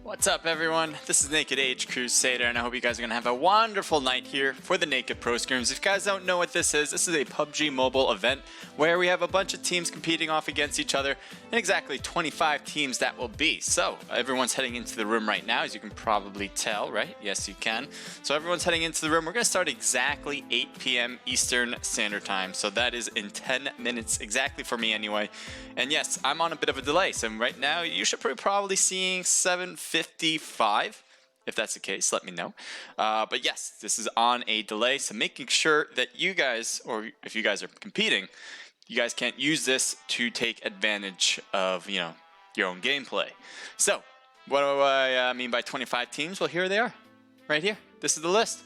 What's up, everyone? This is Naked Age Crusader, and I hope you guys are going to have a wonderful night here for the Naked Pro Scrims. If you guys don't know what this is a PUBG mobile event where we have a bunch of teams competing off against each other, and exactly 25 teams that will be. So, everyone's heading into the room right now, as you can probably tell, right? Yes, you can. So, everyone's heading into the room. We're going to start exactly 8 p.m. Eastern Standard Time. So, that is in 10 minutes exactly for me anyway. And yes, I'm on a bit of a delay. So, right now, you should be probably seeing 7:55. If that's the case, let me know. But yes, this is on a delay, so making sure that you guys, or if you guys are competing, you guys can't use this to take advantage of, you know, your own gameplay. So, what do I mean by 25 teams? Well, here they are, right here. This is the list.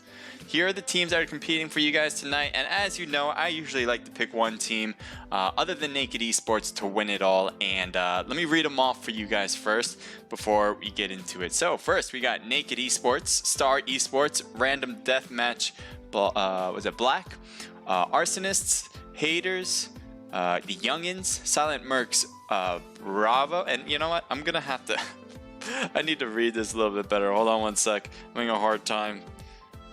Here are the teams that are competing for you guys tonight, and as you know, I usually like to pick one team other than Naked Esports to win it all, and let me read them off for you guys first before we get into it. So first, we got Naked Esports, Star Esports, Random Deathmatch, was it Black, Arsonists, Haters, the Youngins, Silent Mercs, Bravo, and you know what, I'm gonna have to I need to read this a little bit better. Hold on one sec, I'm having a hard time.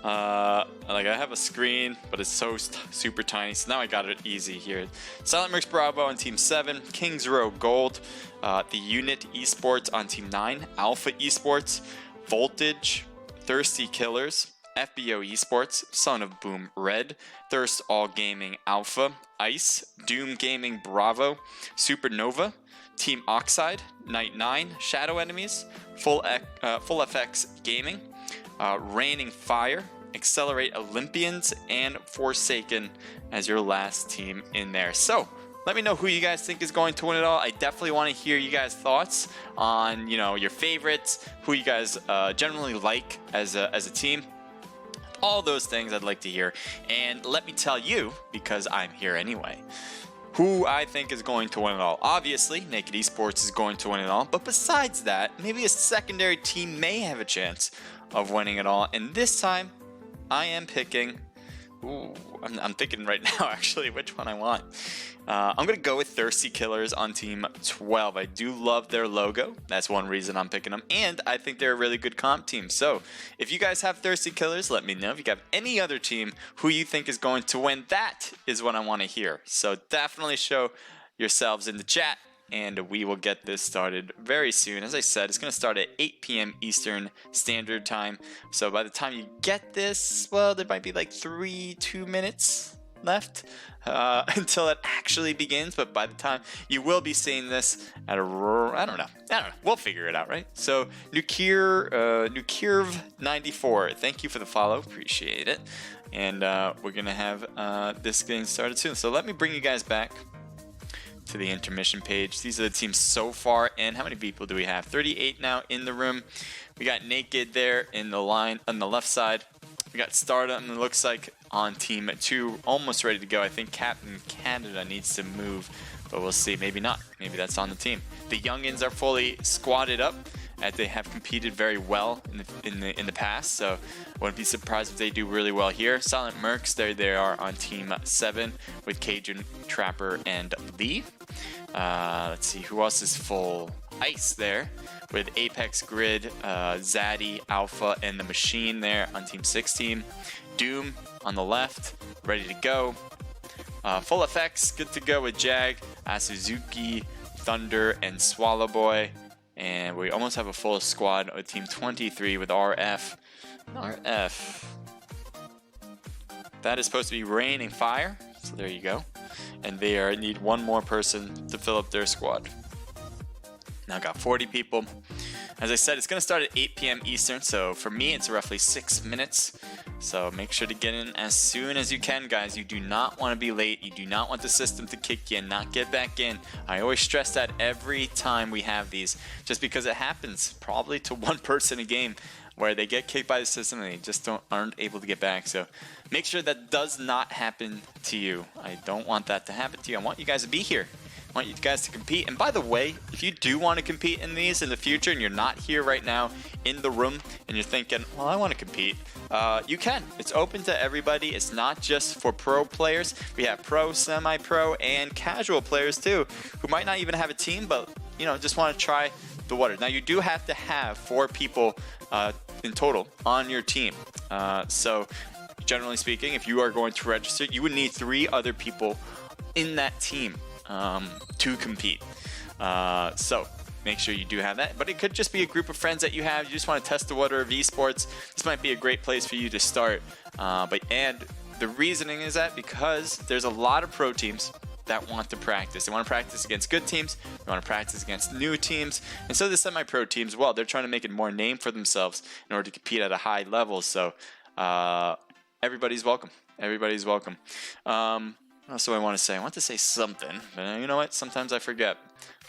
Like I have a screen, but it's so super tiny, so now I got it easy here. Silent Mercs Bravo on Team 7, Kings Row Gold, the Unit Esports on Team 9, Alpha Esports, Voltage, Thirsty Killers, FBO Esports, Son of Boom Red, Thirst All Gaming Alpha, Ice, Doom Gaming Bravo, Supernova, Team Oxide, Night 9, Shadow Enemies, Full FX Gaming, Raining Fire, Accelerate Olympians, and Forsaken as your last team in there. So let me know who you guys think is going to win it all. I definitely want to hear you guys' thoughts on, your favorites, who you guys generally like as a team. All those things I'd like to hear. And let me tell you, because I'm here anyway, who I think is going to win it all. Obviously, Naked Esports is going to win it all. But besides that, maybe a secondary team may have a chance of winning it all. And this time, I am picking... Ooh, I'm thinking right now, actually, which one I want. I'm going to go with Thirsty Killers on Team 12. I do love their logo. That's one reason I'm picking them. And I think they're a really good comp team. So if you guys have Thirsty Killers, let me know. If you have any other team who you think is going to win, that is what I want to hear. So definitely show yourselves in the chat. And we will get this started very soon. As I said, it's going to start at 8 p.m. Eastern Standard Time. So by the time you get this, well, there might be like 2 minutes left until it actually begins. But by the time you will be seeing this at I don't know. We'll figure it out, right? So Nukirv94, thank you for the follow. Appreciate it. And we're going to have this getting started soon. So let me bring you guys back to the intermission page. These are the teams so far, and how many people do we have? 38 now in the room. We got Naked there in the line on the left side. We got Stardom, it looks like, on team 2, almost ready to go. I think Captain Canada needs to move, but we'll see. Maybe not. Maybe that's on the team. The Youngins are fully squatted up, as they have competed very well in the past, so I wouldn't be surprised if they do really well here. Silent Mercs, there they are on team 7 with Cajun, Trapper, and Lee. Let's see who else is full. Ice there with Apex Grid, Zaddy, Alpha, and the Machine there on team 16. Doom on the left, ready to go. Full effects, good to go with Jag, Asuzuki, Thunder, and Swallow Boy. And we almost have a full squad with team 23 with RF. That is supposed to be Raining Fire. So there you go. And they need one more person to fill up their squad. Now got 40 people. As I said, it's going to start at 8 p.m. Eastern. So for me, it's roughly 6 minutes. So make sure to get in as soon as you can, guys. You do not want to be late. You do not want the system to kick you and not get back in. I always stress that every time we have these, just because it happens probably to one person a game where they get kicked by the system and they just aren't able to get back. So make sure that does not happen to you. I don't want that to happen to you. I want you guys to be here. I want you guys to compete. And by the way, if you do want to compete in these in the future and you're not here right now in the room and you're thinking, well, I want to compete, you can. It's open to everybody. It's not just for pro players. We have pro, semi-pro, and casual players too, who might not even have a team, but just want to try the water. Now you do have to have 4 people in total on your team. So generally speaking, if you are going to register, you would need 3 other people in that team to compete. So make sure you do have that. But it could just be a group of friends that you have. You just want to test the water of esports. This might be a great place for you to start. And the reasoning is that because there's a lot of pro teams that want to practice. They want to practice against good teams. They want to practice against new teams. And so the semi-pro teams, well, they're trying to make it more name for themselves in order to compete at a high level. So everybody's welcome. Everybody's welcome. What else do I want to say? I want to say something, but you know what? Sometimes I forget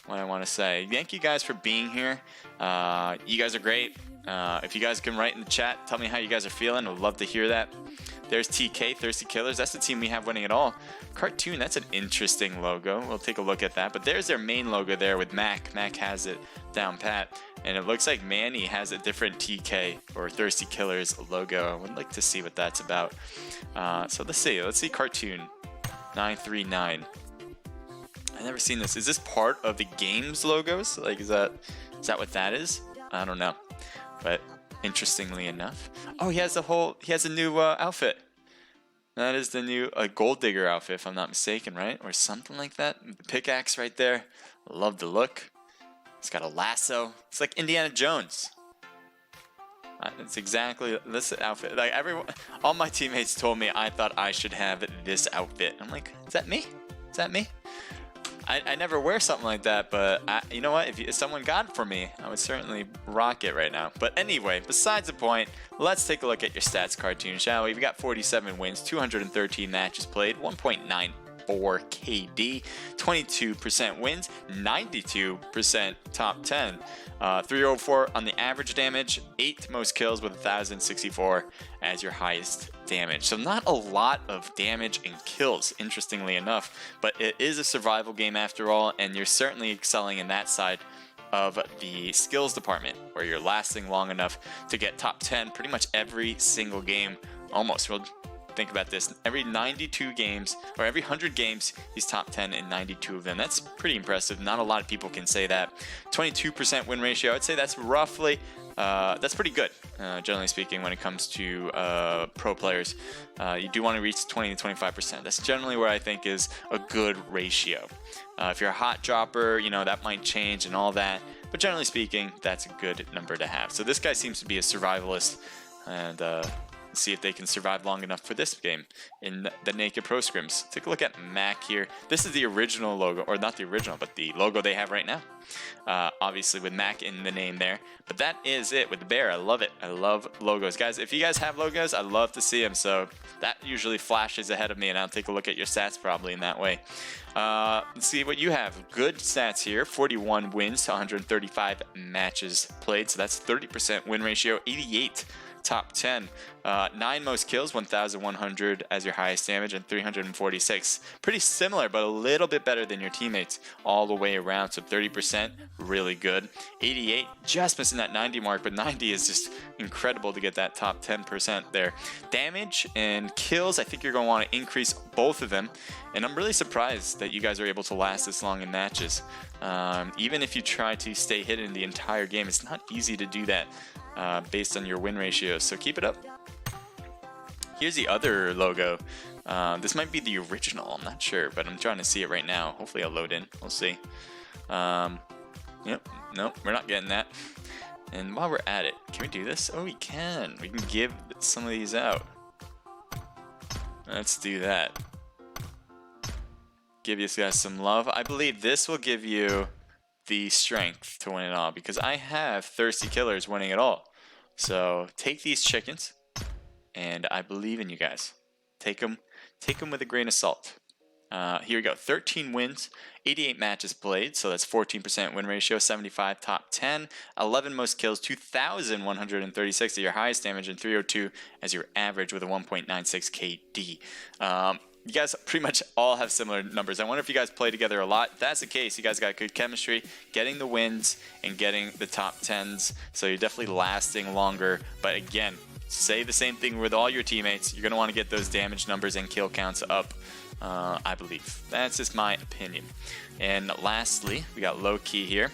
what I want to say. Thank you guys for being here. You guys are great. If you guys can write in the chat, tell me how you guys are feeling. I'd love to hear that. There's TK, Thirsty Killers. That's the team we have winning it all. Cartoon, that's an interesting logo. We'll take a look at that. But there's their main logo there with Mac. Mac has it down pat. And it looks like Manny has a different TK or Thirsty Killers logo. I would like to see what that's about. So let's see. Let's see Cartoon 939. I've never seen this. Is this part of the game's logos? Like, is that what that is? I don't know. But interestingly enough, oh, he has a new outfit. That is the new Gold Digger outfit, if I'm not mistaken, right? Or something like that. The pickaxe right there. Love the look. It's got a lasso. It's like Indiana Jones. It's exactly this outfit. Like all my teammates told me I thought I should have this outfit. I'm like, is that me? Is that me? I never wear something like that, but you know what? If someone got it for me, I would certainly rock it right now. But anyway, besides the point, let's take a look at your stats cartoon, shall we? We've got 47 wins, 213 matches played, 1.94 KD, 22% wins, 92% top 10, 304 on the average damage, 8th most kills with 1,064 as your highest damage. So not a lot of damage and kills, interestingly enough, but it is a survival game after all, and you're certainly excelling in that side of the skills department, where you're lasting long enough to get top 10 pretty much every single game, almost. Well, think about this, every 92 games, or every 100 games, he's top 10 in 92 of them. That's pretty impressive. Not a lot of people can say that. 22% win ratio, I'd say that's roughly, that's pretty good, generally speaking, when it comes to pro players. You do want to reach 20 to 25%. That's generally where I think is a good ratio. If you're a hot dropper, you know, that might change and all that, but generally speaking, that's a good number to have. So this guy seems to be a survivalist, and see if they can survive long enough for this game in the Naked Pro Scrims. Take a look at Mac here. This is the original logo, or not the original, but the logo they have right now. Obviously with Mac in the name there. But that is it with the bear. I love it. I love logos. Guys, if you guys have logos, I love to see them. So that usually flashes ahead of me, and I'll take a look at your stats probably in that way. Let's see what you have. Good stats here. 41 wins to 135 matches played. So that's 30% win ratio. 88 top 10, 9 most kills, 1,100 as your highest damage, and 346. Pretty similar, but a little bit better than your teammates all the way around. So 30%, really good. 88, just missing that 90 mark, but 90 is just incredible to get that top 10% there. Damage and kills, I think you're going to want to increase both of them. And I'm really surprised that you guys are able to last this long in matches. Even if you try to stay hidden the entire game, it's not easy to do that. Based on your win ratios, so keep it up. Here's the other logo. This might be the original, I'm not sure, but I'm trying to see it right now. Hopefully I'll load in, we'll see. Yep, nope, we're not getting that. And while we're at it, can we do this? Oh, we can. We can give some of these out. Let's do that. Give you guys some love. I believe this will give you the strength to win it all, because I have thirsty killers winning it all. So take these chickens, and I believe in you guys. Take them with a grain of salt. Here we go. 13 wins, 88 matches played, so that's 14% win ratio, 75 top 10, 11 most kills, 2,136 at your highest damage, and 302 as your average with a 1.96 KD. You guys pretty much all have similar numbers. I wonder if you guys play together a lot. If that's the case, you guys got good chemistry, getting the wins and getting the top 10s. So you're definitely lasting longer. But again, say the same thing with all your teammates. You're going to want to get those damage numbers and kill counts up, I believe. That's just my opinion. And lastly, we got low key here.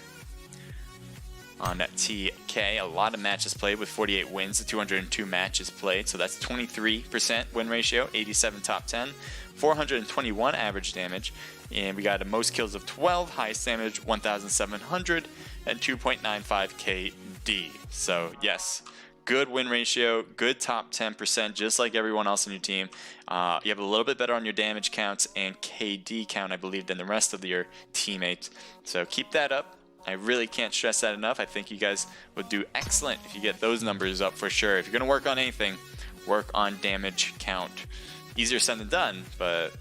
On TK, a lot of matches played with 48 wins, 202 matches played, so that's 23% win ratio, 87 top 10, 421 average damage, and we got a most kills of 12, highest damage 1,700, and 2.95 KD. So yes, good win ratio, good top 10%, just like everyone else on your team. You have a little bit better on your damage counts and KD count, I believe, than the rest of your teammates. So keep that up. I really can't stress that enough. I think you guys would do excellent if you get those numbers up for sure. If you're going to work on anything, work on damage count. Easier said than done, but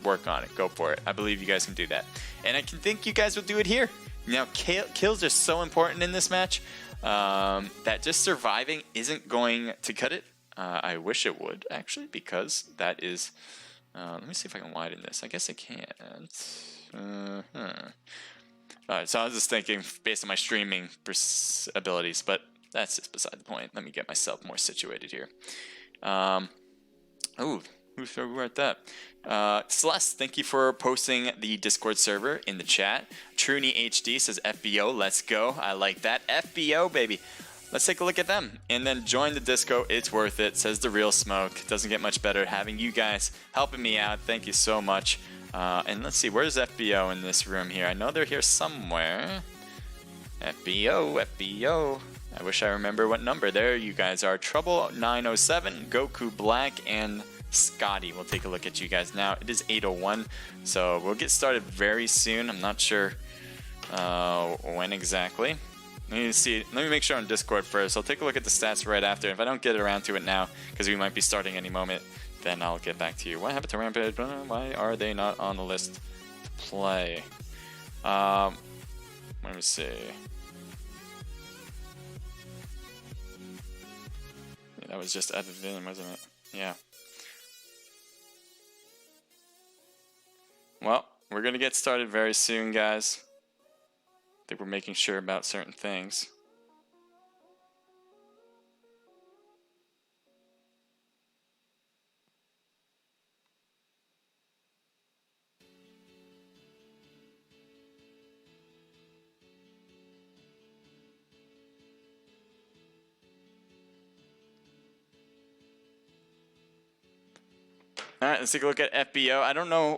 work on it. Go for it. I believe you guys can do that. And I can think you guys will do it here. Now, kills are so important in this match that just surviving isn't going to cut it. I wish it would, actually, because that is... let me see if I can widen this. I guess I can't. Alright, so I was just thinking based on my streaming abilities, but that's just beside the point. Let me get myself more situated here. We're at that. Celeste, thank you for posting the Discord server in the chat. Truny HD says FBO, let's go. I like that. FBO, baby. Let's take a look at them. And then join the disco. It's worth it, says the real smoke. Doesn't get much better having you guys helping me out. Thank you so much. And let's see, where's FBO in this room here? I know they're here somewhere. FBO, FBO. I wish I remember what number. There you guys are. Trouble 907, Goku Black, and Scotty. We'll take a look at you guys now. It is 8:01, so we'll get started very soon. I'm not sure when exactly. Let me see. Let me make sure on Discord first. I'll take a look at the stats right after. If I don't get around to it now, because we might be starting any moment, then I'll get back to you. What happened to Rampage? Why are they not on the list to play? Let me see. Yeah, that was just edited in, wasn't it? Yeah. Well, we're going to get started very soon, guys. I think we're making sure about certain things. All right, let's take a look at FBO. I don't know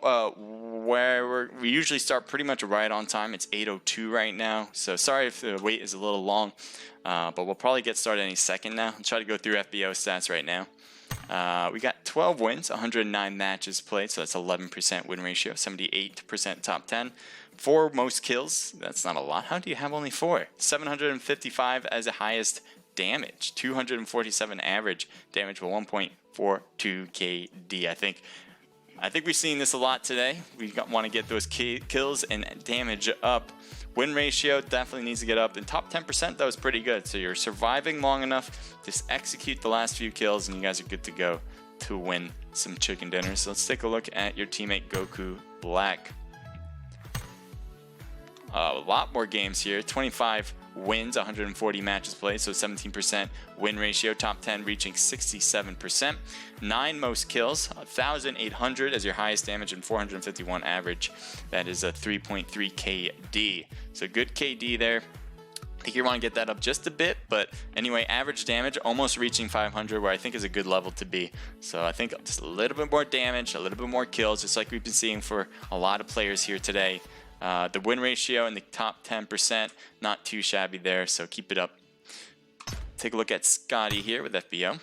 where we usually start pretty much right on time. It's 8:02 right now, so sorry if the wait is a little long, but we'll probably get started any second now. I'll try to go through FBO stats right now. We got 12 wins, 109 matches played, so that's 11% win ratio, 78% top 10. 4 most kills, that's not a lot. How do you have only 4? 755 as the highest damage, 247 average damage with 1.42 KD. I think we've seen this a lot today. We want to get those kills and damage up. Win ratio definitely needs to get up. In top 10%, that was pretty good. So you're surviving long enough. Just execute the last few kills, and you guys are good to go to win some chicken dinners. So let's take a look at your teammate Goku Black. A lot more games here. 25 wins, 140 matches played, so 17% win ratio. Top 10 reaching 67%. 9 most kills, 1,800 as your highest damage and 451 average. That is a 3.3 KD. So good KD there. I think you want to get that up just a bit, but anyway, average damage almost reaching 500, where I think is a good level to be. So I think just a little bit more damage, a little bit more kills, just like we've been seeing for a lot of players here today. The win ratio in the top 10%, not too shabby there, so keep it up. Take a look at Scotty here with FBO.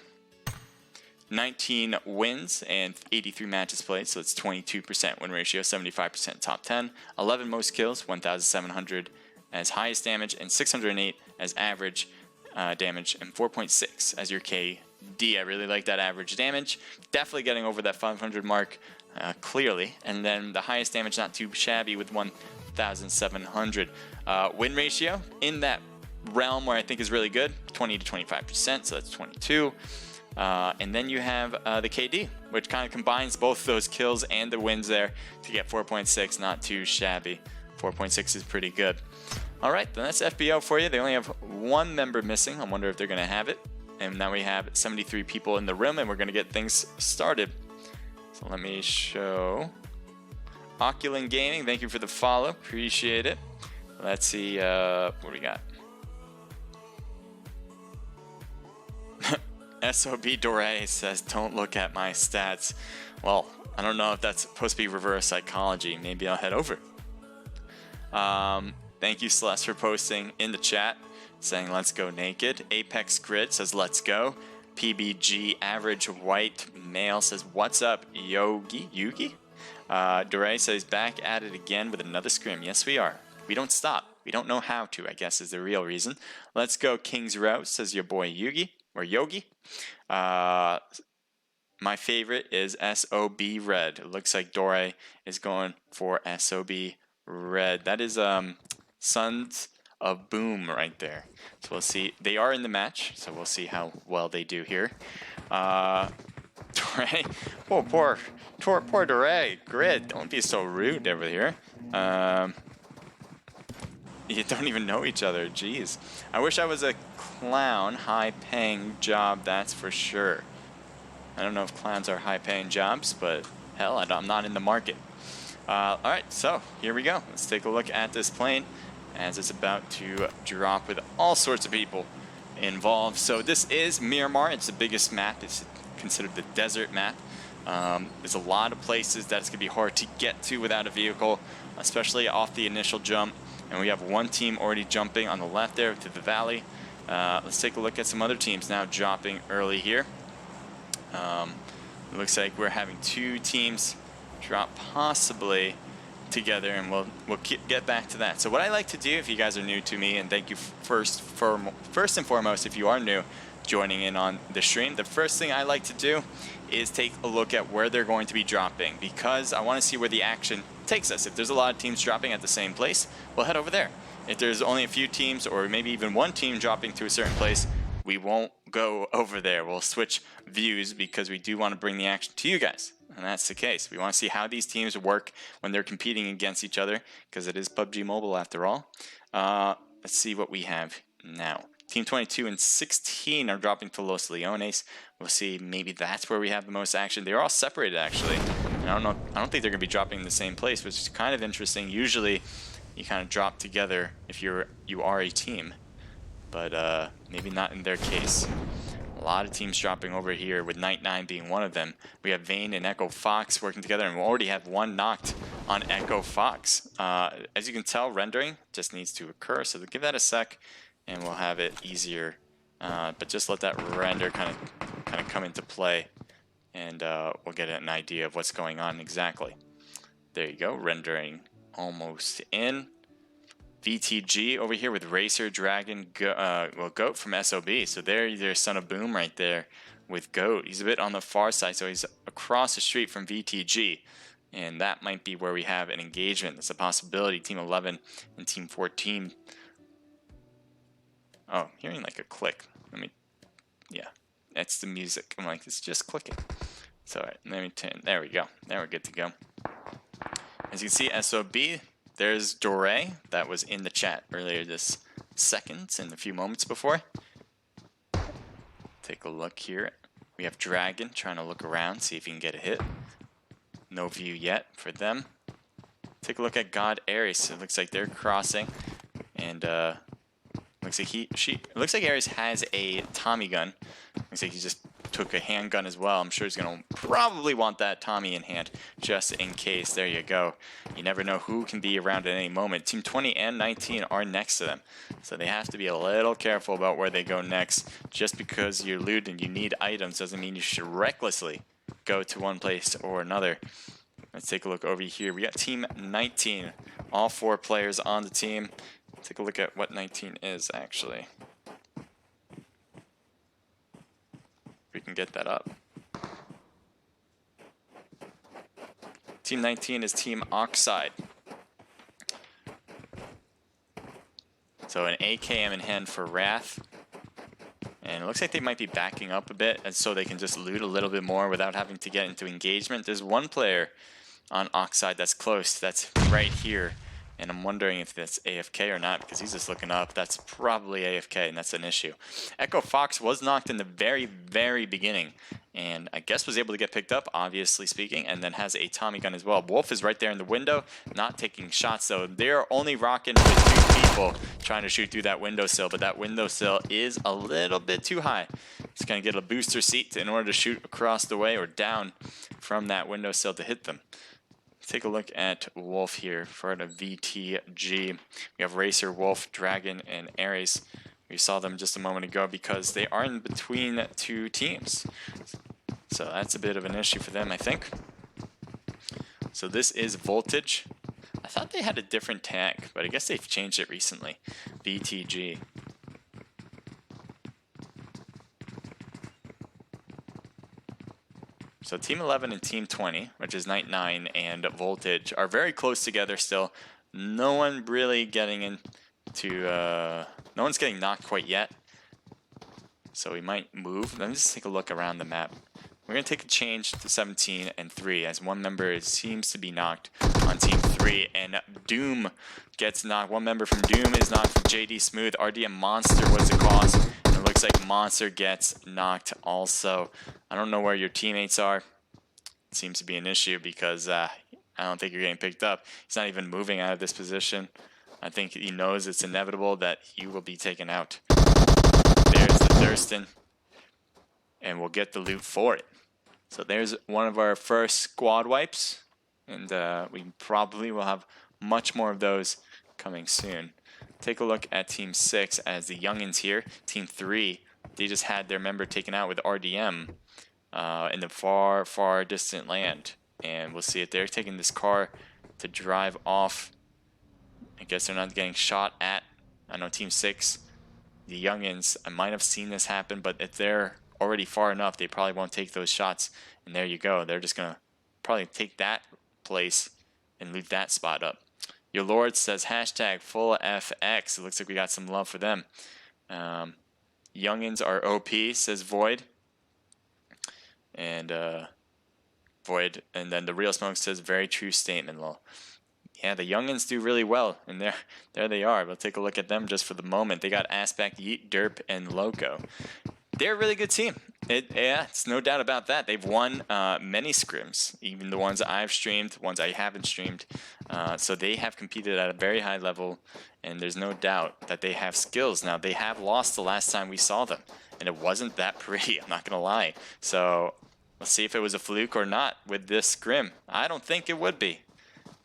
19 wins and 83 matches played, so it's 22% win ratio, 75% top 10. 11 most kills, 1,700 as highest damage, and 608 as average damage, and 4.6 as your KD. I really like that average damage. Definitely getting over that 500 mark. Clearly, and then the highest damage not too shabby with 1,700. Win ratio in that realm where I think is really good, 20 to 25%, so that's 22. And then you have the KD, which kind of combines both those kills and the wins there to get 4.6, not too shabby. 4.6 is pretty good. All right, then that's FBO for you. They only have 1 member missing. I wonder if they're going to have it. And now we have 73 people in the room, and we're going to get things started. So let me show Oculin Gaming. Thank you for the follow. Appreciate it. Let's see what do we got. SOB Dore says, don't look at my stats. Well, I don't know if that's supposed to be reverse psychology. Maybe I'll head over. Thank you, Celeste, for posting in the chat saying let's go naked. Apex Grid says let's go. PBG Average White Male says, what's up, Yugi? Dore says, back at it again with another scrim. Yes, we are. We don't stop. We don't know how to, I guess, is the real reason. Let's go, King's Row, says your boy Yugi, or Yogi. My favorite is SOB Red. It looks like Dore is going for SOB Red. That is Sons of Boom right there. So we'll see. They are in the match, so we'll see how well they do here. Dore, oh poor Dore. Grid, don't be so rude over here. You don't even know each other. Jeez. I wish I was a clown. High-paying job, that's for sure. I don't know if clowns are high-paying jobs, but hell, I'm not in the market. All right, so here we go. Let's take a look at this plane as it's about to drop with all sorts of people involved. So this is Miramar. It's the biggest map. It's considered the desert map. There's a lot of places that it's going to be hard to get to without a vehicle, especially off the initial jump. And we have 1 team already jumping on the left there to the valley. Let's take a look at some other teams now dropping early here. It looks like we're having 2 teams drop possibly together, and we'll get back to that. So what I like to do, if you guys are new to me, and thank you first and foremost if you are new joining in on the stream, the first thing I like to do is take a look at where they're going to be dropping, because I want to see where the action takes us. If there's a lot of teams dropping at the same place, we'll head over there. If there's only a few teams, or maybe even one team dropping to a certain place, we won't go over there. We'll switch views because we do want to bring the action to you guys. And that's the case. We want to see how these teams work when they're competing against each other, because it is PUBG Mobile after all. Let's see what we have now. Team 22 and 16 are dropping to Los Leones. We'll see, maybe that's where we have the most action. They're all separated, actually. And I don't think they're going to be dropping in the same place, which is kind of interesting. Usually, you kind of drop together if you are a team, but maybe not in their case. A lot of teams dropping over here, with Night 9 being one of them. We have Vayne and Echo Fox working together, and we already have one knocked on Echo Fox. As you can tell, rendering just needs to occur, so give that a sec, and we'll have it easier. But just let that render kind of come into play, and we'll get an idea of what's going on exactly. There you go, rendering almost in. VTG over here with Racer, Dragon, Goat from SOB. So there's Son of Boom right there with Goat. He's a bit on the far side, so he's across the street from VTG. And that might be where we have an engagement. That's a possibility. Team 11 and Team 14. Oh, hearing like a click. Yeah, that's the music. I'm like, it's just clicking. So let me turn. There we go. There we're good to go. As you can see, SOB. There's Dore, that was in the chat earlier this second, and a few moments before. Take a look here. We have Dragon trying to look around, see if he can get a hit. No view yet for them. Take a look at God Ares. It looks like they're crossing, and looks like Ares has a Tommy gun. Looks like he just took a handgun as well. I'm sure he's going to probably want that Tommy in hand just in case. There you go. You never know who can be around at any moment. Team 20 and 19 are next to them, so they have to be a little careful about where they go next. Just because you're loot and you need items doesn't mean you should recklessly go to one place or another. Let's take a look over here. We got Team 19, all 4 players on the team. Take a look at what 19 is actually. We can get that up. Team 19 is Team Oxide. So an AKM in hand for Wrath. And it looks like they might be backing up a bit, and so they can just loot a little bit more without having to get into engagement. There's one player on Oxide that's close. That's right here. And I'm wondering if that's AFK or not, because he's just looking up. That's probably AFK, and that's an issue. Echo Fox was knocked in the very, very beginning, and I guess was able to get picked up, obviously speaking, and then has a Tommy gun as well. Wolf is right there in the window, not taking shots, though. They're only rocking with 2 people trying to shoot through that windowsill, but that windowsill is a little bit too high. It's going to get a booster seat in order to shoot across the way or down from that windowsill to hit them. Take a look at Wolf here for the VTG. We have Racer, Wolf, Dragon, and Ares. We saw them just a moment ago because they are in between 2 teams. So that's a bit of an issue for them, I think. So this is Voltage. I thought they had a different tag, but I guess they've changed it recently. VTG. So Team 11 and Team 20, which is Night 9 and Voltage, are very close together still. No one really getting into, no one's getting knocked quite yet. So we might move. Let me just take a look around the map. We're going to take a change to 17 and 3, as one member seems to be knocked on Team 3, and Doom gets knocked. One member from Doom is knocked from JD Smooth. RDM Monster was the cause. And it looks like Monster gets knocked also. I don't know where your teammates are. It seems to be an issue because I don't think you're getting picked up. He's not even moving out of this position. I think he knows it's inevitable that he will be taken out. There's the Thurston. And we'll get the loot for it. So there's one of our first squad wipes. And we probably will have much more of those coming soon. Take a look at Team 6 as the youngins here. Team 3, they just had their member taken out with RDM in the far, far distant land. And we'll see it. They're taking this car to drive off. I guess they're not getting shot at. I know Team 6, the youngins, I might have seen this happen, but if they're already far enough, they probably won't take those shots. And there you go. They're just going to probably take that place and loot that spot up. Your Lord says hashtag full FX. It looks like we got some love for them. Youngins are OP, says Void. And Void. And then the Real Smoke says very true statement, lol. Yeah, the youngins do really well, and there they are. We'll take a look at them just for the moment. They got Aspect, Yeet, Derp, and Loco. They're a really good team. Yeah, it's no doubt about that. They've won many scrims, even the ones I've streamed, ones I haven't streamed. So they have competed at a very high level, and there's no doubt that they have skills. Now, they have lost the last time we saw them, and it wasn't that pretty, I'm not going to lie. So let's see if it was a fluke or not with this scrim. I don't think it would be.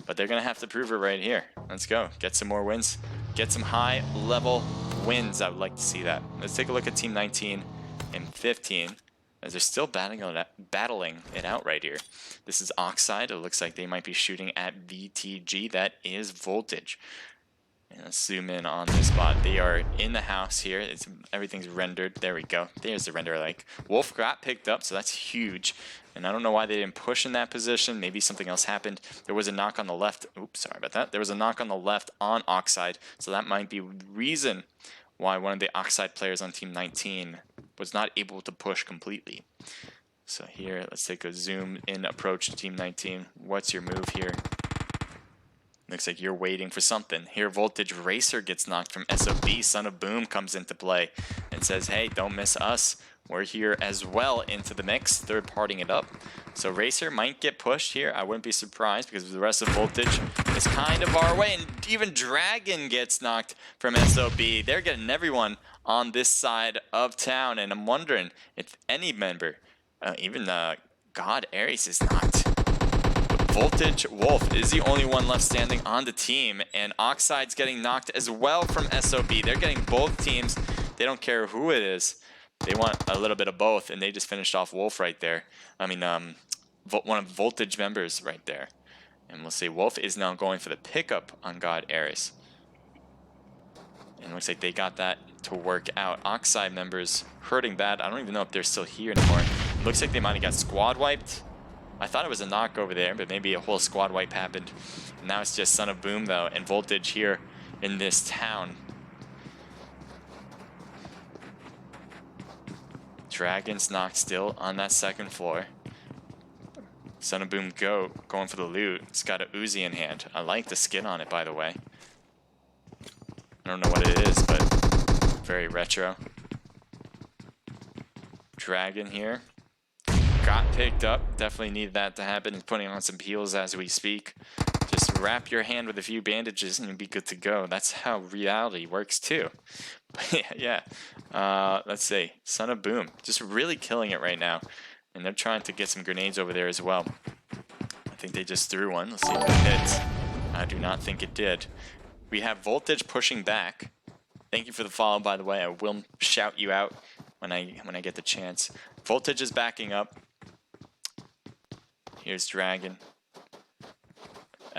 But they're going to have to prove it right here. Let's go. Get some more wins. Get some high-level wins. I would like to see that. Let's take a look at Team 19 and 15, as they're still battling it out right here. This is Oxide. It looks like they might be shooting at VTG. That is Voltage. And let's zoom in on this spot. They are in the house here. Everything's rendered. There we go. There's the render like. Wolf got picked up, so that's huge. And I don't know why they didn't push in that position. Maybe something else happened. There was a knock on the left. Oops, sorry about that. There was a knock on the left on Oxide. So that might be the reason why one of the Oxide players on Team 19 was not able to push completely. So here, let's take a zoom in approach to Team 19. What's your move here? Looks like you're waiting for something. Here, Voltage Racer gets knocked from SOB. Son of Boom comes into play and says, hey, don't miss us. We're here as well into the mix. They're partying it up. So Racer might get pushed here. I wouldn't be surprised because the rest of Voltage is kind of far away. And even Dragon gets knocked from SOB. They're getting everyone on this side of town. And I'm wondering if any member, even God Ares is knocked. Voltage Wolf is the only one left standing on the team, and Oxide's getting knocked as well from SOB. They're getting both teams. They don't care who it is. They want a little bit of both, and they just finished off Wolf right there. I mean, one of Voltage members right there. And we'll see Wolf is now going for the pickup on God Ares. And it looks like they got that to work out. Oxide members hurting bad. I don't even know if they're still here anymore. Looks like they might have got squad wiped. I thought it was a knock over there, but maybe a whole squad wipe happened. And now it's just Son of Boom, though, and Voltage here in this town. Dragon's knocked still on that second floor. Son of Boom going for the loot. It's got a Uzi in hand. I like the skin on it, by the way. I don't know what it is, but very retro. Dragon here. Got picked up. Definitely need that to happen. He's putting on some heals as we speak. Just wrap your hand with a few bandages and you'll be good to go. That's how reality works too. But yeah. Let's see. Son of Boom. Just really killing it right now. And they're trying to get some grenades over there as well. I think they just threw one. Let's see if it hits. I do not think it did. We have Voltage pushing back. Thank you for the follow, by the way. I will shout you out when I get the chance. Voltage is backing up. Here's Dragon.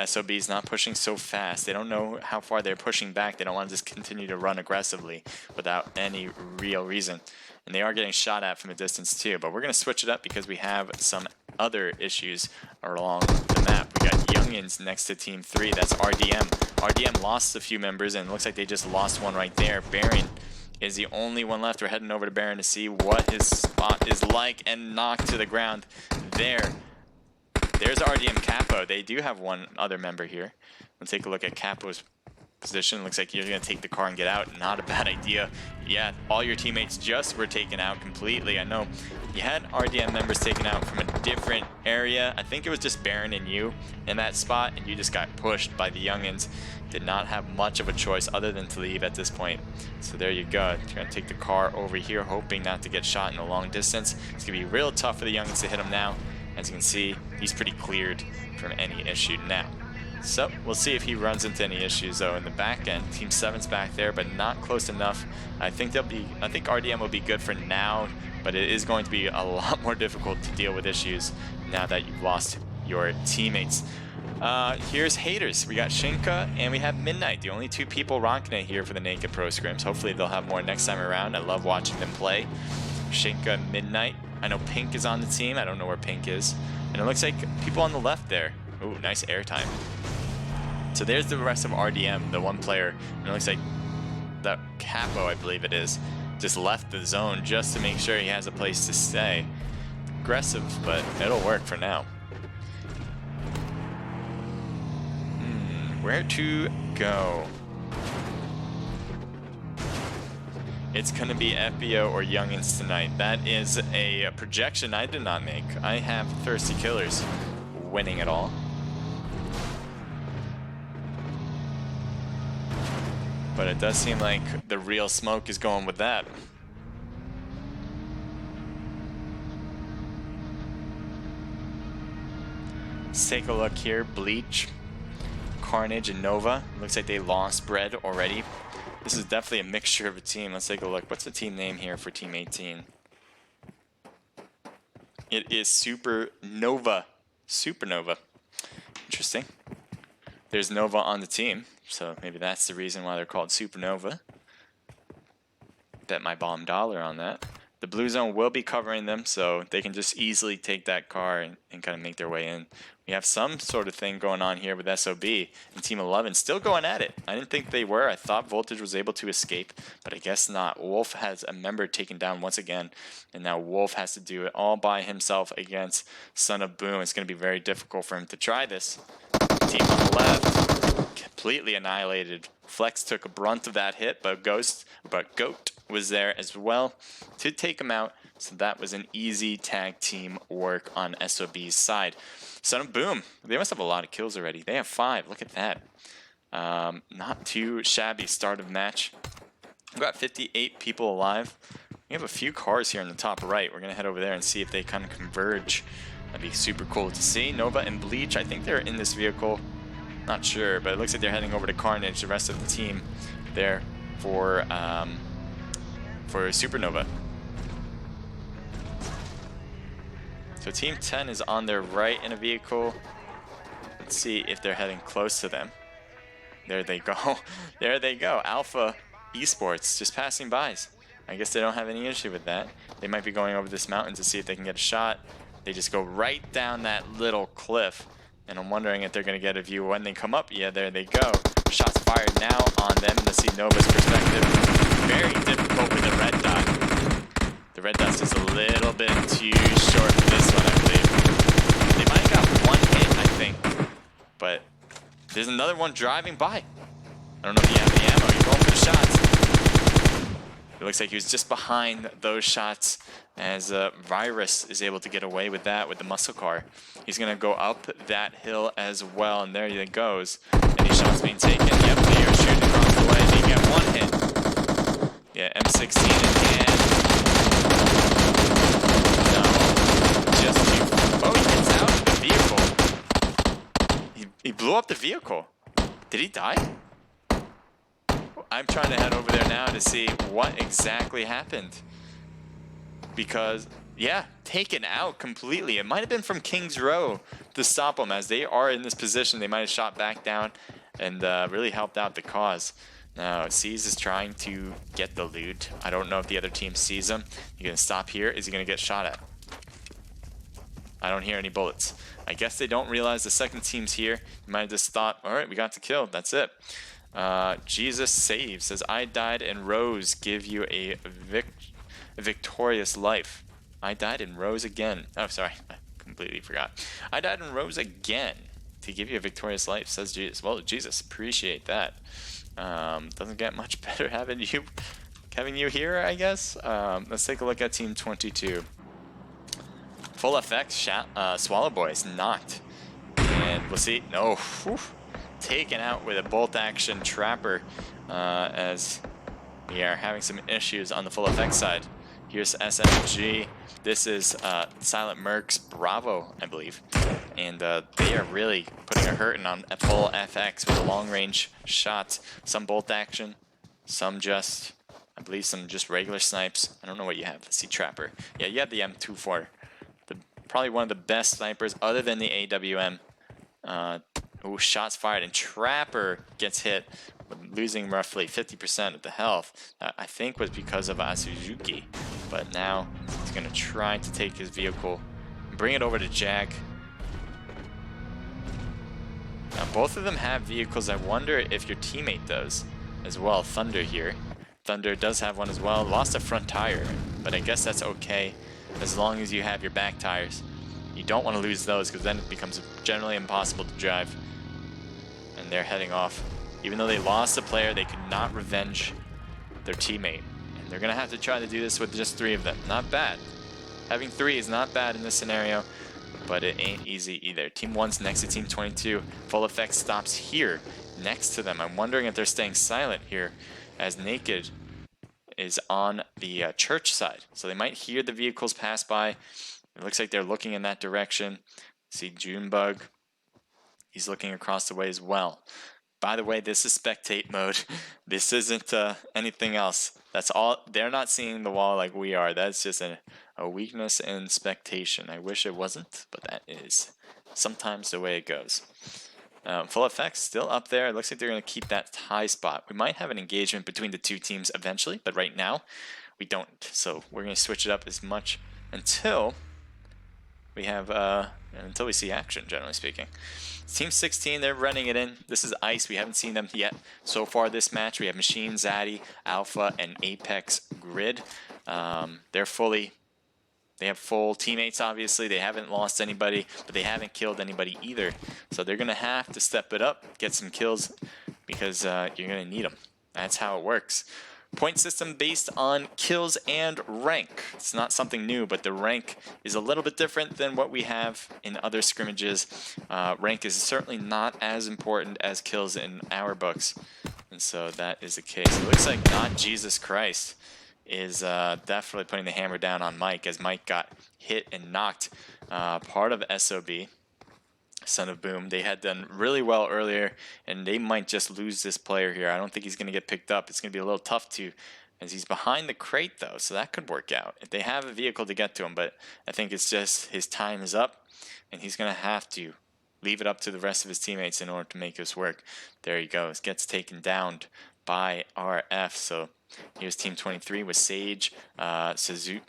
SOB's not pushing so fast. They don't know how far they're pushing back. They don't want to just continue to run aggressively without any real reason. And they are getting shot at from a distance too. But we're going to switch it up because we have some other issues along the map. We got Youngins next to Team 3. That's RDM. RDM lost a few members and it looks like they just lost one right there. Baron is the only one left. We're heading over to Baron to see what his spot is like and knocked to the ground there. There's RDM Capo. They do have one other member here. Let's take a look at Capo's position. Looks like you're going to take the car and get out. Not a bad idea. Yeah, all your teammates just were taken out completely. I know you had RDM members taken out from a different area. I think it was just Baron and you in that spot, and you just got pushed by the youngins. Did not have much of a choice other than to leave at this point. So there you go. You're going to take the car over here, hoping not to get shot in the long distance. It's going to be real tough for the youngins to hit him now. As you can see, he's pretty cleared from any issue now. So we'll see if he runs into any issues though in the back end. Team 7's back there, but not close enough. I think RDM will be good for now, but it is going to be a lot more difficult to deal with issues now that you've lost your teammates. Here's Haters. We got Shinka and we have Midnight, the only two people rocking it here for the Naked Pro Scrims. Hopefully they'll have more next time around. I love watching them play. Shinka and Midnight. I know Pink is on the team. I don't know where Pink is. And it looks like people on the left there. Ooh, nice airtime. So there's the rest of RDM, the one player. And it looks like that Capo, I believe it is, just left the zone just to make sure he has a place to stay. Aggressive, but it'll work for now. Where to go? It's going to be FBO or Youngins tonight. That is a projection I did not make. I have Thirsty Killers winning it all. But it does seem like the real smoke is going with that. Let's take a look here. Bleach, Carnage, and Nova. Looks like they lost Bread already. This is definitely a mixture of a team. Let's take a look. What's the team name here for Team 18? It is Supernova. Supernova. Interesting. There's Nova on the team, so maybe that's the reason why they're called Supernova. Bet my bomb dollar on that. The blue zone will be covering them, so they can just easily take that car and kind of make their way in. We have some sort of thing going on here with SOB and Team 11 still going at it. I didn't think they were. I thought Voltage was able to escape, but I guess not. Wolf has a member taken down once again, and now Wolf has to do it all by himself against Son of Boom. It's going to be very difficult for him to try this. Team on the left, completely annihilated. Flex took a brunt of that hit, but Goat was there as well to take him out. So that was an easy tag team work on SOB's side. Son of Boom, they must have a lot of kills already. They have 5. Look at that. Not too shabby start of match. We've got 58 people alive. We have a few cars here in the top right. We're going to head over there and see if they kind of converge. That'd be super cool to see. Nova and Bleach, I think they're in this vehicle. Not sure, but it looks like they're heading over to Carnage. The rest of the team there for Supernova. So Team 10 is on their right in a vehicle. Let's see if they're heading close to them. There they go. There they go. Alpha Esports just passing by. I guess they don't have any issue with that. They might be going over this mountain to see if they can get a shot. They just go right down that little cliff. And I'm wondering if they're going to get a view when they come up. Yeah, there they go. Shots fired now on them. Let's see Nova's perspective. Very difficult with the red dot. The red dot's just a little bit too short for this one, I believe. They might have got one hit, I think. But there's another one driving by. I don't know if you have any ammo. You're going for the shots. It looks like he was just behind those shots as Virus is able to get away with that with the muscle car. He's going to go up that hill as well, and there he goes. Any shots being taken. Yep, they are shooting across the way. They get one hit. Yeah, M16 in hand. No, just too... Oh, he gets out of the vehicle. He blew up the vehicle. Did he die? I'm trying to head over there now to see what exactly happened. Because, yeah, taken out completely. It might have been from King's Row to stop them. As they are in this position, they might have shot back down and really helped out the cause. Now, C's is trying to get the loot. I don't know if the other team sees him. He's going to stop here. Is he going to get shot at? I don't hear any bullets. I guess they don't realize the second team's here. You might have just thought, all right, we got the kill. That's it. Jesus Saves says, I died and Rose give you a victorious life. I died and rose again. Oh, sorry. I completely forgot. I died and rose again to give you a victorious life, says Jesus. Well, Jesus, appreciate that. Doesn't get much better having you here, I guess. Let's take a look at Team 22. Full effect, Swallow Boy is knocked. And we'll see. No. Whew. Taken out with a bolt action trapper as we are having some issues on the full effect side. Here's SMG. This is Silent Merc's Bravo, I believe. And they are really putting a hurting on a full FX with a long range shots. Some bolt action, some just, I believe some just regular snipes. I don't know what you have. Let's see, Trapper. Yeah, you have the M24. Probably one of the best snipers other than the AWM. Ooh, shots fired, and Trapper gets hit, losing roughly 50% of the health. I think was because of Asuzuki, but now he's going to try to take his vehicle and bring it over to Jag. Now both of them have vehicles. I wonder if your teammate does as well. Thunder here. Thunder does have one as well. Lost a front tire, but I guess that's okay as long as you have your back tires. You don't want to lose those because then it becomes generally impossible to drive. And they're heading off. Even though they lost a player, they could not revenge their teammate. And they're going to have to try to do this with just 3 of them. Not bad. Having 3 is not bad in this scenario, but it ain't easy either. Team 1's next to Team 22. Full Effect stops here next to them. I'm wondering if they're staying silent here as Naked is on the church side. So they might hear the vehicles pass by. It looks like they're looking in that direction. See Junebug. He's looking across the way as well. By the way, this is spectate mode. This isn't anything else. That's all. They're not seeing the wall like we are. That's just a weakness in spectation. I wish it wasn't, but that is sometimes the way it goes. Full Effect still up there. It looks like they're going to keep that high spot. We might have an engagement between the 2 teams eventually, but right now we don't. So we're going to switch it up as much until we have until we see action, generally speaking. Team 16, they're running it in. This is Ice. We haven't seen them yet so far this match. We have Machine, Zaddy, Alpha, and Apex Grid. They have full teammates, obviously. They haven't lost anybody, but they haven't killed anybody either. So they're going to have to step it up, get some kills, because you're going to need them. That's how it works. Point system based on kills and rank. It's not something new, but the rank is a little bit different than what we have in other scrimmages. Rank is certainly not as important as kills in our books, and so that is the case. It looks like Not Jesus Christ is definitely putting the hammer down on Mike, as Mike got hit and knocked. Part of SOB, Son of Boom, they had done really well earlier, and they might just lose this player here. I don't think he's going to get picked up. It's going to be a little tough to, as he's behind the crate though, so that could work out if they have a vehicle to get to him. But I think it's just his time is up, and he's going to have to leave it up to the rest of his teammates in order to make this work. There he goes, gets taken down by RF. So here's Team 23 with Sage, Suzuki,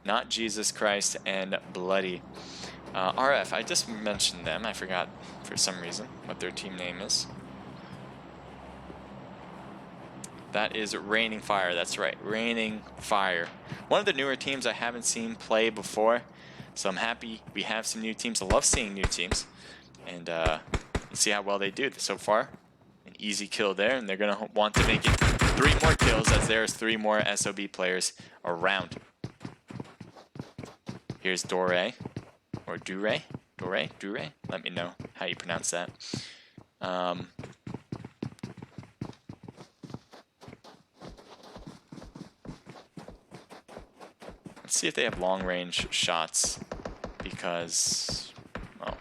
Not Jesus Christ, and Bloody. RF, I just mentioned them. I forgot for some reason what their team name is. That is Raining Fire. That's right, Raining Fire. One of the newer teams I haven't seen play before, so I'm happy we have some new teams. I love seeing new teams, and let's see how well they do so far. An easy kill there, and they're going to want to make it 3 more kills, as there's 3 more SOB players around. Here's Dore, or Dure. Let me know how you pronounce that. Let's see if they have long-range shots, because, well,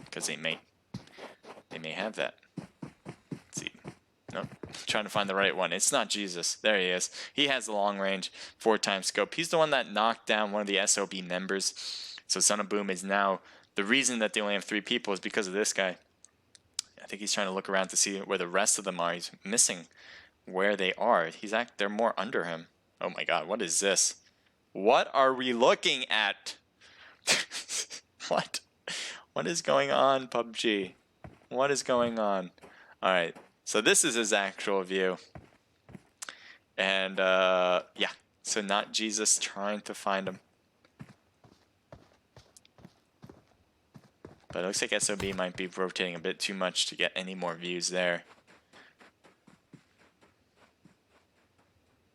because they may have that. Let's see. Nope. Trying to find the right one. It's not Jesus. There he is. He has the long range 4x scope. He's the one that knocked down one of the SOB members. So Son of Boom is now the reason that they only have 3 people is because of this guy. I think he's trying to look around to see where the rest of them are. He's missing where they are. They're more under him. Oh my God, what is this? What are we looking at? What is going on, PUBG? What is going on? All right. So this is his actual view. And yeah, so Not Jesus trying to find him. But it looks like SOB might be rotating a bit too much to get any more views there.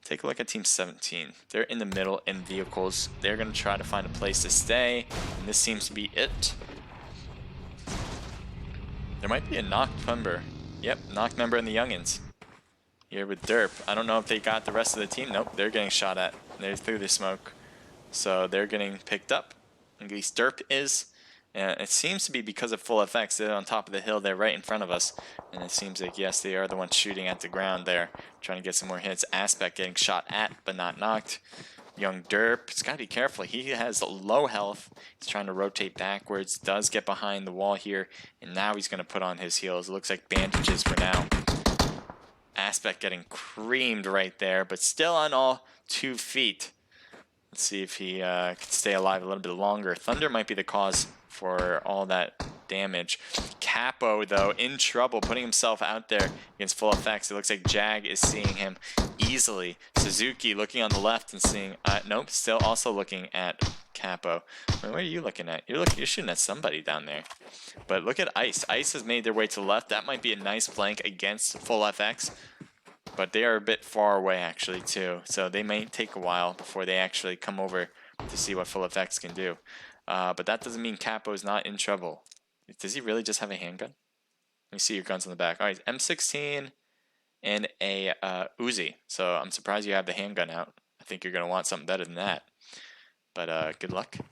Take a look at Team 17. They're in the middle in vehicles. They're going to try to find a place to stay, and this seems to be it. There might be a knocked member. Yep, knocked member in the Youngins. Here with Derp. I don't know if they got the rest of the team. Nope, they're getting shot at. They're through the smoke. So they're getting picked up. At least Derp is. And it seems to be because of Full Effects. They're on top of the hill. They're right in front of us. And it seems like, yes, they are the ones shooting at the ground there. Trying to get some more hits. Aspect getting shot at, but not knocked. Young Derp, he's got to be careful. He has low health. He's trying to rotate backwards. Does get behind the wall here. And now he's going to put on his heels. It looks like bandages for now. Aspect getting creamed right there, but still on all 2 feet. Let's see if he can stay alive a little bit longer. Thunder might be the cause for all that damage. Capo, though, in trouble, putting himself out there against full effects. It looks like Jag is seeing him easily. Suzuki looking on the left and seeing... nope, still also looking at Capo. Where are you looking at? You're shooting at somebody down there. But look at Ice. Ice has made their way to the left. That might be a nice flank against full FX. But they are a bit far away, actually, too. So they may take a while before they actually come over to see what full effects can do. But that doesn't mean Capo's not in trouble. Does he really just have a handgun? Let me see your guns on the back. All right, M16 and a Uzi. So I'm surprised you have the handgun out. I think you're going to want something better than that. But good luck. It'd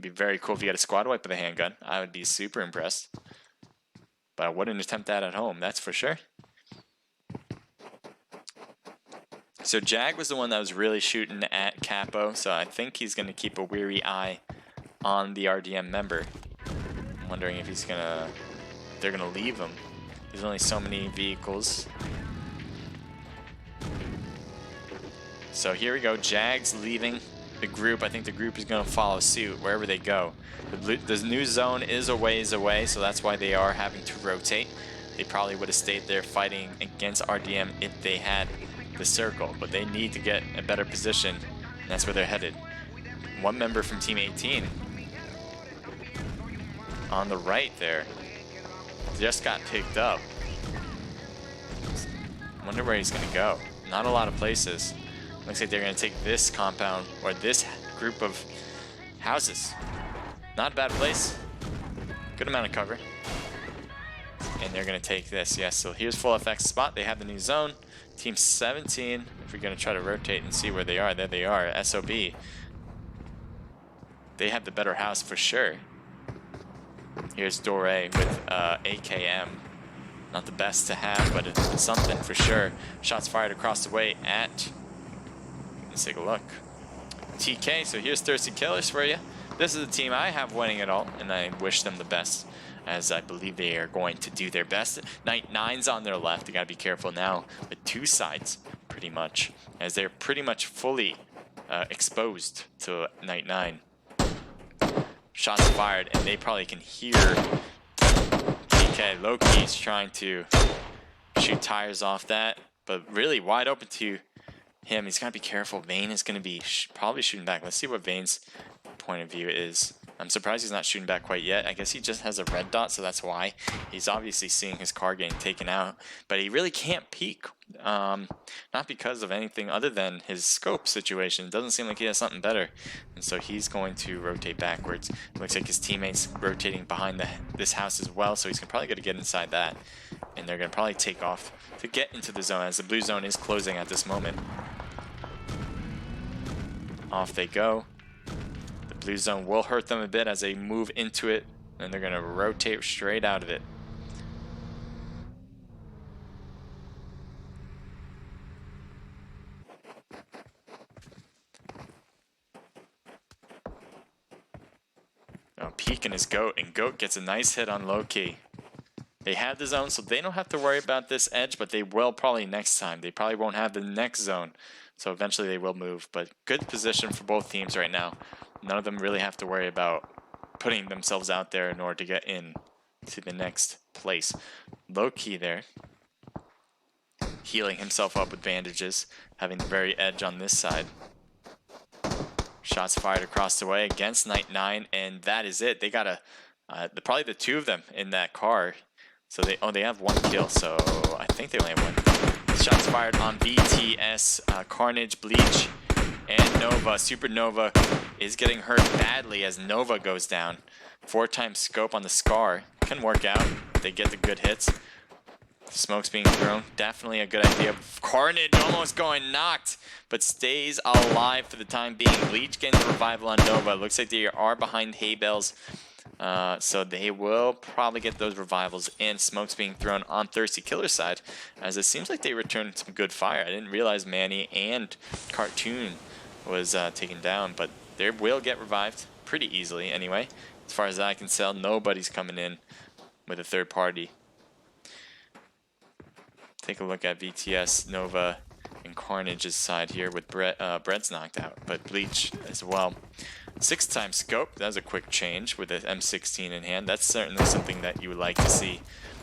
be very cool if you got a squad wipe with a handgun. I would be super impressed. But I wouldn't attempt that at home, that's for sure. So Jag was the one that was really shooting at Capo, so I think he's going to keep a weary eye on the RDM member. I'm wondering if they're going to leave him. There's only so many vehicles. So here we go, Jag's leaving the group. I think the group is going to follow suit wherever they go. The new zone is a ways away, so that's why they are having to rotate. They probably would have stayed there fighting against RDM if they had the circle, but they need to get a better position, and that's where they're headed. One member from Team 18 on the right there just got picked up. Wonder where he's going to go. Not a lot of places. Looks like they're going to take this compound, or this group of houses. Not a bad place. Good amount of cover. And they're going to take this. Yes, so here's full FX spot. They have the new zone. Team 17, if we're going to try to rotate and see where they are, there they are, SOB. They have the better house for sure. Here's Dore with AKM. Not the best to have, but it's something for sure. Shots fired across the way at... Let's take a look. TK, so here's Thirsty Killers for you. This is the team I have winning it all, and I wish them the best, as I believe they are going to do their best. Night 9's on their left. They got to be careful now with 2 sides, pretty much, as they're pretty much fully exposed to Night 9. Shots fired, and they probably can hear TK. Loki's trying to shoot tires off that, but really wide open to him. He's got to be careful. Vayne is going to be probably shooting back. Let's see what Vayne's point of view is. I'm surprised he's not shooting back quite yet. I guess he just has a red dot, so that's why. He's obviously seeing his car getting taken out, but he really can't peek. Not because of anything other than his scope situation. It doesn't seem like he has something better, and so he's going to rotate backwards. Looks like his teammates rotating behind this house as well, so he's probably going to get inside that, and they're going to probably take off to get into the zone, as the blue zone is closing at this moment. Off they go. Blue zone will hurt them a bit as they move into it, and they're going to rotate straight out of it. Now peeking is Goat, and Goat gets a nice hit on Loki. They have the zone, so they don't have to worry about this edge, but they will probably next time. They probably won't have the next zone, so eventually they will move. But good position for both teams right now. None of them really have to worry about putting themselves out there in order to get in to the next place. Low-key there, healing himself up with bandages, having the very edge on this side. Shots fired across the way against Night 9, and that is it. They got probably the 2 of them in that car. So they have 1 kill, so I think they only have 1. Shots fired on BTS, Carnage, Bleach, and Nova. Supernova is getting hurt badly as Nova goes down. 4x scope on the Scar. Can work out. They get the good hits. Smoke's being thrown. Definitely a good idea. Carnage almost going knocked, but stays alive for the time being. Bleach getting the revival on Nova. Looks like they are behind hay bales. So they will probably get those revivals, and Smoke's being thrown on Thirsty Killer's side, as it seems like they returned some good fire. I didn't realize Manny and Cartoon was taken down, but they will get revived pretty easily anyway. As far as I can tell, nobody's coming in with a third party. Take a look at VTS, Nova, and Carnage's side here with Brett's knocked out, but Bleach as well. 6x scope, that was a quick change with the M16 in hand. That's certainly something that you would like to see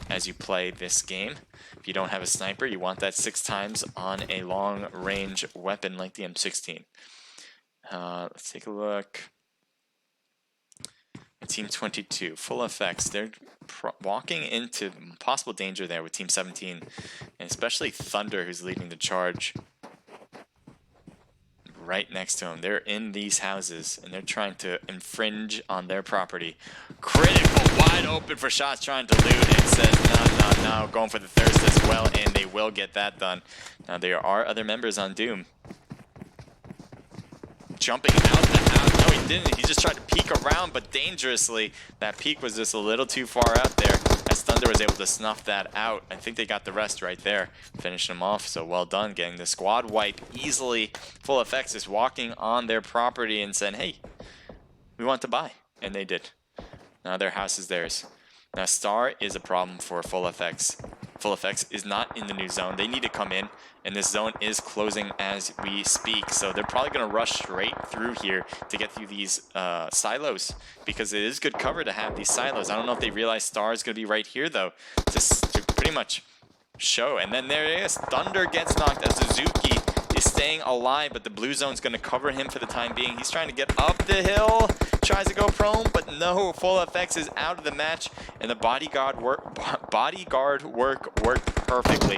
as you play this game. If you don't have a sniper, you want that 6x on a long-range weapon like the M16. Let's take a look. Team 22, full effects. They're walking into possible danger there with Team 17, and especially Thunder, who's leading the charge right next to him. They're in these houses, and they're trying to infringe on their property. Critical, wide open for shots, trying to loot. It says no, going for the thirst as well, and they will get that done. Now, there are other members on Doom. Jumping out the house. No, he didn't. He just tried to peek around, but dangerously. That peek was just a little too far out there, as Thunder was able to snuff that out. I think they got the rest right there, finishing them off. So well done, getting the squad wipe easily. Full effects is walking on their property and saying, hey, we want to buy. And they did. Now their house is theirs. Now Star is a problem for Full Effects. Full Effects is not in the new zone. They need to come in, and this zone is closing as we speak. So they're probably going to rush straight through here to get through these silos, because it is good cover to have these silos. I don't know if they realize Star is going to be right here, though, to pretty much show. And then there it is. Thunder gets knocked as Suzuki is staying alive, but the blue zone's going to cover him for the time being. He's trying to get up the hill, tries to go prone, but no, Full Effects is out of the match, and the bodyguard work worked perfectly.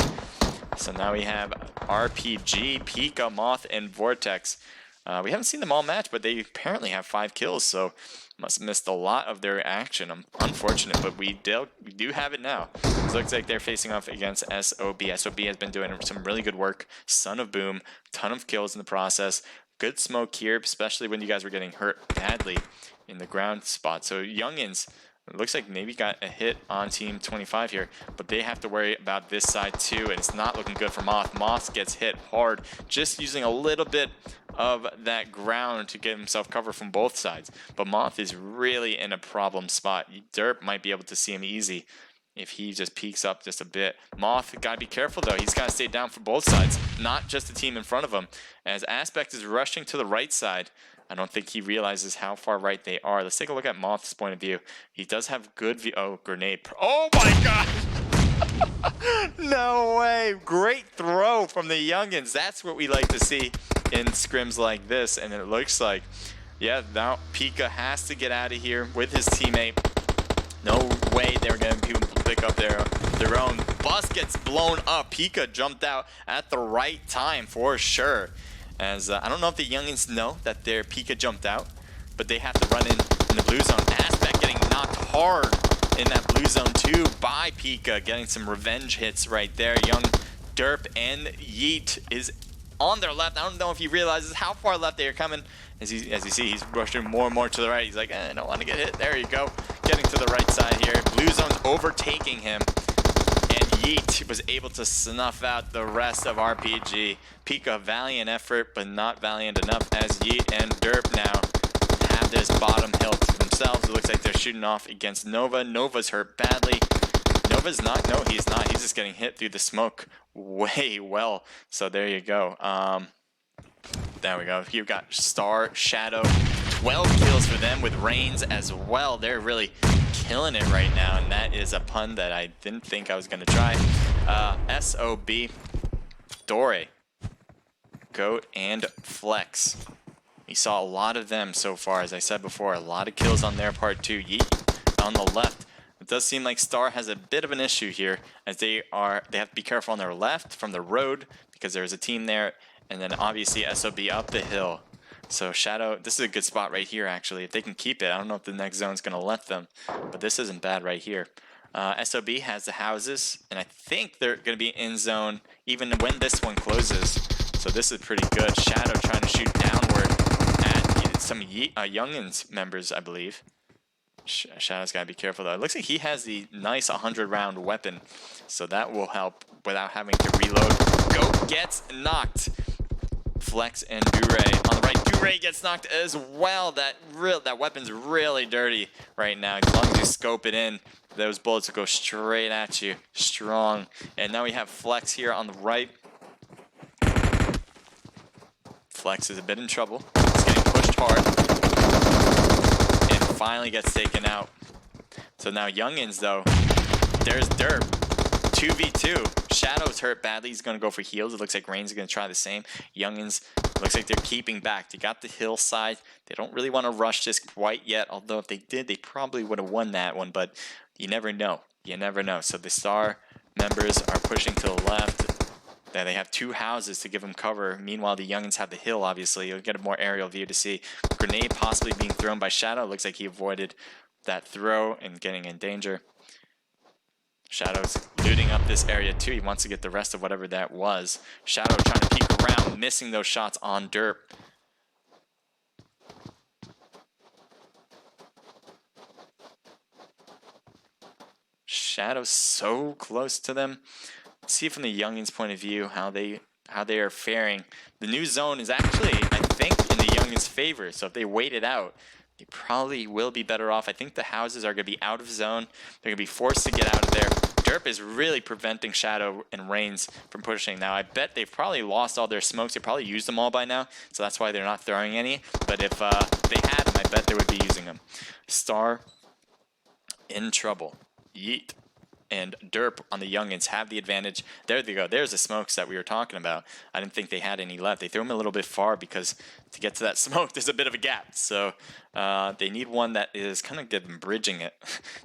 So now we have RPG, Pika, Moth, and Vortex. We haven't seen them all match, but they apparently have 5 kills, so must have missed a lot of their action. Unfortunate, but we do have it now. It looks like they're facing off against SOB. SOB has been doing some really good work. Son of Boom, ton of kills in the process. Good smoke here, especially when you guys were getting hurt badly in the ground spot. So Youngins, it looks like maybe got a hit on Team 25 here, but they have to worry about this side too, and it's not looking good for Moth. Moth gets hit hard, just using a little bit of that ground to get himself covered from both sides. But Moth is really in a problem spot. Derp might be able to see him easy if he just peeks up just a bit. Moth, gotta be careful though. He's gotta stay down for both sides, not just the team in front of him. As Aspect is rushing to the right side, I don't think he realizes how far right they are. Let's take a look at Moth's point of view. He does have good view. Oh, grenade. Oh my god! No way! Great throw from the Youngins. That's what we like to see in scrims like this. And it looks like, yeah, now Pika has to get out of here with his teammate. No way they're going to be able to pick up their own. Bus gets blown up. Pika jumped out at the right time for sure. As I don't know if the Youngins know that their Pika jumped out, but they have to run in the blue zone. Aspect getting knocked hard in that blue zone too by Pika, getting some revenge hits right there. Young Derp and Yeet is on their left. I don't know if he realizes how far left they are coming. As you see, he's rushing more and more to the right. He's like, I don't want to get hit. There you go. Getting to the right side here. Blue zone's overtaking him. And Yeet was able to snuff out the rest of RPG. Pika, valiant effort, but not valiant enough, as Yeet and Derp now have this bottom hill to themselves. It looks like they're shooting off against Nova. Nova's hurt badly. Nova's not. No, he's not. He's just getting hit through the smoke way well. So there you go. There we go. You've got Star, Shadow, 12 kills for them with Reigns as well. They're really killing it right now, and that is a pun that I didn't think I was going to try. SOB, Dore, Goat, and Flex. We saw a lot of them so far, as I said before. A lot of kills on their part too. Yeet on the left. It does seem like Star has a bit of an issue here, as they have to be careful on their left from the road, because there's a team there, and then obviously SOB up the hill. So Shadow, this is a good spot right here actually. If they can keep it, I don't know if the next zone's going to let them, but this isn't bad right here. SOB has the houses, and I think they're going to be in zone even when this one closes. So this is pretty good. Shadow trying to shoot downward at some Youngins members, I believe. Shadow's got to be careful though. It looks like he has the nice 100-round weapon, so that will help without having to reload. Goat gets knocked. Flex and Dure on the right Ray gets knocked as well. That weapon's really dirty right now. As long as you scope it in, those bullets will go straight at you, strong. And now we have Flex here on the right. Flex is a bit in trouble. He's getting pushed hard. And finally gets taken out. So now Youngins, though, there's Derp. 2v2. Shadow's hurt badly. He's going to go for heals. It looks like Rain's going to try the same. Youngins, looks like they're keeping back. They got the hillside. They don't really want to rush this quite yet. Although if they did, they probably would have won that one. But you never know. You never know. So the Star members are pushing to the left. Then they have two houses to give them cover. Meanwhile, the Youngins have the hill, obviously. You'll get a more aerial view to see. Grenade possibly being thrown by Shadow. Looks like he avoided that throw and getting in danger. Shadow's looting up this area too. He wants to get the rest of whatever that was. Shadow trying to peek around, missing those shots on Derp. Shadow's so close to them. Let's see from the Youngins' point of view how they are faring. The new zone is actually, I think, in the Youngins' favor. So if they wait it out, they probably will be better off. I think the houses are going to be out of zone. They're going to be forced to get out of there. Derp is really preventing Shadow and Reigns from pushing. Now, I bet they've probably lost all their smokes. They probably used them all by now, so that's why they're not throwing any. But if they had them, I bet they would be using them. Star in trouble. Yeet and Derp on the Youngins have the advantage. There they go. There's the smokes that we were talking about. I didn't think they had any left. They threw them a little bit far because to get to that smoke, there's a bit of a gap. So they need one that is kind of good in bridging it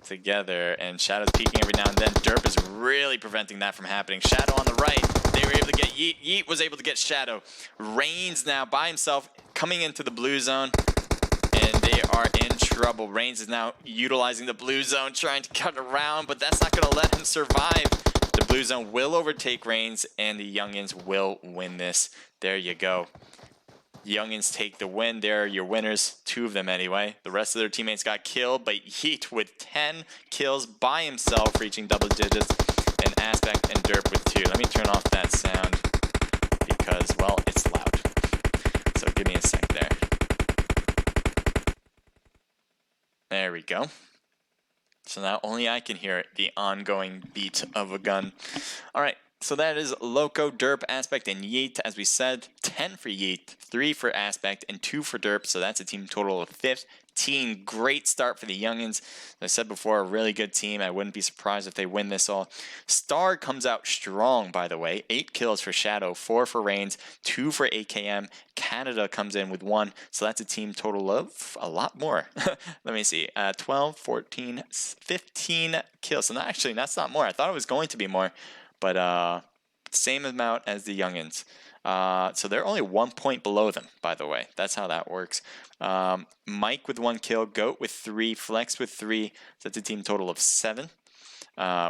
together. And Shadow's peeking every now and then. Derp is really preventing that from happening. Shadow on the right. They were able to get Yeet. Yeet was able to get Shadow. Reigns now by himself coming into the blue zone. And they are in trouble. Reigns is now utilizing the blue zone, trying to cut around, but that's not going to let him survive. The blue zone will overtake Reigns, and the Youngins will win this. There you go. Youngins take the win. They're your winners. 2 of them anyway. The rest of their teammates got killed, but Yeet with 10 kills by himself, reaching double digits, and Aspect and Derp with 2. Let me turn off that sound because, well, it's loud. So give me a sec there. There we go. So now only I can hear it, the ongoing beat of a gun. All right, so that is Loco, Derp, Aspect, and Yeet. As we said, 10 for Yeet, 3 for Aspect, and 2 for Derp. So that's a team total of 15. Great start for the Youngins. As I said before, a really good team. I wouldn't be surprised if they win this all. Star comes out strong, by the way. 8 kills for Shadow, 4 for Reigns, 2 for AKM. Canada comes in with 1. So that's a team total of a lot more. Let me see. 12, 14, 15 kills. So actually, that's not more. I thought it was going to be more. But same amount as the Youngins. So they're only 1 point below them, by the way. That's how that works. Mike with 1 kill, Goat with 3, Flex with 3. So that's a team total of 7.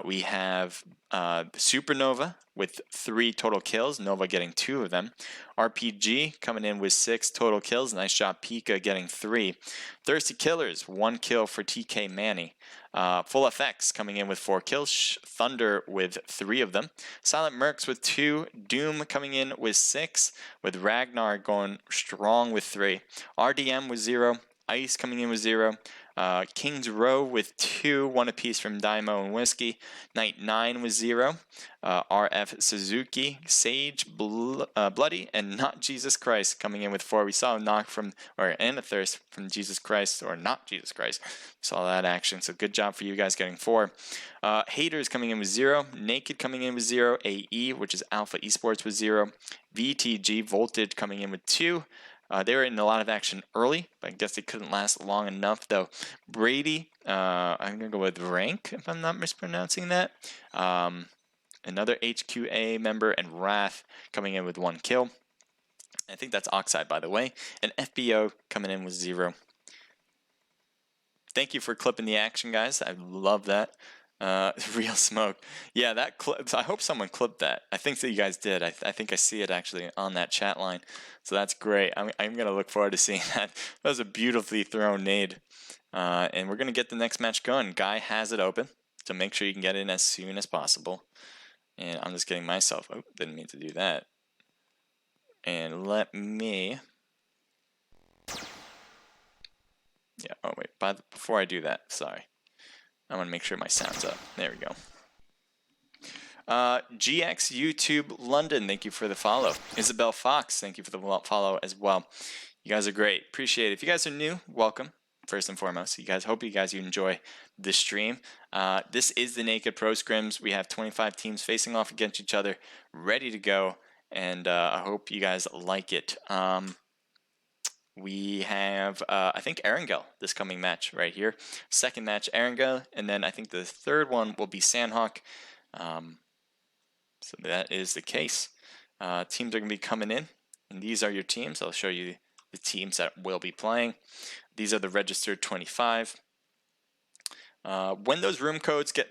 We have Supernova with 3 total kills, Nova getting 2 of them. RPG coming in with 6 total kills. Nice job, Pika getting 3. Thirsty Killers, 1 kill for TK Manny. Full FX coming in with 4 kills. Thunder with 3 of them. Silent Mercs with 2. Doom coming in with 6. With Ragnar going strong with 3. RDM with 0. Ice coming in with 0. King's Row with 2, 1 apiece from Daimo and Whiskey. Night 9 with 0. RF Suzuki, Sage, Bloody, and Not Jesus Christ coming in with 4. We saw a knock from, and a thirst from Jesus Christ, or Not Jesus Christ. Saw that action, so good job for you guys getting 4. Haters coming in with 0. Naked coming in with 0. AE, which is Alpha Esports with 0. VTG, Voltage coming in with 2. They were in a lot of action early, but I guess they couldn't last long enough, though. Brady, I'm going to go with Rank, if I'm not mispronouncing that. Another HQA member, and Wrath coming in with 1 kill. I think that's Oxide, by the way. And FBO coming in with 0. Thank you for clipping the action, guys. I love that. Real smoke. Yeah, that clip. I hope someone clipped that. I think that you guys did. I think I see it actually on that chat line. So that's great. I'm going to look forward to seeing that. That was a beautifully thrown nade. And we're going to get the next match going. Guy has it open. So make sure you can get in as soon as possible. And I'm just getting myself. Oh, didn't mean to do that. And let me Yeah, oh wait, before I do that, sorry. I want to make sure my sound's up. There we go. GX YouTube London, thank you for the follow. Isabel Fox, thank you for the follow as well. You guys are great. Appreciate it. If you guys are new, welcome, first and foremost. Hope you guys enjoy the stream. This is the Naked Pro Scrims. We have 25 teams facing off against each other, ready to go, and I hope you guys like it. We have, I think, Erangel this coming match right here. Second match, Erangel, and then I think the third one will be Sandhawk. So that is the case. Teams are going to be coming in, and these are your teams. I'll show you the teams that will be playing. These are the registered 25. When those room codes get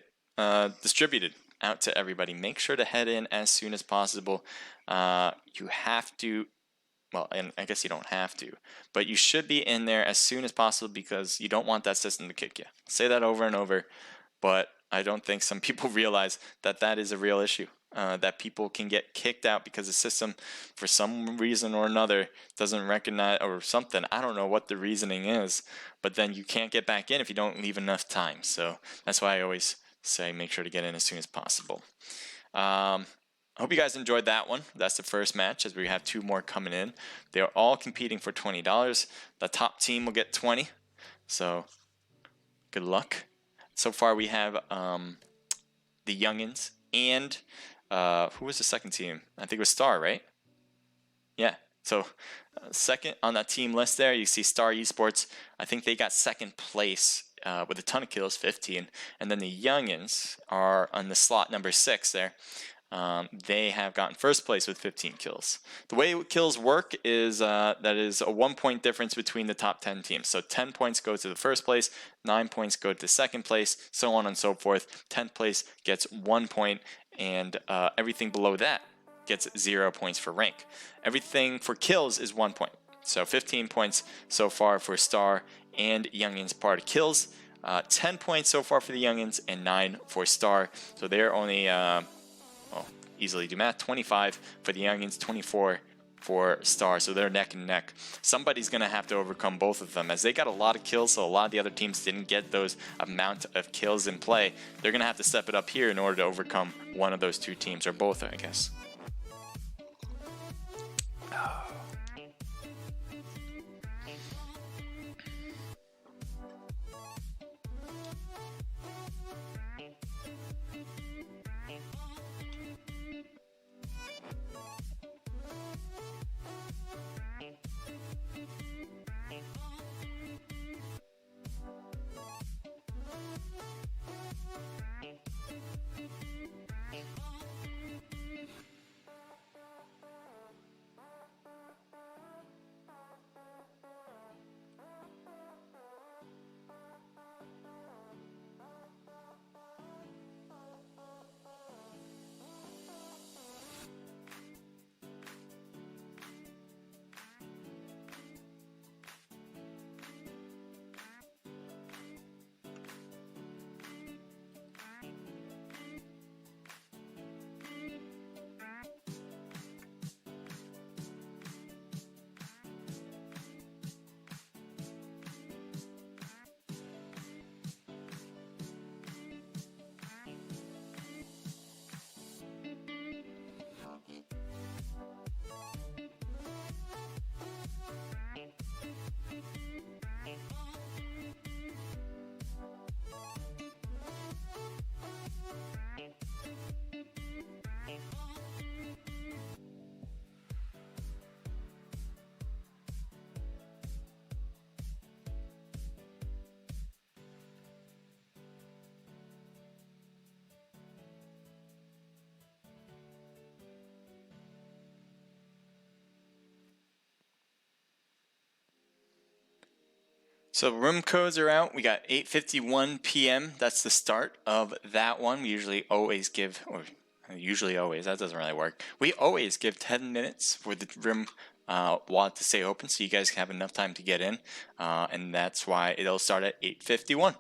distributed out to everybody, make sure to head in as soon as possible. You have to, well, and I guess you don't have to, but you should be in there as soon as possible because you don't want that system to kick you. Say that over and over, but I don't think some people realize that that is a real issue. That people can get kicked out because the system, for some reason or another, doesn't recognize or something. I don't know what the reasoning is, but then you can't get back in if you don't leave enough time. So that's why I always say make sure to get in as soon as possible. I hope you guys enjoyed that one. That's the first match, as we have two more coming in. They're all competing for $20. The top team will get 20. So good luck. So far we have the Youngins and who was the second team? I think it was Star, right? Yeah. So second on that team list there, you see Star Esports. I think they got second place with a ton of kills, 15. And then the Youngins are on the slot number 6 there. They have gotten first place with 15 kills. The way kills work is that is a 1 point difference between the top 10 teams. So 10 points go to the first place, 9 points go to second place, so on and so forth. 10th place gets 1 point, and everything below that gets 0 points for rank. Everything for kills is 1 point. So 15 points so far for Star and Youngins part of kills. 10 points so far for the Youngins and 9 for Star. So they're only easily do math, 25 for the Youngins, 24 for Star, so they're neck and neck. Somebody's going to have to overcome both of them, as they got a lot of kills, so a lot of the other teams didn't get those amount of kills in play. They're going to have to step it up here in order to overcome one of those two teams, or both, I guess. So room codes are out. We got 8:51 p.m. That's the start of that one. We usually always give, or usually always, that doesn't really work. We always give 10 minutes for the room wallet to stay open so you guys have enough time to get in. And that's why it'll start at 8:51.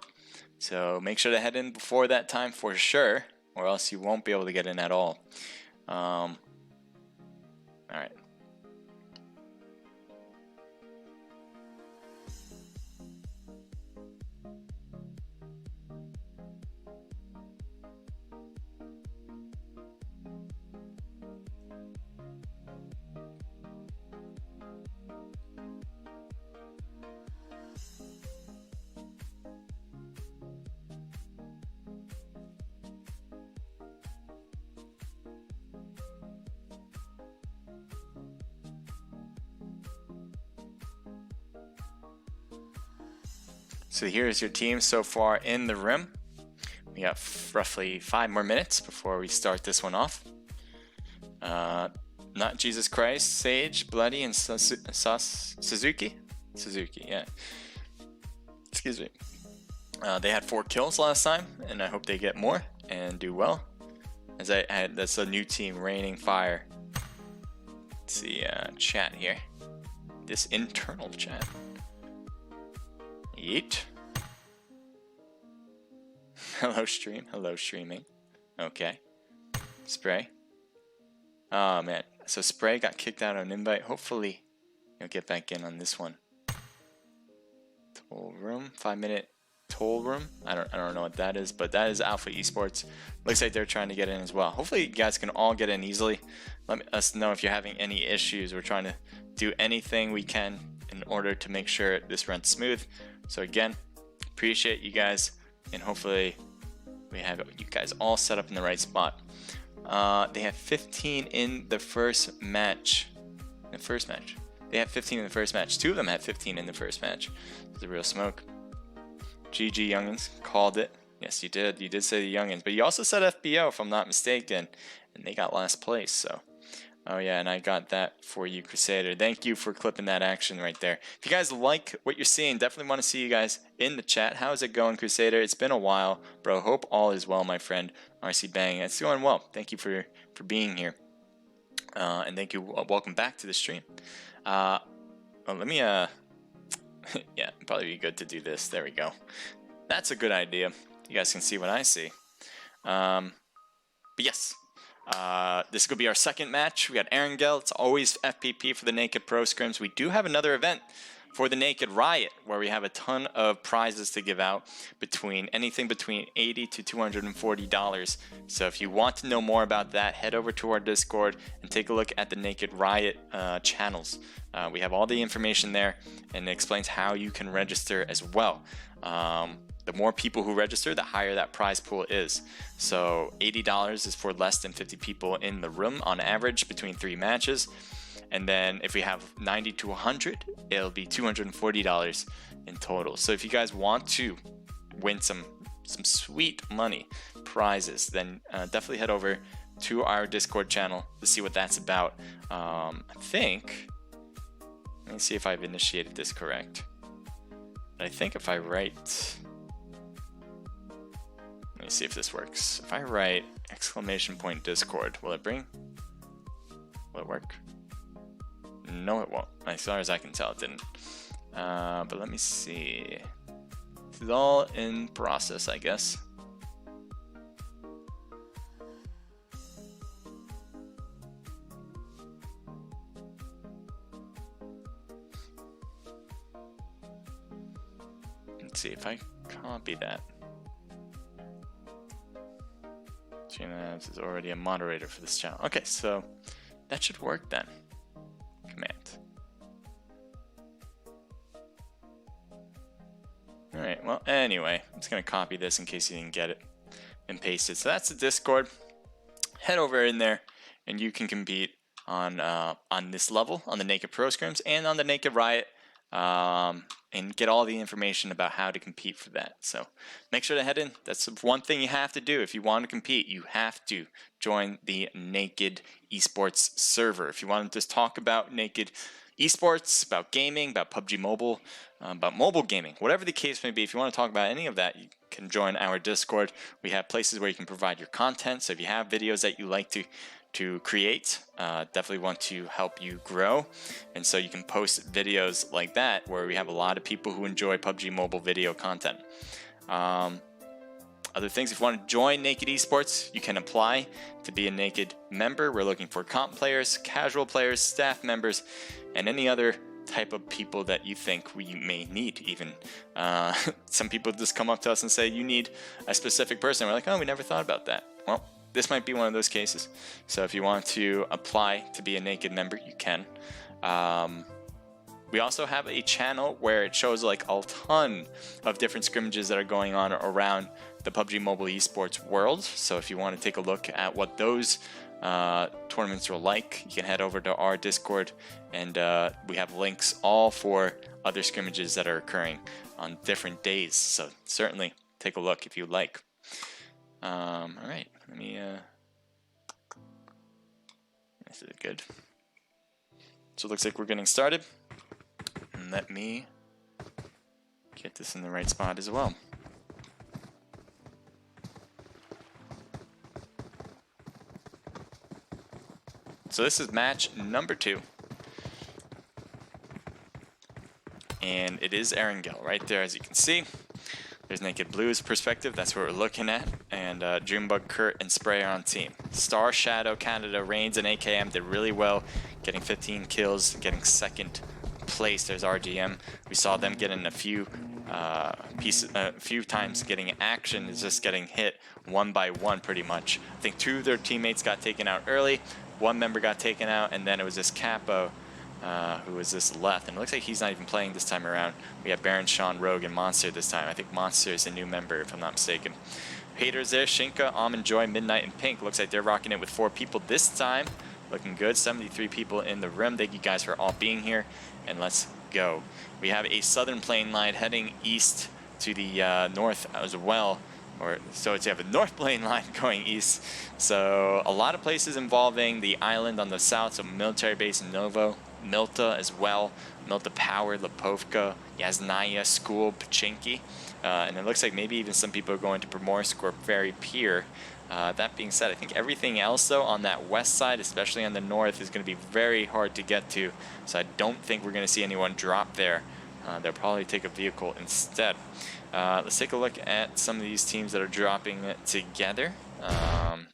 So make sure to head in before that time for sure, or else you won't be able to get in at all. All right. So here's your team so far in the room. We got roughly 5 more minutes before we start this one off. Not Jesus Christ, Sage, Bloody, and Suzuki? Suzuki, yeah. Excuse me. They had 4 kills last time, and I hope they get more and do well. As I had, that's a new team, Raining Fire. Let's see, chat here. This internal chat. Yeet. Hello stream, hello streaming. Okay. Spray. Oh man, so Spray got kicked out on invite. Hopefully you'll get back in on this one. Toll room, 5-minute toll room. I don't know what that is, but that is Alpha Esports. Looks like they're trying to get in as well. Hopefully you guys can all get in easily. Let us know if you're having any issues. We're trying to do anything we can in order to make sure this runs smooth. So again, appreciate you guys, and hopefully we have you guys all set up in the right spot. They have 15 in the first match. They have 15 in the first match. 2 of them had 15 in the first match. It's a real smoke. GG Youngins, called it. Yes, you did. You did say the Youngins, but you also said FBO, if I'm not mistaken, and they got last place. So, oh yeah, and I got that for you, Crusader. Thank you for clipping that action right there. If you guys like what you're seeing, definitely want to see you guys in the chat. How's it going, Crusader? It's been a while, bro. Hope all is well, my friend. RC Bang, it's going well. Thank you for being here, and thank you. Welcome back to the stream. Well, let me yeah, probably be good to do this. There we go. That's a good idea. You guys can see what I see. But yes, this could be our second match. We got Erangel. It's always FPP for the Naked Pro Scrims. We do have another event for the Naked Riot, where we have a ton of prizes to give out, anything between $80 to $240. So if you want to know more about that, head over to our Discord and take a look at the Naked Riot channels. We have all the information there, and it explains how you can register as well. The more people who register, the higher that prize pool is. So $80 is for less than 50 people in the room on average between 3 matches. And then if we have 90 to 100, it'll be $240 in total. So if you guys want to win some sweet money prizes, then definitely head over to our Discord channel to see what that's about. I think, let me see if I've initiated this correct. I think if I write, let me see if this works. If I write !Discord, will it work? No, it won't. As far as I can tell, it didn't. But let me see. It's all in process, I guess. Let's see if I copy that. Gina is already a moderator for this channel. Okay, so that should work then. Command. Alright, well, anyway, I'm just going to copy this in case you didn't get it and paste it. So that's the Discord. Head over in there and you can compete on this level, on the Naked Pro Scrims and on the Naked Riot, and get all the information about how to compete for that. So make sure to head in. That's one thing you have to do. If you want to compete, you have to join the Naked Esports server. If you want to just talk about Naked Esports, about gaming, about PUBG Mobile, about mobile gaming, whatever the case may be, if you want to talk about any of that, you can join our Discord. We have places where you can provide your content. So if you have videos that you like to create, definitely want to help you grow, and so you can post videos like that where we have a lot of people who enjoy PUBG Mobile video content. Other things, if you want to join Naked Esports, you can apply to be a Naked member. We're looking for comp players, casual players, staff members, and any other type of people that you think we may need even. Some people just come up to us and say, you need a specific person. We're like, oh, we never thought about that. Well, this might be one of those cases. So if you want to apply to be a Naked member, you can. We also have a channel where it shows like a ton of different scrimmages that are going on around the PUBG Mobile esports world. So if you want to take a look at what those tournaments are like, you can head over to our Discord, and we have links all for other scrimmages that are occurring on different days. So certainly take a look if you like. All right, let me. This is good. So it looks like we're getting started. And let me get this in the right spot as well. So this is match number 2. And it is Erangel right there, as you can see. There's Naked Blue's perspective, that's what we're looking at. And Junebug, Kurt, and Spray are on team. Star, Shadow, Canada, Reigns, and AKM did really well, getting 15 kills, getting second place. There's RGM. We saw them get in a few times getting action, is just getting hit one by one pretty much. I think 2 of their teammates got taken out early, 1 member got taken out, and then it was this Capo who was this left, and it looks like he's not even playing this time around. We have Baron, Sean, Rogue, and Monster this time. I think Monster is a new member, if I'm not mistaken. Haters there, Shinka, Almond, Joy, Midnight, and Pink. Looks like they're rocking it with 4 people this time. Looking good, 73 people in the room. Thank you guys for all being here, and let's go. We have a southern plane line heading east to the north as well. So it's, you have a north plane line going east. So a lot of places involving the island on the south, so military base in Novo, Milta as well, Milta Power, Lipovka, Yasnaya, School, Pachinki, and it looks like maybe even some people are going to Primorsk or Ferry Pier. That being said, I think everything else though on that west side, especially on the north, is going to be very hard to get to, so I don't think we're going to see anyone drop there. They'll probably take a vehicle instead. Let's take a look at some of these teams that are dropping it together.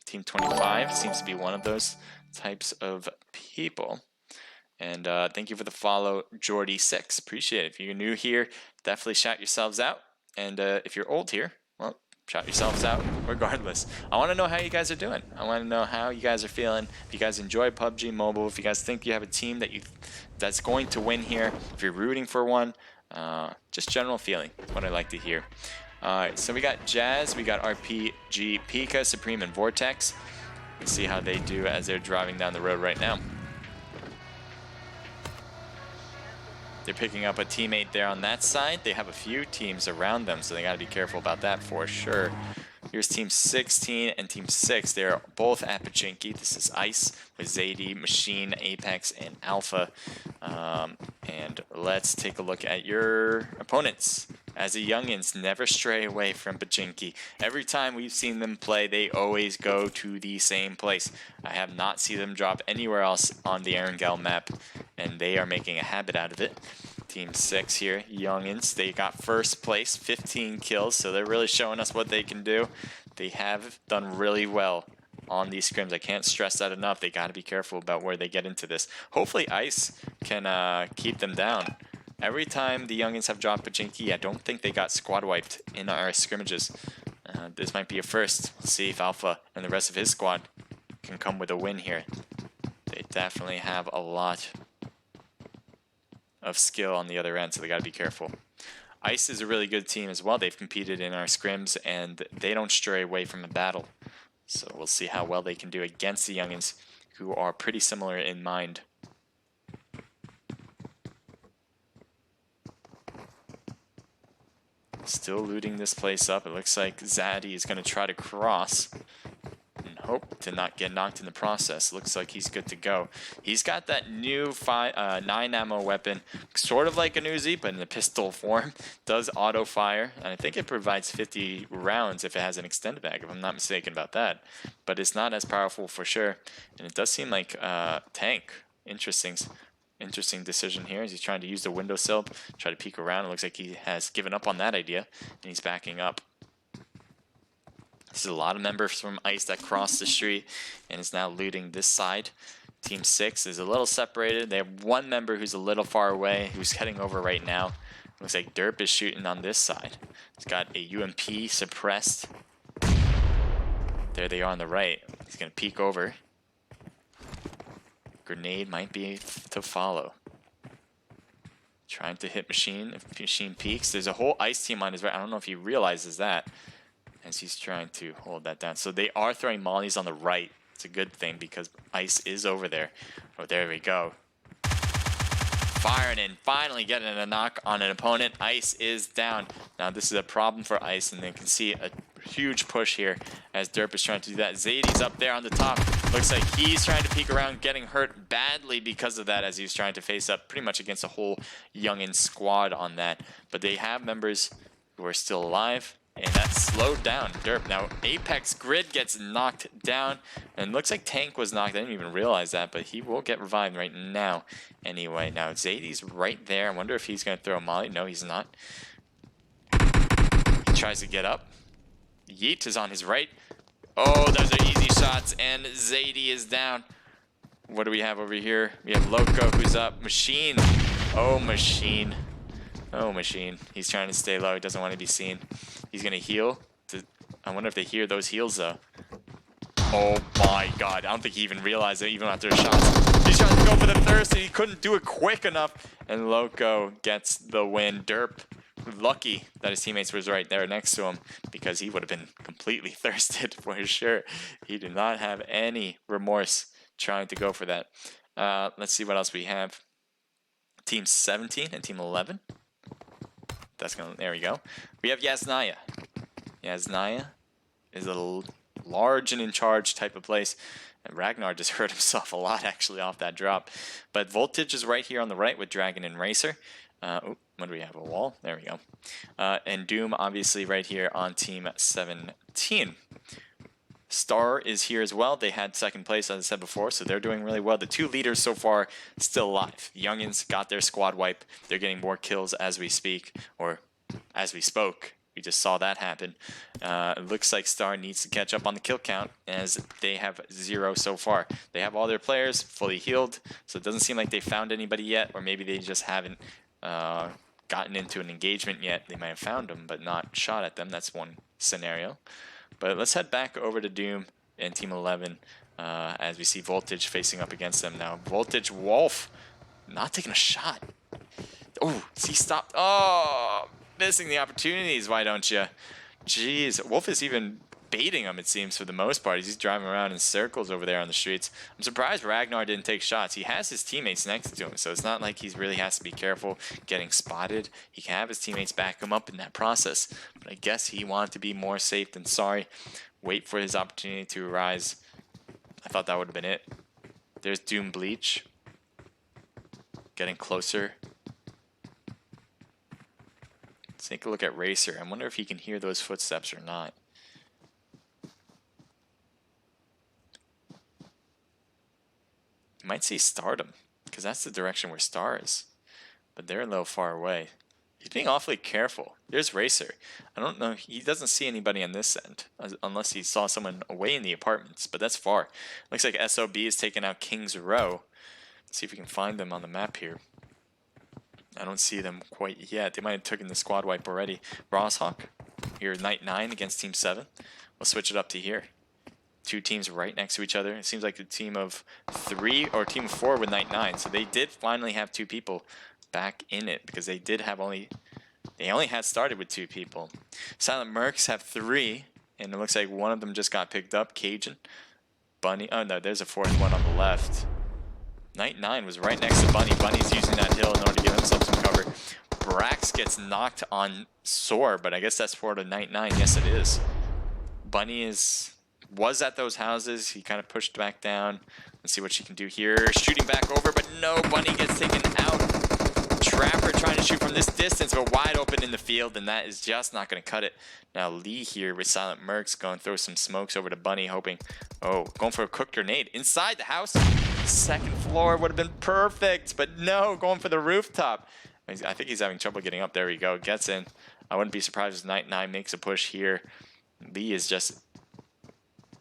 Team 25 seems to be one of those types of people. And thank you for the follow, Jordy6. Appreciate it. If you're new here, definitely shout yourselves out. And if you're old here, well, shout yourselves out regardless. I want to know how you guys are doing. I want to know how you guys are feeling. If you guys enjoy PUBG Mobile, if you guys think you have a team that's going to win here, if you're rooting for one, just general feeling, what I like to hear. Alright, so we got Jazz, we got RPG, Pika, Supreme, and Vortex. Let's see how they do as they're driving down the road right now. They're picking up a teammate there on that side. They have a few teams around them, so they got to be careful about that for sure. Here's Team 16 and Team 6. They're both at Pachinki. This is Ice with Zadie, Machine, Apex, and Alpha. And let's take a look at your opponents. As the youngins, never stray away from Pachinki. Every time we've seen them play, they always go to the same place. I have not seen them drop anywhere else on the Erangel map, and they are making a habit out of it. Team 6 here, youngins, they got first place, 15 kills, so they're really showing us what they can do. They have done really well on these scrims. I can't stress that enough. They got to be careful about where they get into this. Hopefully Ice can keep them down. Every time the youngins have dropped Pachinki, I don't think they got squad wiped in our scrimmages. This might be a first. Let's see if Alpha and the rest of his squad can come with a win here. They definitely have a lot of skill on the other end, so they got to be careful. Ice is a really good team as well. They've competed in our scrims, and they don't stray away from a battle. So we'll see how well they can do against the youngins, who are pretty similar in mind. Still looting this place up. It looks like Zadie is going to try to cross and hope to not get knocked in the process. Looks like he's good to go. He's got that new 9 ammo weapon, sort of like an Uzi, but in the pistol form. Does auto fire, and I think it provides 50 rounds if it has an extended mag, if I'm not mistaken about that. But it's not as powerful for sure, and it does seem like tank. Interesting decision here as he's trying to use the windowsill, try to peek around. It looks like he has given up on that idea, and he's backing up. This is a lot of members from Ice that crossed the street and is now looting this side. Team 6 is a little separated. They have one member who's a little far away, who's heading over right now. Looks like Derp is shooting on this side. He's got a UMP suppressed. There they are on the right. He's going to peek over. Grenade might be to follow. Trying to hit Machine. If Machine peeks, there's a whole Ice team on his right. I don't know if he realizes that as he's trying to hold that down. So they are throwing mollies on the right It's a good thing because Ice is over there. Oh, there we go. Firing and finally getting a knock on an opponent. Ice is down. Now this is a problem for Ice, and they can see a huge push here as Derp is trying to do that. Zadie's up there on the top. Looks like he's trying to peek around, getting hurt badly because of that as he's trying to face up pretty much against a whole Youngin squad on that. But they have members who are still alive, and that slowed down Derp. Now Apex Grid gets knocked down, and looks like Tank was knocked. I didn't even realize that, but he will get revived right now. Anyway, now Zadie's right there. I wonder if he's going to throw a molly. No, he's not. He tries to get up. Yeet is on his right. Oh, those are easy shots, and Zadie is down. What do we have over here? We have Loco, who's up. Machine. Oh, Machine. Oh, Machine. He's trying to stay low. He doesn't want to be seen. He's going to heal. I wonder if they hear those heals, though. Oh, my God. I don't think he even realized it, even after the shots. He's trying to go for the thirst, and he couldn't do it quick enough. And Loco gets the win. Derp, lucky that his teammates was right there next to him, because he would have been completely thirsted for sure. He did not have any remorse trying to go for that. Let's see what else we have. Team 17 and Team 11. There we go. We have Yasnaya. Yasnaya is a large and in charge type of place. And Ragnar just hurt himself a lot actually off that drop. But Voltage is right here on the right with Dragon and Racer. What do we have? A wall? There we go. And Doom obviously right here on Team 17. Star is here as well. They had second place, as I said before, so they're doing really well. The two leaders so far still alive. Youngins got their squad wipe. They're getting more kills as we speak, or as we spoke. We just saw that happen. It looks like Star needs to catch up on the kill count, as they have 0 so far. They have all their players fully healed, so it doesn't seem like they found anybody yet, or maybe they just haven't gotten into an engagement yet. They might have found them, but not shot at them. That's one scenario. But let's head back over to Doom and Team 11 as we see Voltage facing up against them now. Voltage Wolf not taking a shot. Oh, he stopped. Oh, missing the opportunities. Why don't you? Jeez, Wolf is even baiting him, it seems, for the most part. He's driving around in circles over there on the streets. I'm surprised Ragnar didn't take shots. He has his teammates next to him, so it's not like he really has to be careful getting spotted. He can have his teammates back him up in that process, but I guess he wanted to be more safe than sorry. Wait for his opportunity to arise. I thought that would have been it. There's Doom Bleach. Getting closer. Let's take a look at Racer. I wonder if he can hear those footsteps or not. You might see Stardom, because that's the direction where Star is. But they're a little far away. He's being awfully careful. There's Racer. I don't know. He doesn't see anybody on this end, unless he saw someone away in the apartments, but that's far. Looks like SOB is taking out King's Row. Let's see if we can find them on the map here. I don't see them quite yet. They might have taken the squad wipe already. Rosshawk, here Night 9 against Team 7. We'll switch it up to here. Two teams right next to each other. It seems like a team of 3 or team of 4 with Night 9. So they did finally have 2 people back in it, because they did have they only had started with 2 people. Silent Mercs have 3, and it looks like one of them just got picked up. Cajun, Bunny. Oh no, there's a 4th one on the left. Night 9 was right next to Bunny. Bunny's using that hill in order to give himself some cover. Brax gets knocked on Soar, but I guess that's for the Night 9. Yes, it is. Bunny was at those houses. He kind of pushed back down. Let's see what she can do here. Shooting back over, but no, Bunny gets taken out. Trapper trying to shoot from this distance, but wide open in the field, and that is just not going to cut it. Now Lee here with Silent Mercs going to throw some smokes over to Bunny, hoping, going for a cooked grenade inside the house. 2nd floor would have been perfect, but no, going for the rooftop. I think he's having trouble getting up. There we go, gets in. I wouldn't be surprised if Night 9 makes a push here. Lee is just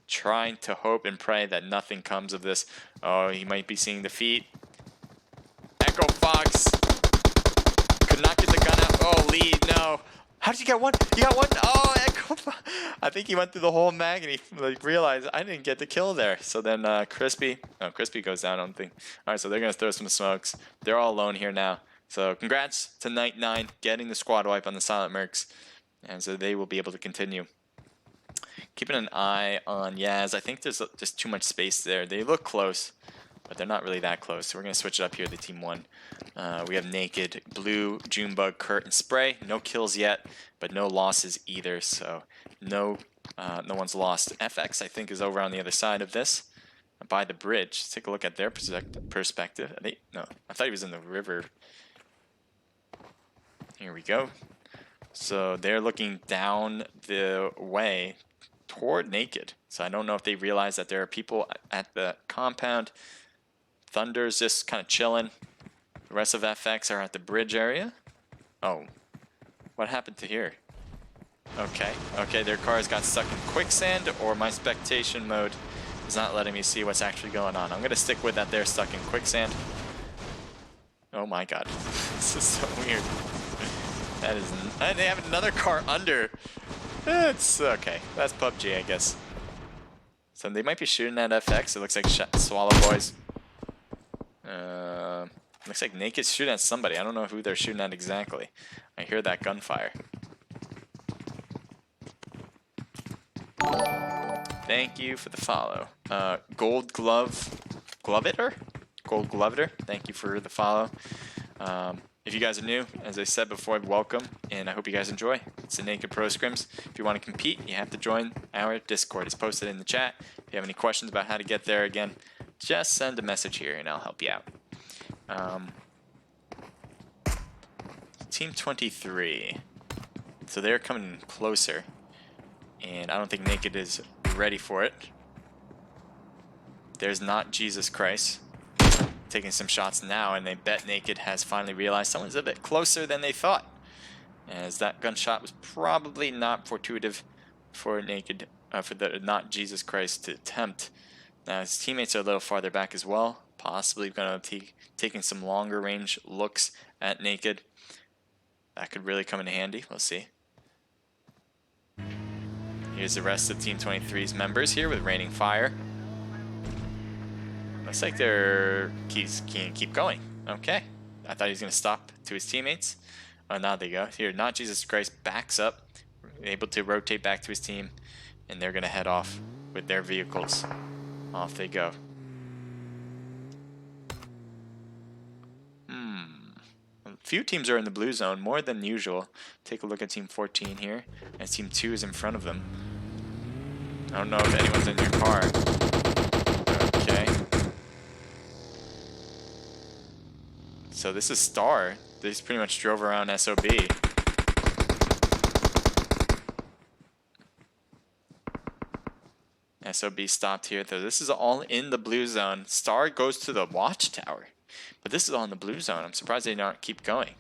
trying to hope and pray that nothing comes of this. Oh, he might be seeing the feet. Echo Fox could not get the gun out. Oh, Lee, no. How did you get one? You got one? Oh, Echo Fox. I think he went through the whole mag and he realized I didn't get the kill there. So then Crispy goes down, I don't think. All right, so they're going to throw some smokes. They're all alone here now. So congrats to Night 9 getting the squad wipe on the Silent Mercs. And so they will be able to continue. Keeping an eye on Yaz. I think there's just too much space there. They look close, but they're not really that close. So we're going to switch it up here to Team 1. We have Naked, Blue, Junebug, Kurt, and Spray. No kills yet, but no losses either. So no one's lost. FX, I think, is over on the other side of this, by the bridge. Let's take a look at their perspective. No, I thought he was in the river. Here we go. So they're looking down the way toward Naked. So I don't know if they realize that there are people at the compound. Thunder's just kind of chilling. The rest of FX are at the bridge area. Oh, what happened to here? Okay, their cars got stuck in quicksand, or my spectation mode is not letting me see what's actually going on. I'm going to stick with that they're stuck in quicksand. Oh my god. This is so weird. That is... they have another car under. It's okay. That's PUBG, I guess. So they might be shooting at FX. It looks like Swallow Boys. Looks like Naked's shooting at somebody. I don't know who they're shooting at exactly. I hear that gunfire. Thank you for the follow. Gold Gloviter? Gold Gloviter, thank you for the follow. If you guys are new, as I said before, welcome, and I hope you guys enjoy. It's the Naked Pro Scrims. If you want to compete, you have to join our Discord. It's posted in the chat. If you have any questions about how to get there, again, just send a message here and I'll help you out. Team 23. So they're coming closer, and I don't think Naked is ready for it. There's not Jesus Christ taking some shots now, and they bet Naked has finally realized someone's a bit closer than they thought, as that gunshot was probably not fortuitous for Naked, for the not Jesus Christ to attempt. Now his teammates are a little farther back as well, possibly going to be taking some longer range looks at Naked. That could really come in handy. We'll see. Here's the rest of Team 23's members here with Raining Fire. Looks like they're keep going. Okay. I thought he was going to stop to his teammates. Oh, now they go. Here, not Jesus Christ backs up, able to rotate back to his team, and they're going to head off with their vehicles. Off they go. A few teams are in the blue zone, more than usual. Take a look at Team 14 here, and Team 2 is in front of them. I don't know if anyone's in your car. Okay. So this is Star. They just pretty much drove around SOB. SOB stopped here, though. This is all in the blue zone. Star goes to the watchtower, but this is all in the blue zone. I'm surprised they don't keep going.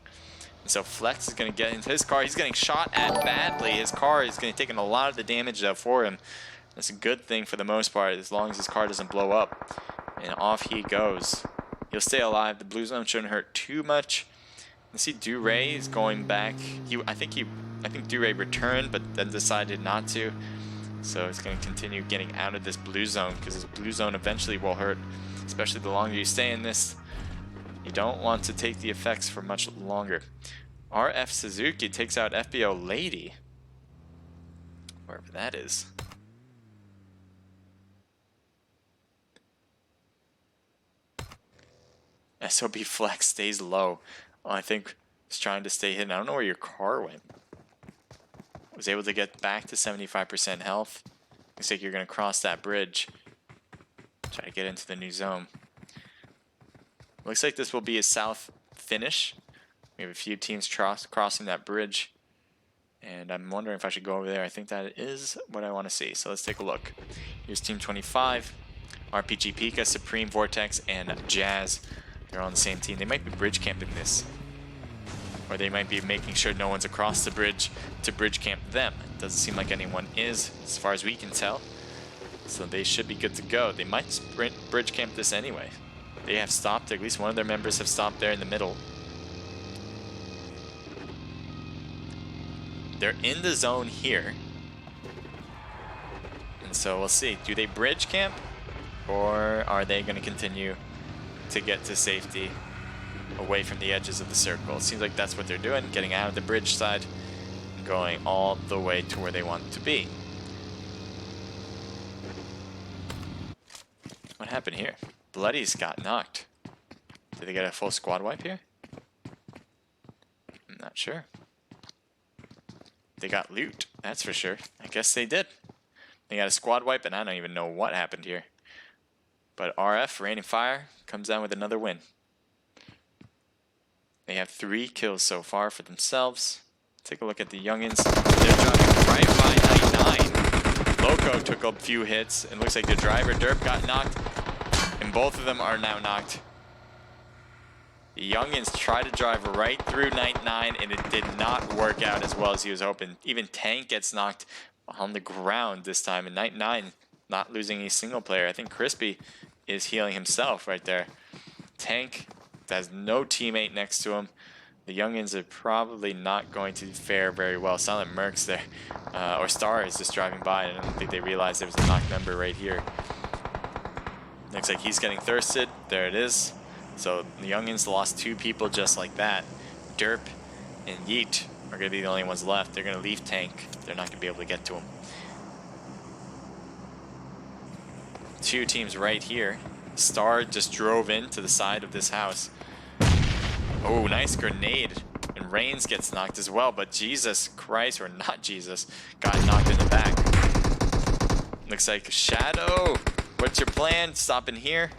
And so Flex is going to get into his car. He's getting shot at badly. His car is going to take a lot of the damage for him. That's a good thing for the most part, as long as his car doesn't blow up. And off he goes. He'll stay alive. The blue zone shouldn't hurt too much. You see Duray is going back. I think Duray returned, but then decided not to. So he's going to continue getting out of this blue zone, because this blue zone eventually will hurt, especially the longer you stay in this. You don't want to take the effects for much longer. RF Suzuki takes out FBO Lady, wherever that is. SOB Flex stays low. Oh, I think he's trying to stay hidden. I don't know where your car went. Was able to get back to 75% health. Looks like you're going to cross that bridge. Try to get into the new zone. Looks like this will be a south finish. We have a few teams crossing that bridge. And I'm wondering if I should go over there. I think that is what I want to see. So let's take a look. Here's Team 25. RPG Pika, Supreme, Vortex, and Jazz. They're on the same team. They might be bridge camping this. Or they might be making sure no one's across the bridge to bridge camp them. It doesn't seem like anyone is, as far as we can tell. So they should be good to go. They might sprint bridge camp this anyway. They have stopped. At least one of their members have stopped there in the middle. They're in the zone here. And so we'll see. Do they bridge camp? Or are they going to continue to get to safety away from the edges of the circle? It seems like that's what they're doing, getting out of the bridge side and going all the way to where they want to be. What happened here? Bloody's got knocked. Did they get a full squad wipe here? I'm not sure. They got loot, that's for sure. I guess they did. They got a squad wipe, and I don't even know what happened here. But RF, Raining Fire, comes down with another win. They have 3 kills so far for themselves. Take a look at the youngins. They're driving right by 99. Loco took a few hits. It looks like the driver, Derp, got knocked. And both of them are now knocked. The youngins tried to drive right through 99, and it did not work out as well as he was hoping. Even Tank gets knocked on the ground this time, and 99 not losing a single player. I think Crispy is healing himself right there. Tank has no teammate next to him. The youngins are probably not going to fare very well. Silent Mercs there, or Star is just driving by, and I don't think they realized there was a knocked member right here. Looks like he's getting thirsted. There it is. So the youngins lost 2 people just like that. Derp and Yeet are going to be the only ones left. They're going to leave Tank. They're not going to be able to get to him. 2 teams right here. Star just drove into the side of this house. Oh, nice grenade. And Reigns gets knocked as well, but Jesus Christ, or not Jesus, got knocked in the back. Looks like Shadow. What's your plan? Stopping here.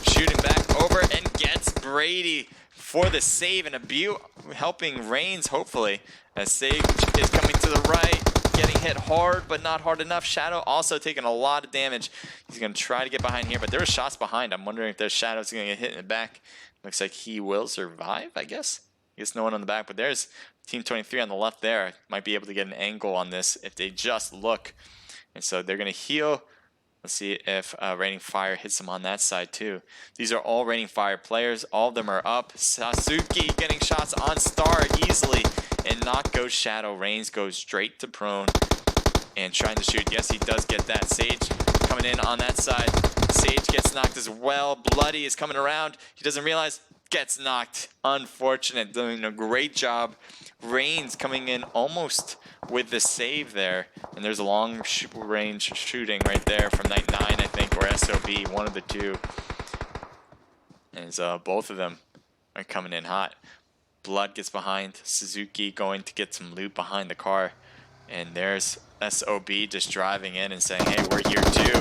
Shooting back over and gets Brady for the save, and Abu helping Reigns, hopefully. As Sage is coming to the right, getting hit hard, but not hard enough. Shadow also taking a lot of damage. He's going to try to get behind here, but there were shots behind. I'm wondering if there's Shadow's going to get hit in the back. Looks like he will survive, I guess. I guess no one on the back, but there's Team 23 on the left there. Might be able to get an angle on this if they just look. And so they're going to heal. Let's see if Raining Fire hits them on that side too. These are all Raining Fire players. All of them are up. Sasuke getting shots on Star easily. And not goes Shadow. Reigns goes straight to prone. And trying to shoot. Yes, he does get that. Sage coming in on that side. Sage gets knocked as well. Bloody is coming around. He doesn't realize. Gets knocked. Unfortunate. Doing a great job. Reigns coming in almost with the save there. And there's a long range shooting right there from 99, I think, or SOB, one of the 2. And both of them are coming in hot. Blood gets behind. Suzuki going to get some loot behind the car. And there's SOB just driving in and saying, hey, we're here too.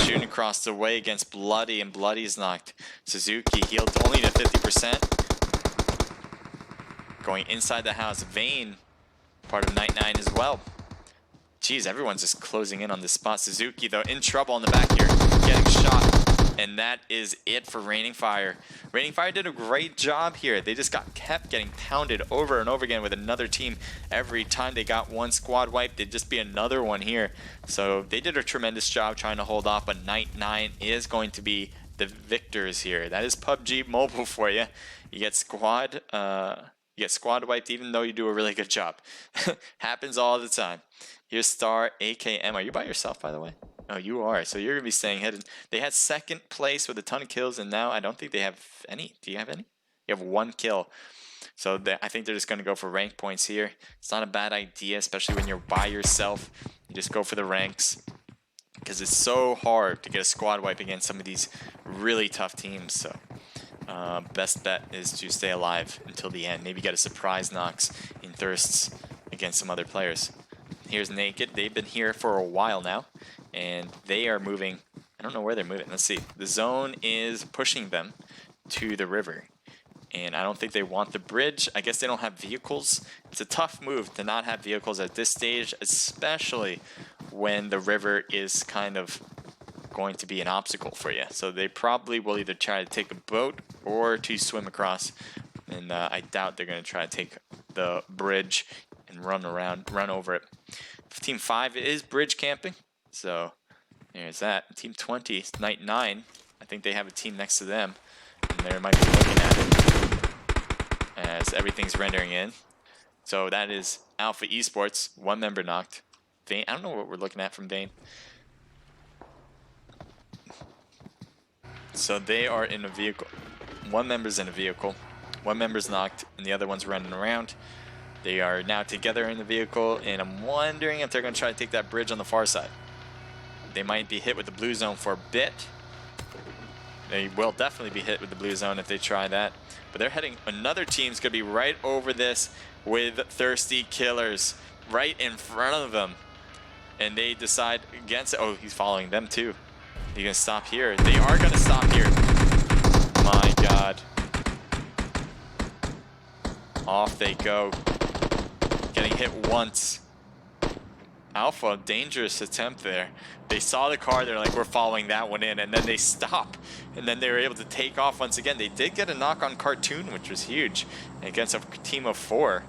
Shooting across the way against Bloody, and Bloody's knocked. Suzuki healed only to 50%. Going inside the house. Vane, part of 99 as well. Jeez, everyone's just closing in on this spot. Suzuki, though, in trouble on the back here, getting shot. And that is it for Raining Fire. Raining Fire did a great job here. They just kept getting pounded over and over again with another team. Every time they got one squad wipe, there'd just be another one here. So they did a tremendous job trying to hold off, but 99 is going to be the victors here. That is PUBG Mobile for you. You get squad wiped even though you do a really good job. Happens all the time. Here's Star AKM. Are you by yourself, by the way? Oh, you are. So you're going to be staying hidden. They had 2nd place with a ton of kills, and now I don't think they have any. Do you have any? You have 1 kill. So I think they're just going to go for rank points here. It's not a bad idea, especially when you're by yourself. You just go for the ranks, because it's so hard to get a squad wipe against some of these really tough teams. So best bet is to stay alive until the end. Maybe get a surprise knocks in thirsts against some other players. Here's Naked. They've been here for a while now, and they are moving. I don't know where they're moving. Let's see. The zone is pushing them to the river, and I don't think they want the bridge. I guess they don't have vehicles. It's a tough move to not have vehicles at this stage, especially when the river is kind of going to be an obstacle for you. So they probably will either try to take a boat or to swim across, and I doubt they're going to try to take the bridge and run over it. Team 5 is bridge camping, so there's that. Team 20, Night 9, I think they have a team next to them, and they might be looking at it as everything's rendering in. So that is Alpha Esports, 1 member knocked. Vane, I don't know what we're looking at from Vane. So they are in a vehicle. 1 member's in a vehicle, 1 member's knocked, and the other one's running around. They are now together in the vehicle, and I'm wondering if they're going to try to take that bridge on the far side. They might be hit with the blue zone for a bit. They will definitely be hit with the blue zone if they try that. But they're heading, another team's gonna be right over this with Thirsty Killers right in front of them. And they decide against it. Oh, he's following them too. They're gonna stop here. They are gonna stop here. My God. Off they go. Getting hit once. Alpha, dangerous attempt there. They saw the car, they're like, we're following that one in, and then they stop. And then they were able to take off once again. They did get a knock on Cartoon, which was huge, against a team of 4.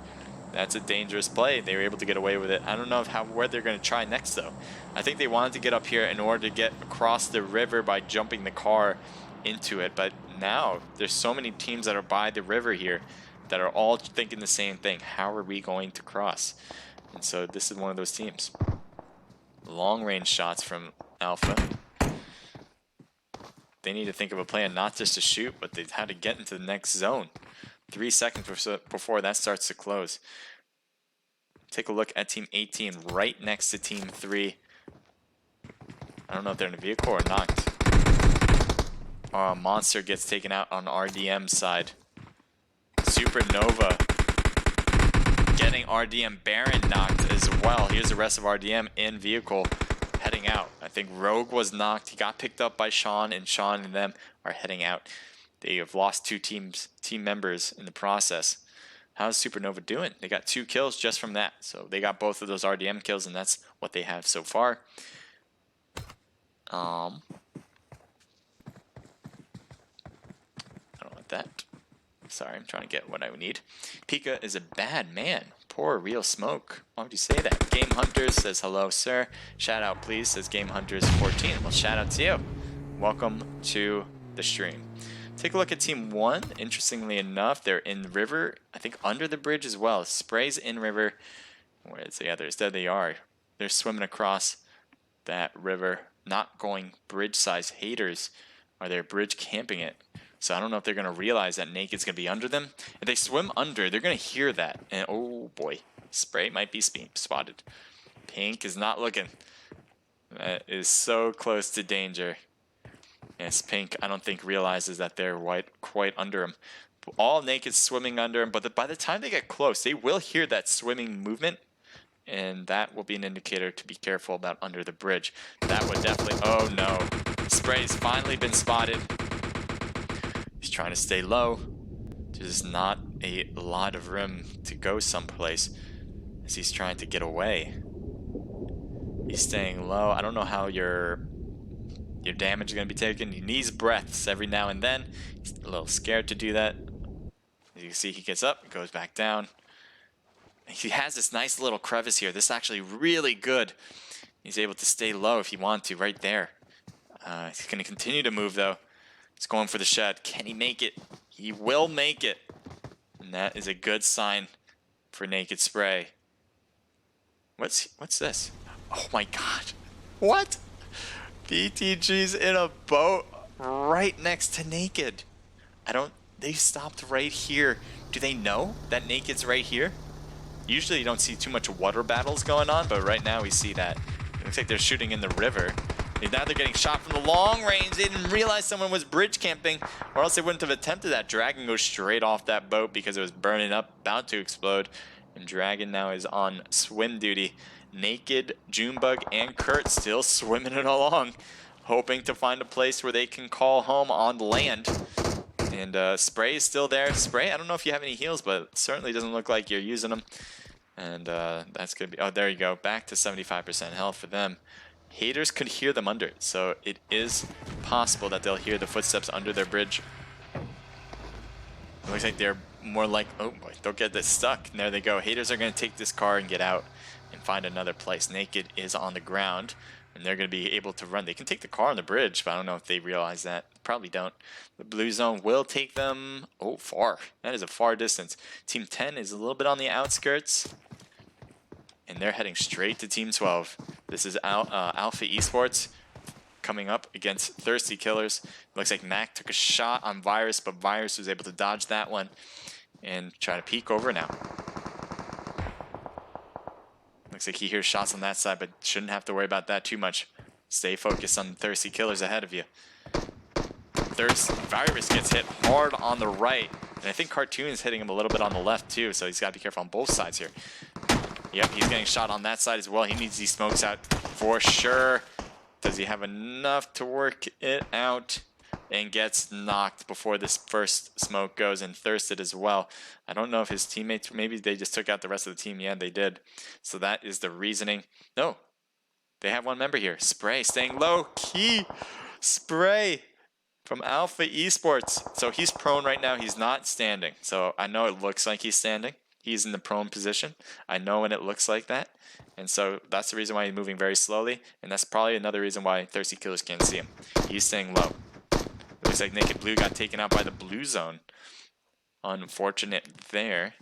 That's a dangerous play. They were able to get away with it. I don't know where they're going to try next, though. I think they wanted to get up here in order to get across the river by jumping the car into it. But now, there's so many teams that are by the river here that are all thinking the same thing. How are we going to cross? And so this is one of those teams. Long range shots from Alpha. They need to think of a plan, not just to shoot, but they had to get into the next zone. 3 seconds before that starts to close. Take a look at Team 18 right next to Team 3. I don't know if they're in a vehicle or not. Monster gets taken out on RDM side. Supernova getting RDM Baron knocked as well. Here's the rest of RDM in vehicle heading out. I think Rogue was knocked. He got picked up by Sean, and Sean and them are heading out. They have lost 2 team members in the process. How's Supernova doing? They got 2 kills just from that. So they got both of those RDM kills, and that's what they have so far. I don't want that. Sorry, I'm trying to get what I need. Pika is a bad man. Poor Real Smoke. Why would you say that? Game Hunters says hello, sir. Shout out, please, says Game Hunters 14. Well, shout out to you. Welcome to the stream. Take a look at Team 1. Interestingly enough, they're in the river. I think under the bridge as well. Spray's in river. Where is the others? There they are. They're swimming across that river. Not going bridge size. Haters are there bridge camping it. So I don't know if they're going to realize that Naked's going to be under them. If they swim under, they're going to hear that. And oh boy, Spray might be spotted. Pink is not looking. That is so close to danger. Yes, Pink, I don't think realizes that they're quite under him. All Naked swimming under him, but by the time they get close, they will hear that swimming movement. And that will be an indicator to be careful about under the bridge. That would definitely... Oh no. Spray's finally been spotted. He's trying to stay low. There's not a lot of room to go someplace as he's trying to get away. He's staying low. I don't know how your damage is going to be taken. He needs breaths every now and then. He's a little scared to do that. As you can see, he gets up, goes back down. He has this nice little crevice here. This is actually really good. He's able to stay low if he wants to right there. He's going to continue to move though. He's going for the shed. Can he make it? He will make it. And that is a good sign for Naked Spray. What's this? Oh my God. What? BTG's in a boat right next to Naked. They stopped right here. Do they know that Naked's right here? Usually you don't see too much water battles going on, but right now we see that. It looks like they're shooting in the river. Now they're getting shot from the long range. They didn't realize someone was bridge camping, or else they wouldn't have attempted that. Dragon goes straight off that boat because it was burning up, about to explode. And Dragon now is on swim duty. Naked, Junebug, and Kurt still swimming it along, hoping to find a place where they can call home on land. And Spray is still there. Spray, I don't know if you have any heals, but it certainly doesn't look like you're using them. And that's going to be... Oh, there you go. Back to 75% health for them. Haters could hear them under it, so it is possible that they'll hear the footsteps under their bridge. It looks like they're more like... Oh boy, don't get this stuck. And there they go. Haters are going to take this car and get out and find another place. Naked is on the ground, and they're going to be able to run. They can take the car on the bridge, but I don't know if they realize that. Probably don't. The blue zone will take them... Oh, far. That is a far distance. Team 10 is a little bit on the outskirts, and they're heading straight to Team 12. This is Alpha Esports coming up against Thirsty Killers. Looks like Mac took a shot on Virus, but Virus was able to dodge that one and try to peek over now. Looks like he hears shots on that side, but shouldn't have to worry about that too much. Stay focused on the thirsty killers ahead of you. Virus gets hit hard on the right. And I think Cartoon is hitting him a little bit on the left too, so he's got to be careful on both sides here. Yep, he's getting shot on that side as well. He needs these smokes out for sure. Does he have enough to work it out? And gets knocked before this first smoke goes, and thirsted as well. I don't know if his teammates, maybe they just took out the rest of the team. Yeah, they did. So that is the reasoning. No, they have one member here. Spray staying low key. Spray from Alpha Esports. So he's prone right now. He's not standing. So I know it looks like he's standing. He's in the prone position. I know when it looks like that. And so that's the reason why he's moving very slowly. And that's probably another reason why thirsty killers can't see him. He's staying low. Looks like Naked Blue got taken out by the blue zone. Unfortunate there.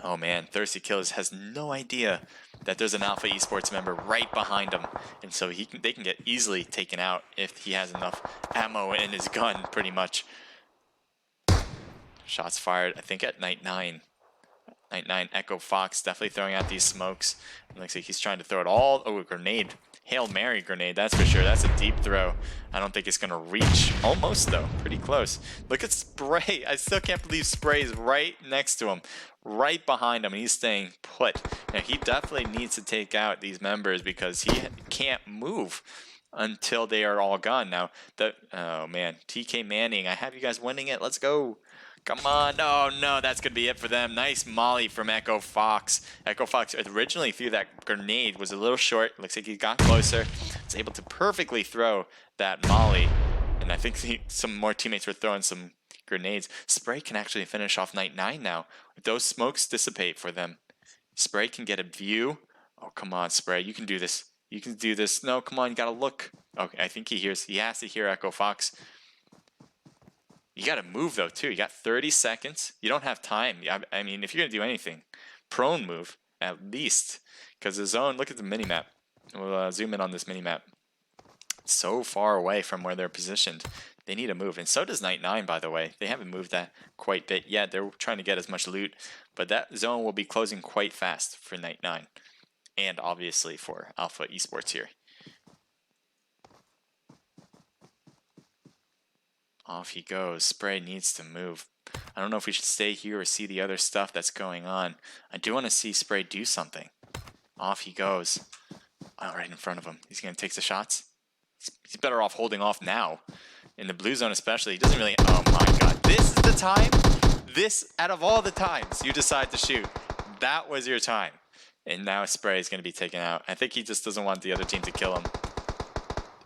Oh man, Thirsty Killers has no idea that there's an Alpha Esports member right behind him. And so they can get easily taken out if he has enough ammo in his gun, pretty much. Shots fired, I think at Night 9. Night 9, Echo Fox definitely throwing out these smokes. It looks like he's trying to throw it all. Oh, a grenade. Hail Mary grenade, that's for sure. That's a deep throw. I don't think it's going to reach. Almost, though. Pretty close. Look at Spray. I still can't believe Spray is right next to him. Right behind him, and he's staying put. Now, he definitely needs to take out these members because he can't move until they are all gone. Now, oh, man. TK Manning, I have you guys winning it. Let's go. Come on. Oh, no, that's going to be it for them. Nice molly from Echo Fox. Echo Fox originally threw that grenade, was a little short. Looks like he got closer. Was able to perfectly throw that molly. And I think some more teammates were throwing some grenades. Spray can actually finish off Night 9 now. If those smokes dissipate for them, Spray can get a view. Oh, come on, Spray. You can do this. You can do this. No, come on. You got to look. Okay, I think he has to hear Echo Fox. You got to move, though, too. You got 30 seconds. You don't have time. I mean, if you're going to do anything, prone move, at least. Because the zone, look at the minimap. We'll zoom in on this minimap. So far away from where they're positioned. They need to move. And so does Night 9, by the way. They haven't moved that quite a bit yet. They're trying to get as much loot. But that zone will be closing quite fast for Night 9. And obviously for Alpha Esports here. Off he goes. Spray needs to move. I don't know if we should stay here or see the other stuff that's going on. I do want to see Spray do something. Off he goes. Oh, right in front of him. He's going to take the shots. He's better off holding off now. In the blue zone especially. He doesn't really... Oh my god. This is the time? This, out of all the times you decide to shoot, that was your time. And now Spray is going to be taken out. I think he just doesn't want the other team to kill him.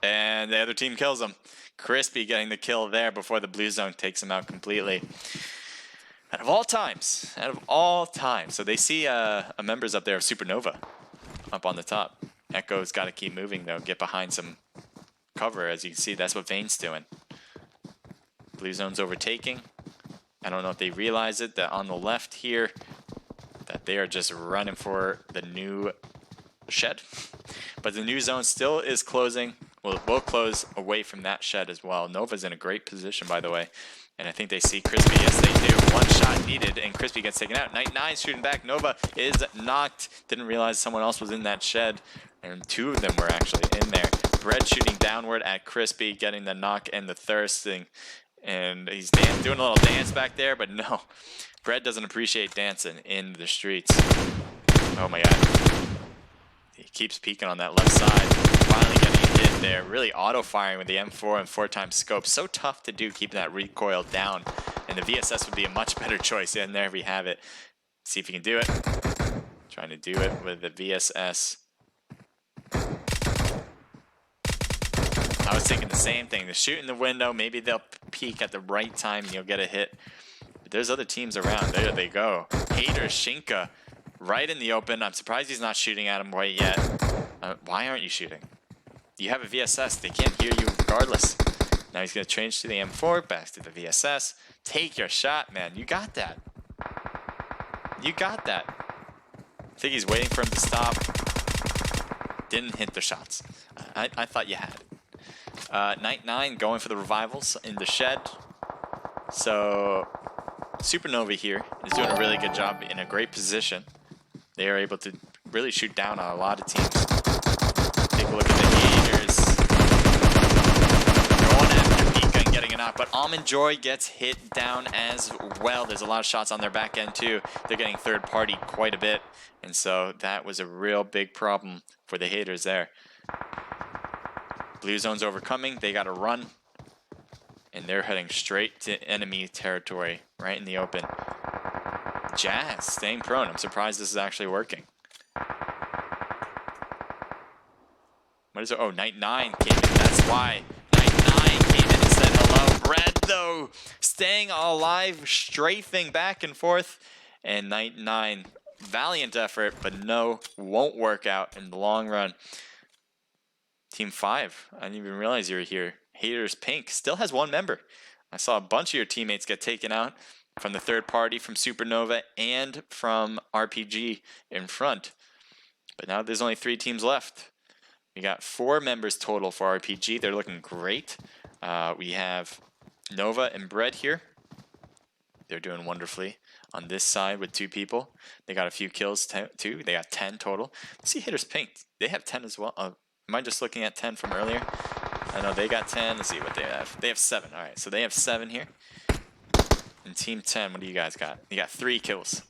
And the other team kills him. Crispy getting the kill there before the blue zone takes him out completely. Out of all times. Out of all times. So they see members up there of Supernova up on the top. Echo's got to keep moving, though. Get behind some cover. As you can see, that's what Vane's doing. Blue zone's overtaking. I don't know if they realize it, that on the left here, that they are just running for the new shed. But the new zone still is closing. Well, it will close away from that shed as well. Nova's in a great position, by the way. And I think they see Crispy. Yes, they do. One shot needed, and Crispy gets taken out. Night 9 shooting back. Nova is knocked. Didn't realize someone else was in that shed. And two of them were actually in there. Bread shooting downward at Crispy, getting the knock and the thirsting. And he's doing a little dance back there, but no. Bread doesn't appreciate dancing in the streets. Oh my god. He keeps peeking on that left side. Finally getting a hit there. Really auto-firing with the M4 and 4x scope. So tough to do, keeping that recoil down. And the VSS would be a much better choice. And there we have it. See if he can do it. Trying to do it with the VSS. I was thinking the same thing. They're shooting the window. Maybe they'll peek at the right time and you'll get a hit. But there's other teams around. There they go. Hater Shinka right in the open. I'm surprised he's not shooting at him quite yet. Why aren't you shooting? You have a VSS. They can't hear you regardless. Now he's going to change to the M4. Back to the VSS. Take your shot, man. You got that. You got that. I think he's waiting for him to stop. Didn't hit the shots. I thought you had. Night 9 going for the revivals in the shed. So Supernova here is doing a really good job in a great position. They are able to really shoot down on a lot of teams. Take a look at the Enjoy gets hit down as well. There's a lot of shots on their back end too. They're getting third party quite a bit. And so that was a real big problem for the haters there. Blue zone's overcoming. They got to run. And they're heading straight to enemy territory, right in the open. Jazz staying prone. I'm surprised this is actually working. What is it? Oh, Night 9 came in. That's why. Night 9 came in and said hello. Bread, though, staying alive, strafing back and forth. And Night 9, valiant effort, but no, won't work out in the long run. Team 5, I didn't even realize you were here. Haters Pink still has one member. I saw a bunch of your teammates get taken out from the third party, from Supernova, and from RPG in front. But now there's only 3 teams left. We got 4 members total for RPG. They're looking great. We have Nova and Bread here. They're doing wonderfully on this side with 2 people. They got a few kills too. They got 10 total. Let's see Haters Pink. They have 10 as well. Am I just looking at 10 from earlier? I know they got 10. Let's see what they have. They have 7. All right, so they have 7 here. And Team 10, what do you guys got? You got 3 kills.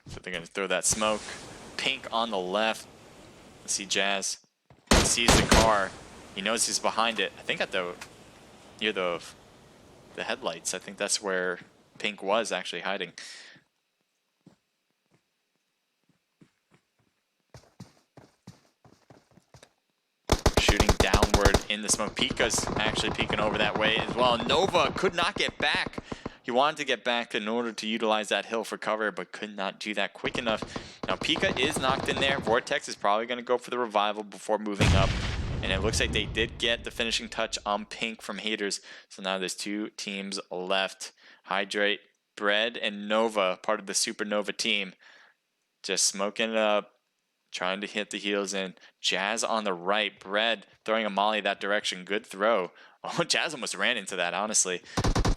So they're going to throw that smoke. Pink on the left. Let's see Jazz. He sees the car. He knows he's behind it. I think at near the headlights. I think that's where Pink was actually hiding. Shooting downward in the smoke. Pika's actually peeking over that way as well. Nova could not get back. He wanted to get back in order to utilize that hill for cover, but could not do that quick enough. Now Pika is knocked in there. Vortex is probably going to go for the revival before moving up. And it looks like they did get the finishing touch on Pink from haters. So now there's 2 teams left. Hydrate, Bread, and Nova, part of the Supernova team. Just smoking it up. Trying to hit the heels in. Jazz on the right. Bread throwing a molly that direction. Good throw. Oh, Jazz almost ran into that, honestly.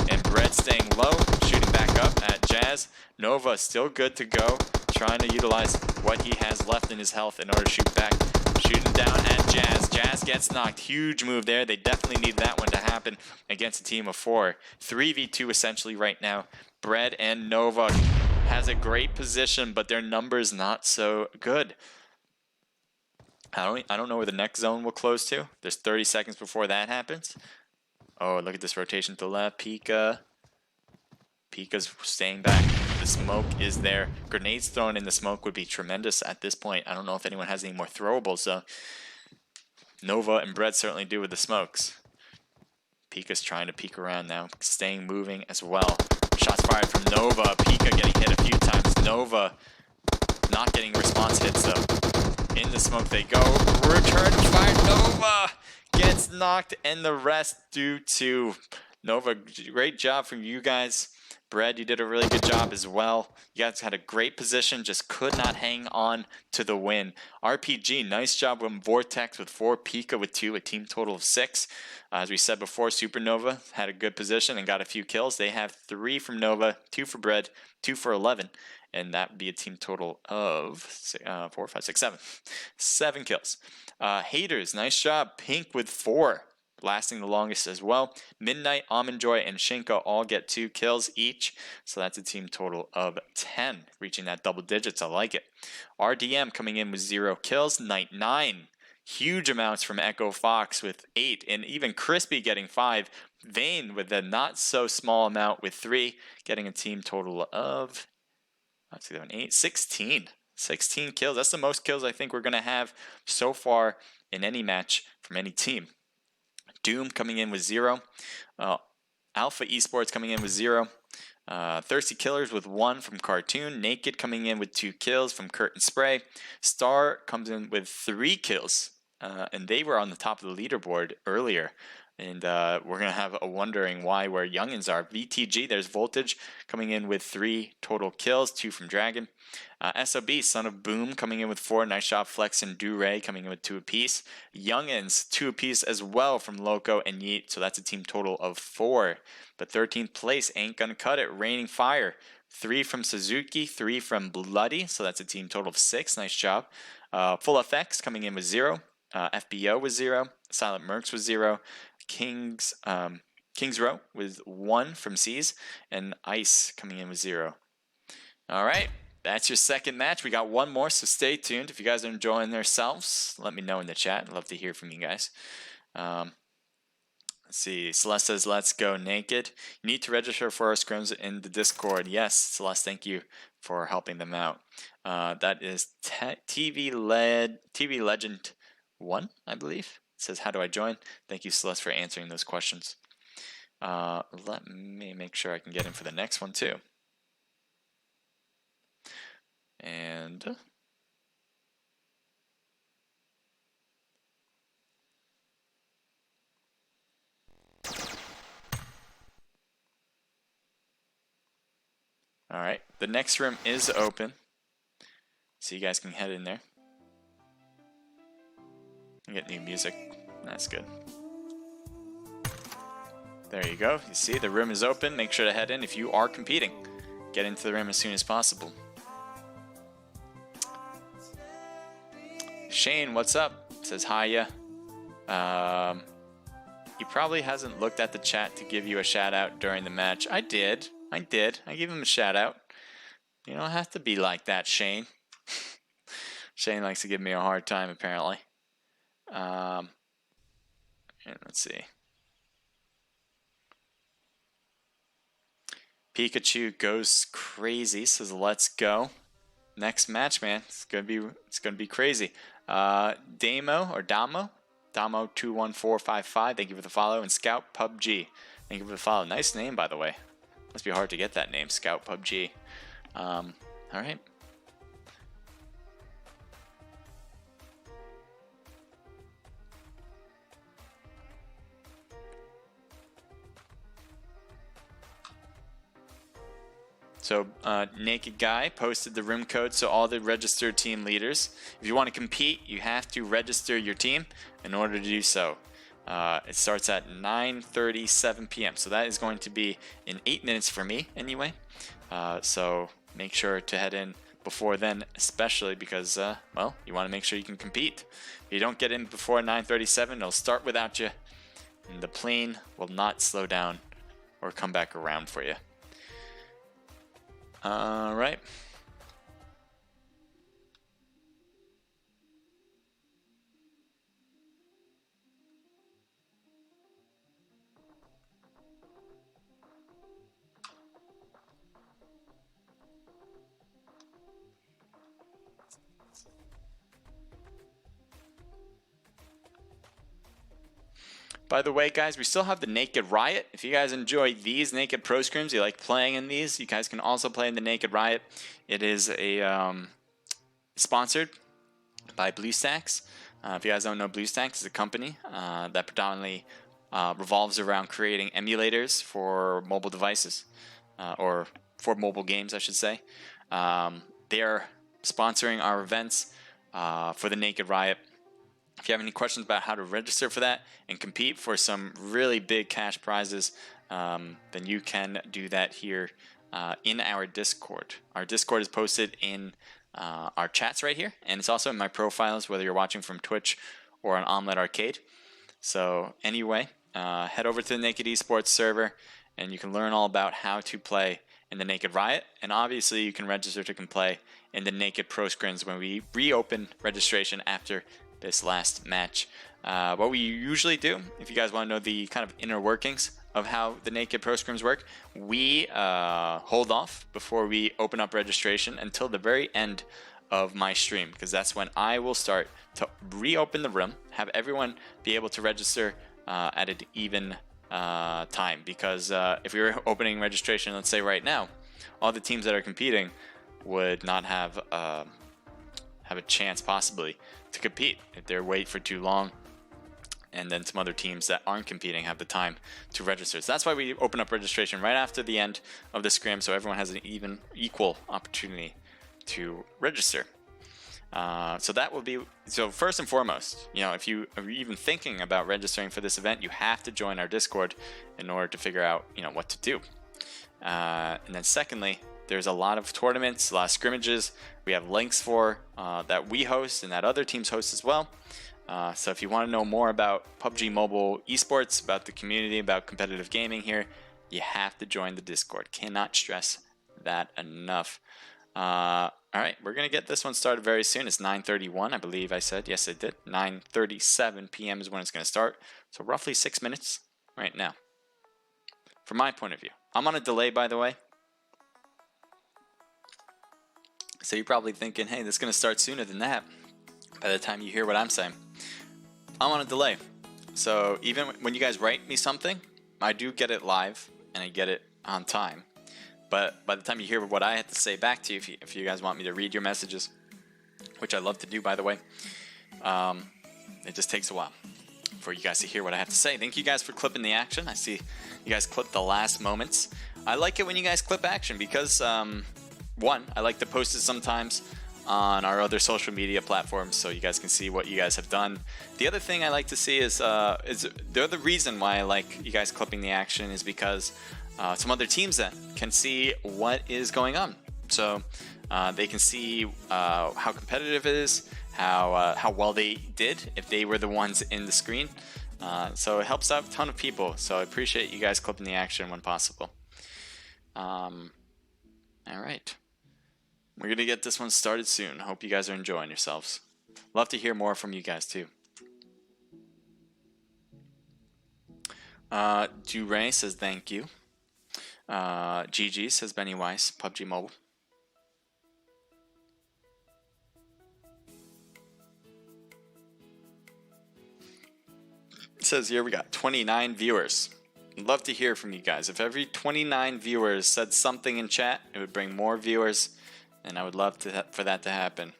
And Bread staying low, shooting back up at Jazz. Nova still good to go. Trying to utilize what he has left in his health in order to shoot back. Shooting down at Jazz. Jazz gets knocked. Huge move there. They definitely need that one to happen against a team of 4. 3v2 essentially right now. Bread and Nova has a great position, but their numbers not so good. I don't know where the next zone will close to. There's 30 seconds before that happens. Oh, look at this rotation to the left. Pika's staying back. The smoke is there. Grenades thrown in the smoke would be tremendous at this point. I don't know if anyone has any more throwables, so Nova and Bread certainly do with the smokes. Pika's trying to peek around now, staying moving as well. Shots fired from Nova. Pika getting hit a few times. Nova not getting response hits though. In the smoke they go. Return fire. Nova gets knocked, and the rest due to Nova. Great job from you guys. Bread, you did a really good job as well. You guys had a great position, just could not hang on to the win. RPG, nice job from Vortex with 4, Pika with 2, a team total of 6. As we said before, Supernova had a good position and got a few kills. They have 3 from Nova, 2 for Bread, 2 for 11. And that would be a team total of 4, 5, 6, 7. 7 kills. Haters, nice job. Pink with 4. Lasting the longest as well. Midnight, Almond Joy, and Shinka all get 2 kills each. So that's a team total of 10, reaching that double digits. I like it. RDM coming in with 0 kills. Night 9, huge amounts from Echo Fox with 8, and even Crispy getting 5. Vane with a not so small amount with 3, getting a team total of 16. 16 kills. That's the most kills I think we're going to have so far in any match from any team. Doom coming in with 0. Alpha Esports coming in with 0. Thirsty Killers with 1 from Cartoon. Naked coming in with 2 kills from Curtain Spray. Star comes in with 3 kills. And they were on the top of the leaderboard earlier. And we're going to have a wondering why where youngins are. VTG, there's Voltage coming in with 3 total kills, 2 from Dragon. SOB, Son of Boom, coming in with 4. Nice job, Flex and Do-Ray coming in with 2 apiece. Youngins, 2 apiece as well from Loco and Yeet. So that's a team total of 4. But 13th place, ain't gonna cut it. Raining Fire, 3 from Suzuki, 3 from Bloody. So that's a team total of 6. Nice job. Full FX coming in with 0. FBO was 0. Silent Mercs was 0. Kings Row with 1 from C's, and Ice coming in with 0. All right, that's your second match. We got one more, so stay tuned. If you guys are enjoying yourselves, let me know in the chat. I'd love to hear from you guys. Let's see. Celeste says, let's go naked. You need to register for our scrims in the Discord. Yes, Celeste, thank you for helping them out. That is TV Legend 1, I believe. It says, how do I join? Thank you, Celeste, for answering those questions. Let me make sure I can get in for the next one, too. And all right, the next room is open, so you guys can head in there and get new music. That's good. There you go. You see, the room is open. Make sure to head in if you are competing. Get into the room as soon as possible. Shane, what's up? Says hiya. He probably hasn't looked at the chat to give you a shout out during the match. I did. I gave him a shout out. You don't have to be like that, Shane. Shane likes to give me a hard time, apparently. And let's see. Pikachu goes crazy. Says let's go. Next match, man. It's gonna be crazy. Damo 21455. Thank you for the follow. And Scout PUBG. Thank you for the follow. Nice name, by the way. Must be hard to get that name, Scout PUBG. All right. So Naked Guy posted the room code, so all the registered team leaders, if you want to compete, you have to register your team in order to do so. It starts at 9:37 p.m. So that is going to be in 8 minutes for me anyway. So make sure to head in before then, especially because, well, you want to make sure you can compete. If you don't get in before 9:37, it'll start without you, and the plane will not slow down or come back around for you. All right. By the way, guys, we still have the Naked Riot. If you guys enjoy these Naked Pro Scrims, you like playing in these, you guys can also play in the Naked Riot. It is a sponsored by BlueStacks. If you guys don't know, BlueStacks is a company that predominantly revolves around creating emulators for mobile devices, or for mobile games, I should say. They're sponsoring our events for the Naked Riot. If you have any questions about how to register for that and compete for some really big cash prizes, then you can do that here in our Discord. Our Discord is posted in our chats right here, and it's also in my profiles, whether you're watching from Twitch or on Omlet Arcade. So anyway, head over to the Naked Esports server, and you can learn all about how to play in the Naked Riot, and obviously you can register to play in the Naked Pro Scrims when we reopen registration after this last match. What we usually do, if you guys want to know the kind of inner workings of how the Naked Pro Scrims work, we hold off before we open up registration until the very end of my stream, because that's when I will start to reopen the room, have everyone be able to register at an even time. Because if we were opening registration, let's say right now, all the teams that are competing would not have a chance possibly to compete if they wait for too long, and then some other teams that aren't competing have the time to register. So that's why we open up registration right after the end of the scrim, so everyone has an equal opportunity to register. So that will be, so first and foremost, you know, if you are even thinking about registering for this event, you have to join our Discord in order to figure out, you know, what to do. And then secondly, there's a lot of tournaments, a lot of scrimmages. We have links for that we host and that other teams host as well. So if you want to know more about PUBG Mobile esports, about the community, about competitive gaming here, you have to join the Discord. Cannot stress that enough. All right, we're going to get this one started very soon. It's 9:31, I believe I said. Yes, I did. 9:37 p.m. is when it's going to start. So roughly 6 minutes right now. From my point of view. I'm on a delay, by the way. So you're probably thinking, hey, this is going to start sooner than that by the time you hear what I'm saying. I'm on a delay. So even when you guys write me something, I do get it live and I get it on time. But by the time you hear what I have to say back to you, if you guys want me to read your messages, which I love to do, by the way, it just takes a while for you guys to hear what I have to say. Thank you guys for clipping the action. I see you guys clip the last moments. I like it when you guys clip action because, one, I like to post it sometimes on our other social media platforms so you guys can see what you guys have done. The other thing I like to see is the other reason why I like you guys clipping the action is because some other teams then can see what is going on. So they can see how competitive it is, how well they did if they were the ones in the screen. So it helps out a ton of people. So I appreciate you guys clipping the action when possible. All right. We're going to get this one started soon. Hope you guys are enjoying yourselves. Love to hear more from you guys too. Duray says thank you. GG says Benny Weiss, PUBG Mobile. It says here we got 29 viewers. I'd love to hear from you guys. If every 29 viewers said something in chat, it would bring more viewers, and I would love for that to happen.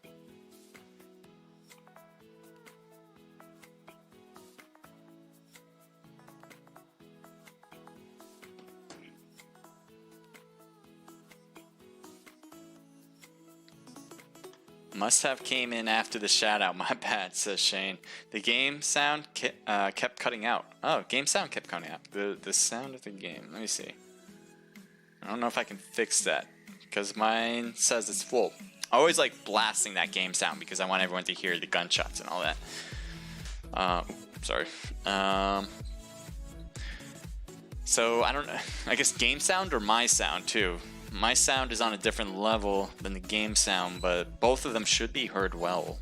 Must have came in after the shout out. My bad, says Shane. The game sound kept cutting out. Oh, game sound kept cutting out. The sound of the game. Let me see. I don't know if I can fix that because mine says it's full. I always like blasting that game sound because I want everyone to hear the gunshots and all that. Sorry. So I don't know. I guess game sound or my sound too. My sound is on a different level than the game sound, but both of them should be heard well.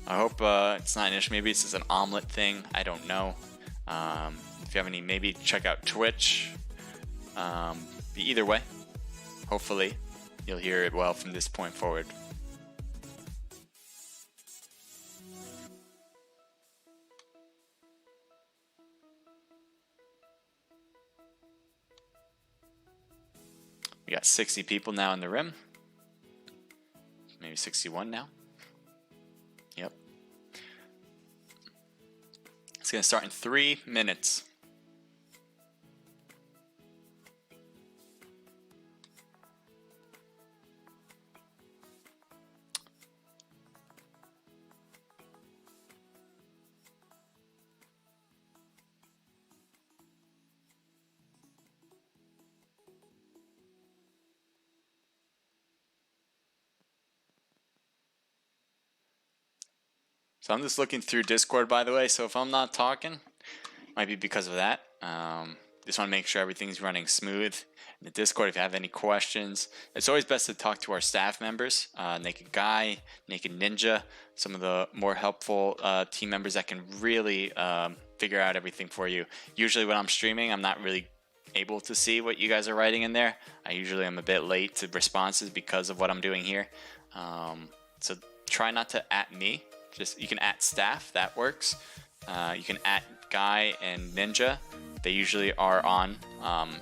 I hope it's not an issue. Maybe it's just an Omlet thing. I don't know. If you have any, maybe check out Twitch. Either way, hopefully you'll hear it well from this point forward. We got 60 people now in the rim. Maybe 61 now. Yep. It's going to start in 3 minutes. So I'm just looking through Discord, by the way, so if I'm not talking, it might be because of that. Just want to make sure everything's running smooth. In the Discord, if you have any questions, it's always best to talk to our staff members, Naked Guy, Naked Ninja, some of the more helpful team members that can really figure out everything for you. Usually when I'm streaming, I'm not really able to see what you guys are writing in there. I usually am a bit late to responses because of what I'm doing here. So try not to @ me. Just you can @ staff, that works. You can @ Guy and Ninja. They usually are on.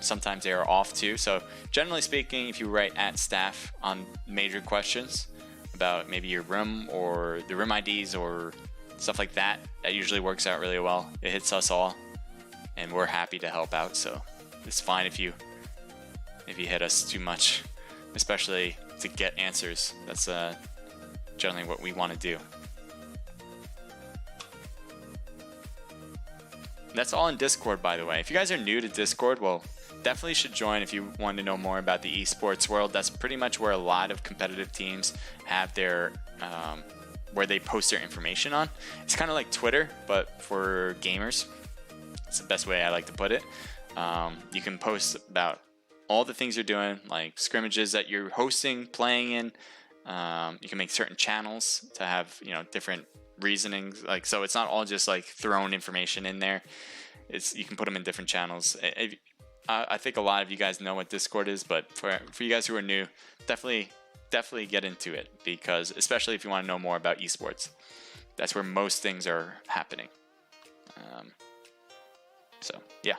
Sometimes they are off too. So generally speaking, if you write @ staff on major questions about maybe your room or the room IDs or stuff like that, that usually works out really well. It hits us all, and we're happy to help out. So it's fine if you hit us too much, especially to get answers. That's generally what we want to do. That's all in Discord, by the way. If you guys are new to Discord, well, definitely should join if you want to know more about the esports world. That's pretty much where a lot of competitive teams have their where they post their information on. It's kind of like Twitter, but for gamers. It's the best way I like to put it. You can post about all the things you're doing, like scrimmages that you're hosting, playing in. You can make certain channels to have, you know, different reasonings. Like, so it's not all just like thrown information in there. You can put them in different channels. I think a lot of you guys know what Discord is, but for you guys who are new, definitely get into it, because especially if you want to know more about esports, that's where most things are happening. So yeah,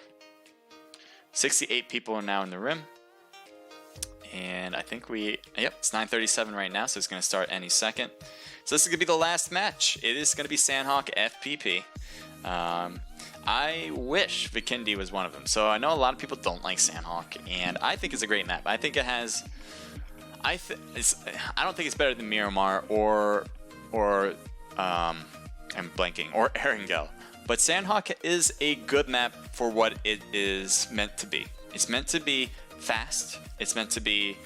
68 people are now in the room, and I think it's 9:37 right now, so it's going to start any second. So this is going to be the last match. It is going to be Sandhawk FPP. I wish Vikendi was one of them. So I know a lot of people don't like Sandhawk, and I think it's a great map. I think it has. I don't think it's better than Miramar or I'm blanking, or Erangel. But Sandhawk is a good map for what it is meant to be. It's meant to be fast. It's meant to be.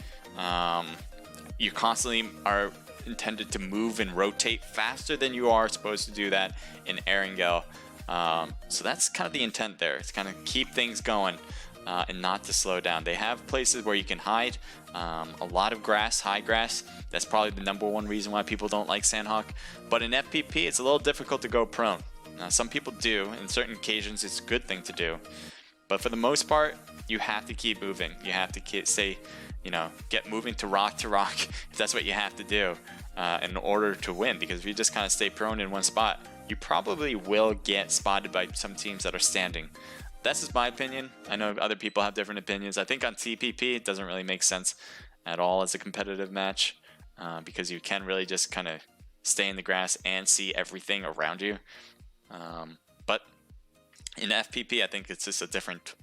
You constantly are intended to move and rotate faster than you are supposed to do that in Erangel. So that's kind of the intent there. It's kind of keep things going and not to slow down. They have places where you can hide, a lot of grass, high grass. That's probably the #1 reason why people don't like Sandhawk. But in FPP, it's a little difficult to go prone. Some people do. In certain occasions, it's a good thing to do. But for the most part, you have to keep moving. You have to get moving to rock if that's what you have to do in order to win. Because if you just kind of stay prone in one spot, you probably will get spotted by some teams that are standing. That's just my opinion. I know other people have different opinions. I think on TPP, it doesn't really make sense at all as a competitive match because you can really just kind of stay in the grass and see everything around you. But in FPP, I think it's just a different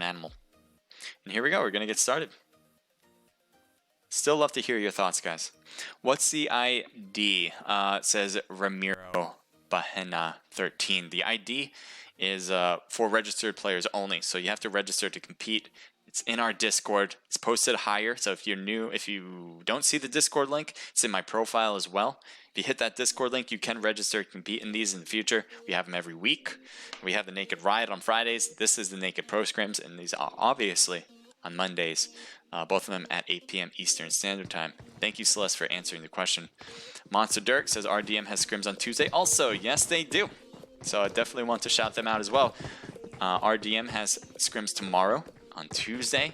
animal. And here we go. We're going to get started. Still love to hear your thoughts, guys. What's the ID? It says Ramiro Bahena 13. The ID is for registered players only, so you have to register to compete. It's in our Discord. It's posted higher, so if you're new, if you don't see the Discord link, it's in my profile as well. If you hit that Discord link, you can register to compete in these in the future. We have them every week. We have the Naked Riot on Fridays. This is the Naked Pro Scrims, and these are obviously on Mondays. Both of them at 8 p.m. Eastern Standard Time. Thank you, Celeste, for answering the question. Monster Dirk says RDM has scrims on Tuesday. Also, yes, they do. So I definitely want to shout them out as well. RDM has scrims tomorrow on Tuesday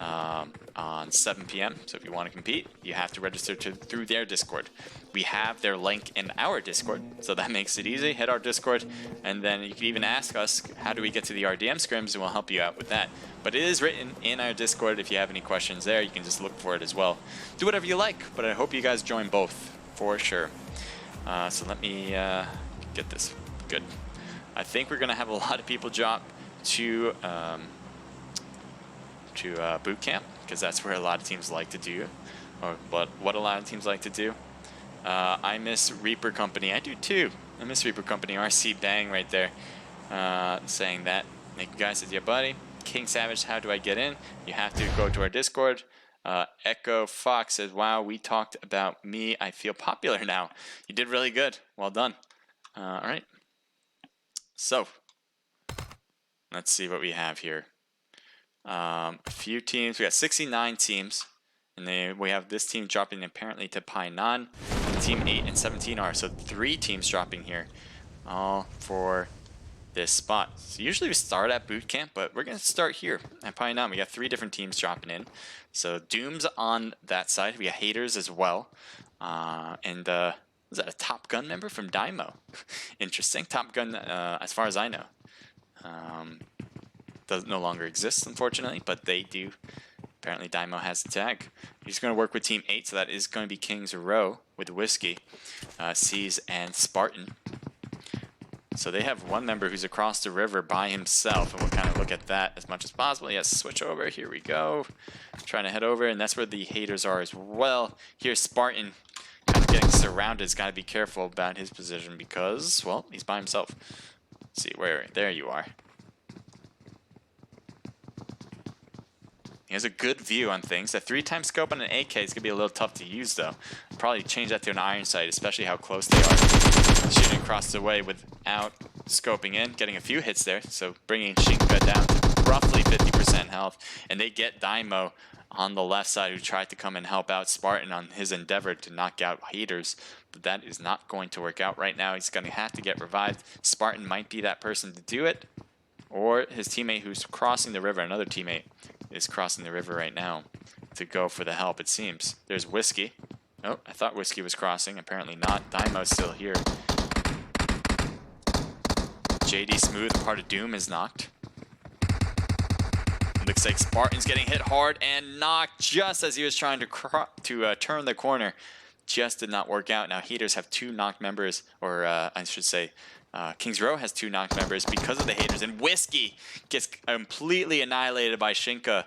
on 7 p.m. So if you want to compete, you have to register through their Discord. We have their link in our Discord, so that makes it easy. Hit our Discord, and then you can even ask us, how do we get to the RDM scrims, and we'll help you out with that. But it is written in our Discord. If you have any questions there, you can just look for it as well. Do whatever you like, but I hope you guys join both, for sure. So let me get this. Good. I think we're going to have a lot of people drop to boot camp, because that's where a lot of teams like to do, or what a lot of teams like to do. I miss Reaper Company. I do too. I miss Reaper Company. RC Bang right there saying that. Thank you guys. Says, yeah, buddy. King Savage, how do I get in? You have to go to our Discord. Echo Fox says, wow, we talked about me. I feel popular now. You did really good. Well done. All right. So, let's see what we have here. A few teams. We got 69 teams. And then we have this team dropping apparently to Painan. Team 8 and 17 are. So 3 teams dropping here. All for this spot. So usually we start at boot camp, but we're going to start here at Painan. We got 3 different teams dropping in. So Doom's on that side. We got Haters as well. And was that a Top Gun member from Daimo? Interesting. Top Gun, as far as I know. Does no longer exist, unfortunately, but they do. Apparently Daimo has the tag. He's going to work with Team 8, so that is going to be Kings Row with Whiskey, Seas, and Spartan. So they have one member who's across the river by himself, and we'll kind of look at that as much as possible. Yes, switch over. Here we go. Trying to head over, and that's where the Haters are as well. Here's Spartan kind of getting surrounded. He's got to be careful about his position because, well, he's by himself. Let's see, where? There you are. He has a good view on things. A 3x scope on an AK is going to be a little tough to use, though. Probably change that to an iron sight, especially how close they are. Shooting across the way without scoping in, getting a few hits there. So bringing Shinka down to roughly 50% health. And they get Daimo on the left side, who tried to come and help out Spartan on his endeavor to knock out Haters. But that is not going to work out right now. He's going to have to get revived. Spartan might be that person to do it. Or his teammate who's crossing the river, another teammate, is crossing the river right now to go for the help, it seems. There's Whiskey. Oh, I thought Whiskey was crossing. Apparently not. Daimo's still here. JD Smooth, part of Doom, is knocked. Looks like Spartan's getting hit hard and knocked just as he was trying to turn the corner. Just did not work out. Now Haters have 2 knocked members, or I should say, Kings Row has 2 knocked members because of the Haters, and Whiskey gets completely annihilated by Shinka,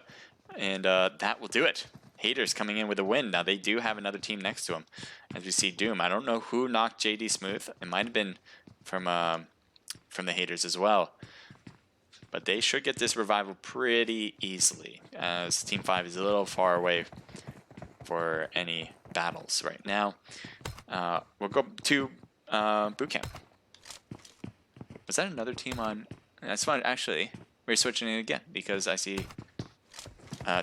and that will do it. Haters coming in with a win. Now they do have another team next to him, as we see Doom. I don't know who knocked JD Smooth. It might have been from the Haters as well, but they should get this revival pretty easily, as Team 5 is a little far away for any battles right now. We'll go to boot camp. Was that another team on? That's fine. Actually, we're switching it again because I see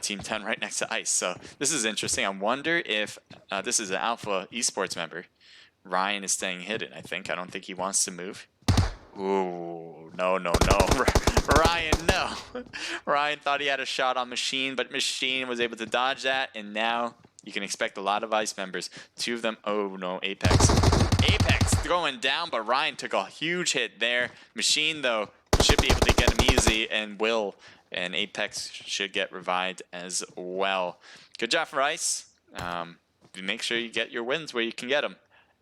Team 10 right next to Ice. So this is interesting. I wonder if this is an Alpha Esports member. Ryan is staying hidden, I think. I don't think he wants to move. Ooh, no. Ryan, no. Ryan thought he had a shot on Machine, but Machine was able to dodge that, and now you can expect a lot of Ice members. 2 of them. Oh no, Apex. Apex going down, but Ryan took a huge hit there. Machine, though, should be able to get him easy, and will. And Apex should get revived as well. Good job for Ice. Make sure you get your wins where you can get them.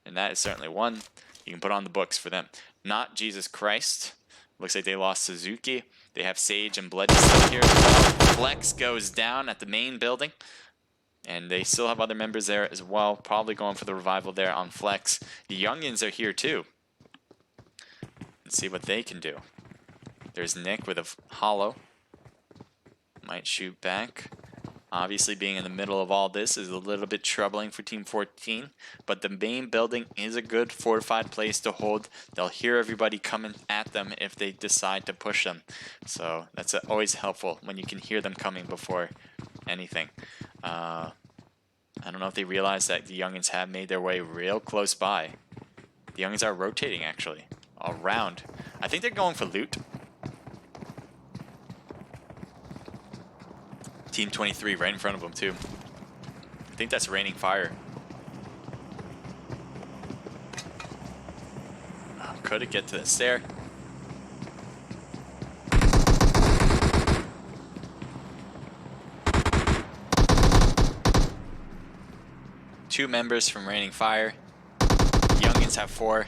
And that is certainly one you can put on the books for them. Not Jesus Christ. Looks like they lost Suzuki. They have Sage and Bloody still here as well. Flex goes down at the main building. And they still have other members there as well. Probably going for the revival there on Flex. The Youngins are here too. Let's see what they can do. There's Nick with a hollow. Might shoot back. Obviously, being in the middle of all this is a little bit troubling for Team 14. But the main building is a good fortified place to hold. They'll hear everybody coming at them if they decide to push them. So that's always helpful when you can hear them coming before anything. I don't know if they realize that the Youngins have made their way real close by. The Youngins are rotating, actually, around. I think they're going for loot. Team 23 right in front of them, too. I think that's raining fire. Could it get to the stair? Two members from Raining Fire. Youngins have 4.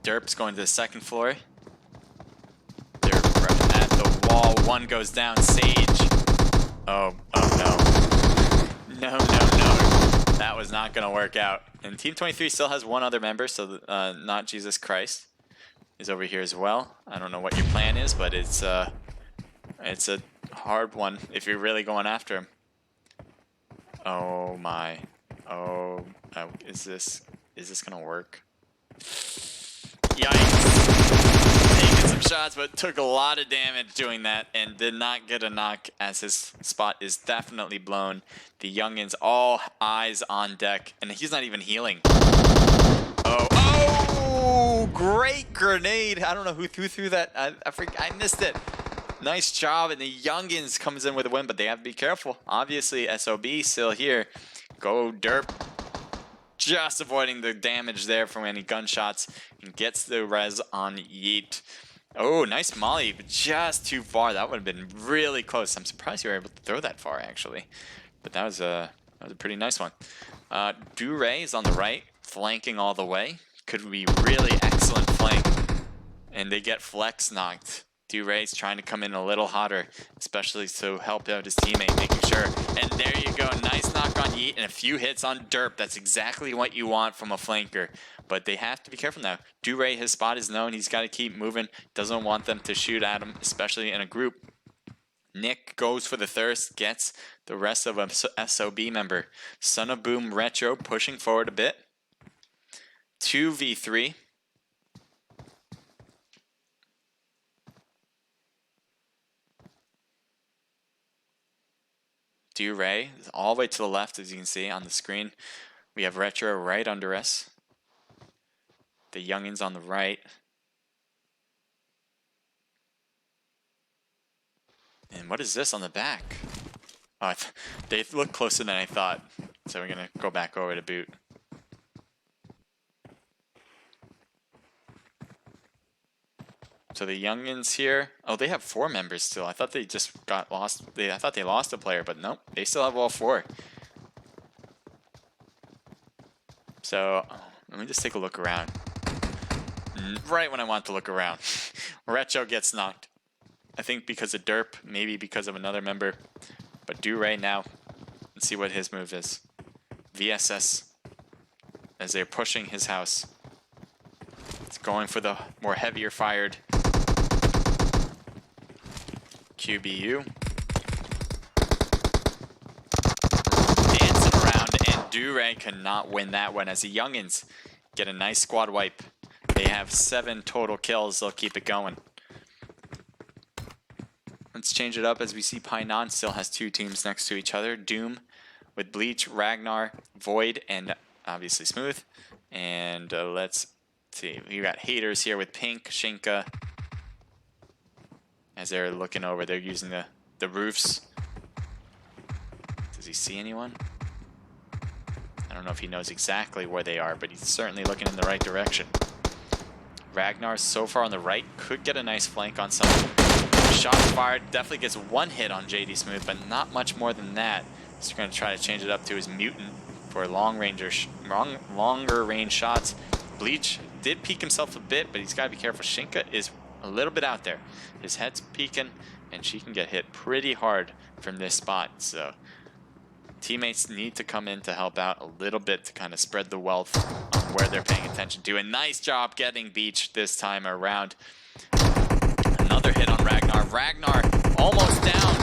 Derp's going to the 2nd floor. Derp right at the wall. 1 goes down. Sage. Oh no. No. That was not going to work out. And Team 23 still has 1 other member, so not Jesus Christ is over here as well. I don't know what your plan is, but it's a hard one if you're really going after him. Oh my. Oh, is this gonna work? Yikes. Taking some shots, but took a lot of damage doing that and did not get a knock, as his spot is definitely blown. The Youngins, all eyes on deck, and he's not even healing. Oh, great grenade. I don't know who threw that. I missed it. Nice job, and the Youngins comes in with a win, but they have to be careful. Obviously, SOB still here. Go Derp. Just avoiding the damage there from any gunshots, and gets the res on Yeet. Oh, nice molly, but just too far. That would have been really close. I'm surprised you were able to throw that far, actually. But that was a pretty nice one. Duray is on the right, flanking all the way. Could be really excellent flank. And they get Flex knocked. Duray's trying to come in a little hotter, especially to help out his teammate, making sure. And there you go, nice knock on Yeet and a few hits on Derp. That's exactly what you want from a flanker. But they have to be careful now. Duray, his spot is known. He's got to keep moving. Doesn't want them to shoot at him, especially in a group. Nick goes for the thirst, gets the rest of a SOB member. Son of Boom Retro pushing forward a bit. 2v3. Do-Ray is all the way to the left, as you can see on the screen. We have Retro right under us. The youngins on the right. And what is this on the back? Oh, they look closer than I thought. So we're going to go back over to boot. So the youngins here, oh, they have 4 members still. I thought they just got lost. I thought they lost a player, but nope, they still have all 4. So let me just take a look around. Right when I want to look around, Retro gets knocked. I think because of derp, maybe because of another member. But Do-Ray now, let's see what his move is. VSS, as they're pushing his house. It's going for the more heavier fired QBU. Dancing around, and Do-Ray cannot win that one as the youngins get a nice squad wipe. They have 7 total kills. They'll keep it going. Let's change it up as we see Painan still has 2 teams next to each other. Doom with Bleach, Ragnar, Void, and obviously Smooth. And let's see. We got Haters here with Pink, Shinka. As they're looking over, they're using the roofs. Does he see anyone? I don't know if he knows exactly where they are, but he's certainly looking in the right direction. Ragnar so far on the right could get a nice flank on some shots fired. Definitely gets 1 hit on JD Smooth, but not much more than that. He's going to try to change it up to his Mutant for longer range shots. Bleach did peek himself a bit, but he's got to be careful. Shinka is a little bit out there. His head's peeking, and she can get hit pretty hard from this spot. So teammates need to come in to help out a little bit to kind of spread the wealth on where they're paying attention to. And nice job getting Beach this time around. Another hit on Ragnar. Ragnar almost down.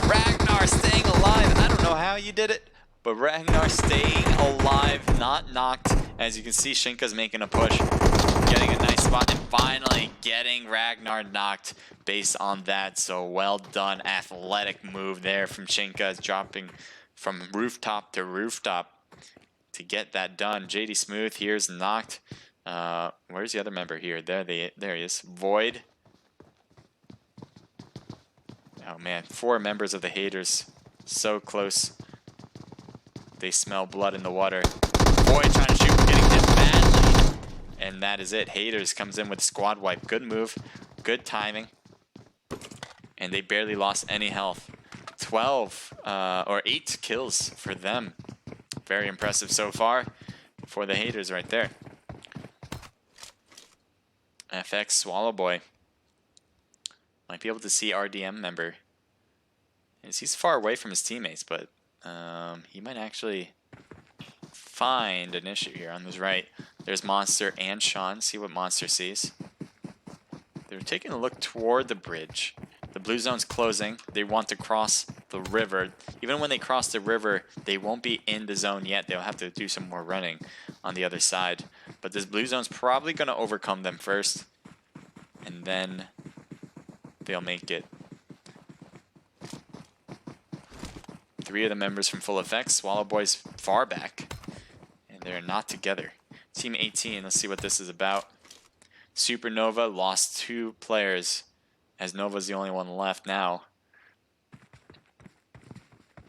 Ragnar staying alive. I don't know how you did it, but Ragnar staying alive, not knocked. As you can see, Shinka's making a push, getting a nice spot, and finally getting Ragnar knocked based on that. So well done, athletic move there from Shinka, dropping from rooftop to rooftop to get that done. JD Smooth here's knocked. Where's the other member here? There he is. Void. Oh man, 4 members of the Haters. So close. They smell blood in the water. Void trying to shoot, getting hit badly. And that is it. Haters comes in with squad wipe. Good move. Good timing. And they barely lost any health. 8 kills for them. Very impressive so far for the Haters right there. FX Swallow Boy. Might be able to see RDM member. He's far away from his teammates, but he might actually find an issue here on his right. There's Monster and Sean. See what Monster sees. They're taking a look toward the bridge. The blue zone's closing. They want to cross the river. Even when they cross the river, they won't be in the zone yet. They'll have to do some more running on the other side. But this blue zone's probably going to overcome them first. And then they'll make it. 3 of the members from Full Effects. Swallow Boy's far back. And they're not together. Team 18, let's see what this is about. Supernova lost 2 players, as Nova's the only one left now.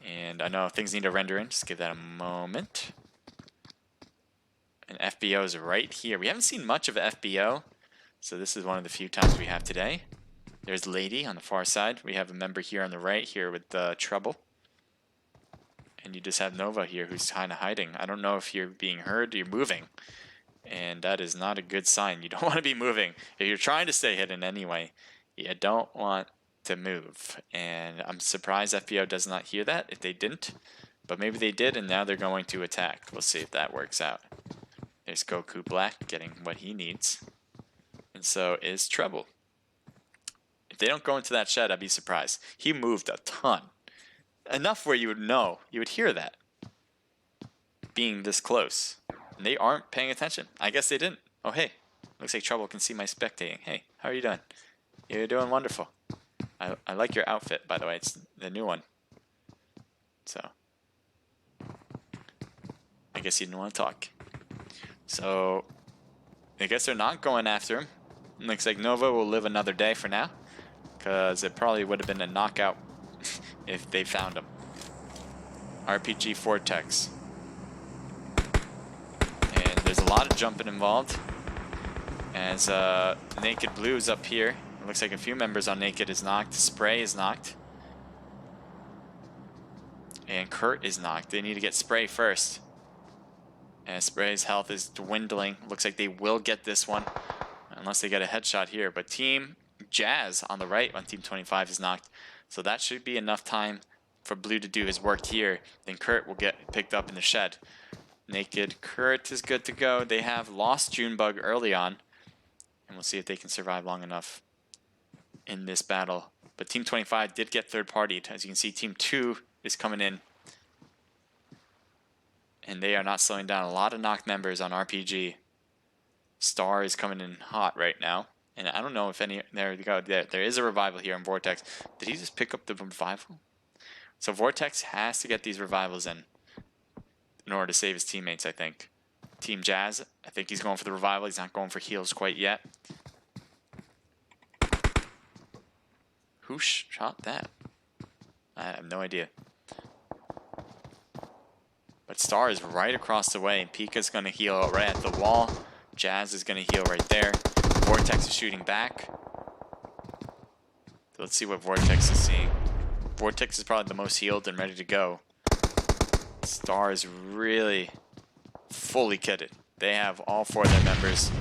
And I know things need to render in. Just give that a moment. And FBO is right here. We haven't seen much of FBO, so this is one of the few times we have today. There's Lady on the far side. We have a member here on the right here with Trouble. And you just have Nova here who's kind of hiding. I don't know if you're being heard or you're moving. And that is not a good sign. You don't want to be moving. If you're trying to stay hidden anyway, you don't want to move. And I'm surprised FBO does not hear that if they didn't. But maybe they did, and now they're going to attack. We'll see if that works out. There's Goku Black getting what he needs. And so is Trouble. they don't go into that shed, I'd be surprised. He moved a ton. Enough where you would know. You would hear that. Being this close. And they aren't paying attention. I guess they didn't. Oh, hey. Looks like Trouble can see my spectating. Hey, how are you doing? You're doing wonderful. I like your outfit, by the way. It's the new one. So. I guess he didn't want to talk. So. I guess they're not going after him. Looks like Nova will live another day for now. Because it probably would have been a knockout if they found him. RPG Vortex. And there's a lot of jumping involved. As Naked Blue is up here. It looks like a few members on Naked is knocked. Spray is knocked. And Kurt is knocked. They need to get Spray first. And Spray's health is dwindling. Looks like they will get this one. Unless they get a headshot here. But Team Jazz on the right on Team 25 is knocked. So that should be enough time for Blue to do his work here. Then Kurt will get picked up in the shed. Naked Kurt is good to go. They have lost Junebug early on. And we'll see if they can survive long enough in this battle. But Team 25 did get third-partied. As you can see, Team 2 is coming in. And they are not slowing down. A lot of knocked members on RPG. Star is coming in hot right now. And I don't know if any... There we go. There is a revival here in Vortex. Did he just pick up the revival? So Vortex has to get these revivals in order to save his teammates, I think. Team Jazz, I think he's going for the revival. He's not going for heals quite yet. Who shot that? I have no idea. But Star is right across the way. Pika's going to heal right at the wall. Jazz is going to heal right there. Vortex is shooting back. So let's see what Vortex is seeing. Vortex is probably the most healed and ready to go. Star is really fully kitted. They have all 4 of their members.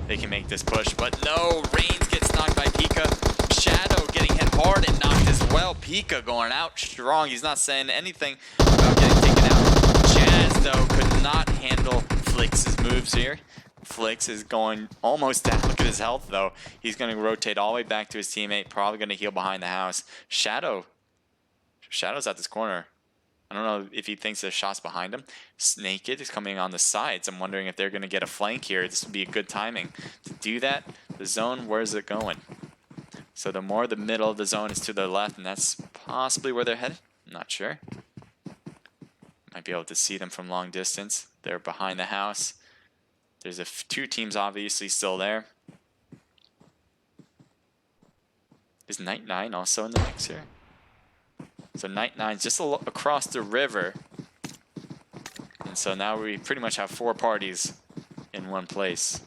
They can make this push, but no! Reigns gets knocked by Pika. Shadow getting hit hard and knocked as well. Pika going out strong. He's not saying anything about getting taken out. Jazz, though, could not handle Flick's moves here. Flicks is going almost down. Look at his health, though. He's going to rotate all the way back to his teammate. Probably going to heal behind the house. Shadow's at this corner. I don't know if he thinks there's shots behind him. Naked is coming on the sides. I'm wondering if they're going to get a flank here. This would be a good timing to do that. The zone, where's it going? So the more the middle of the zone is to the left, and that's possibly where they're headed. I'm not sure. Might be able to see them from long distance. They're behind the house. There's 2 teams obviously still there. Is Night 9 also in the mix here? So Night 9's just across the river. And so now we pretty much have 4 parties in one place.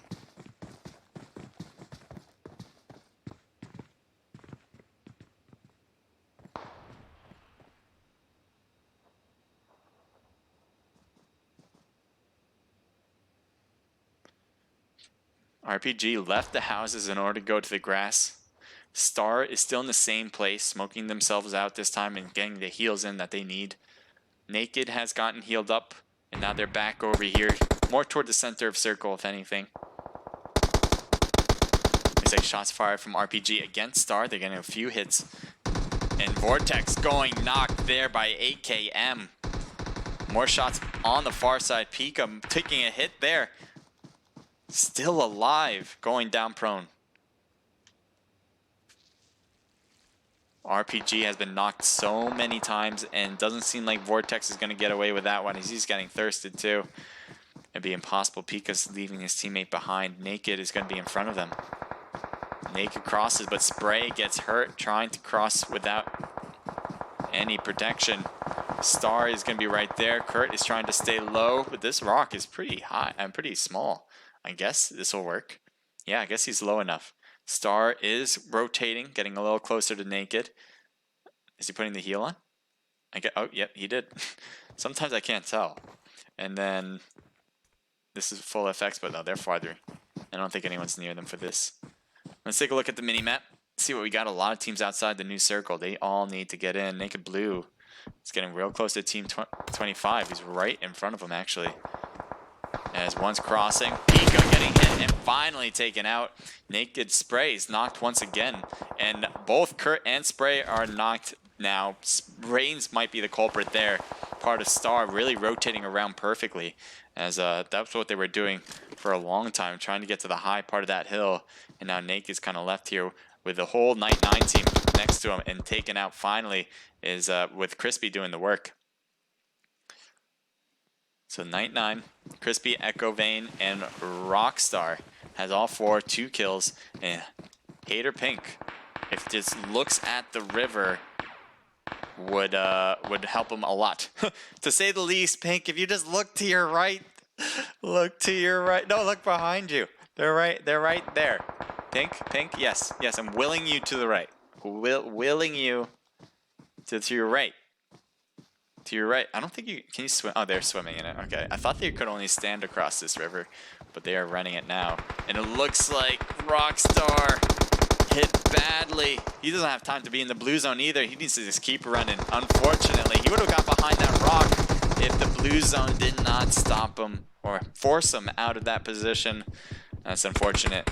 RPG left the houses in order to go to the grass. Star is still in the same place, smoking themselves out this time and getting the heals in that they need. Naked has gotten healed up, and now they're back over here, more toward the center of circle, if anything. It's like shots fired from RPG against Star. They're getting a few hits. And Vortex going knocked there by AKM. More shots on the far side. Pika taking a hit there. Still alive, going down prone. RPG has been knocked so many times and doesn't seem like Vortex is going to get away with that one. He's getting thirsted too. It'd be impossible. Pika's leaving his teammate behind. Naked is going to be in front of them. Naked crosses, but Spray gets hurt trying to cross without any protection. Star is going to be right there. Kurt is trying to stay low, but this rock is pretty high and pretty small. I guess this will work. Yeah, I guess he's low enough. Star is rotating, getting a little closer to Naked. Is he putting the heal on? Oh, yep, he did. Sometimes I can't tell. And then this is full FX, but no, they're farther. I don't think anyone's near them for this. Let's take a look at the mini-map. See what we got. A lot of teams outside the new circle. They all need to get in. Naked Blue is getting real close to Team 25. He's right in front of them, actually. As one's crossing, Pika getting hit and finally taken out. Naked Spray's knocked once again, and both Kurt and Spray are knocked now. Reigns might be the culprit there. Part of Star really rotating around perfectly, as that's what they were doing for a long time, trying to get to the high part of that hill. And now Naked's kind of left here with the whole Night 9 team next to him, and taken out finally is with Crispy doing the work. So Night 9, Crispy, Echo Vein, and Rockstar has all 2 kills. And Hater Pink, if just looks at the river, would help him a lot. To say the least, Pink, if you just look to your right, look to your right. No, look behind you. They're right there. Pink, yes, I'm willing you to the right. Willing you to your right. To your right. I don't think you can you swim. Oh, they're swimming in it. Okay. I thought they could only stand across this river, but they are running it now. And it looks like Rockstar hit badly. He doesn't have time to be in the blue zone either. He needs to just keep running. Unfortunately, he would have got behind that rock if the blue zone did not stop him or force him out of that position. That's unfortunate.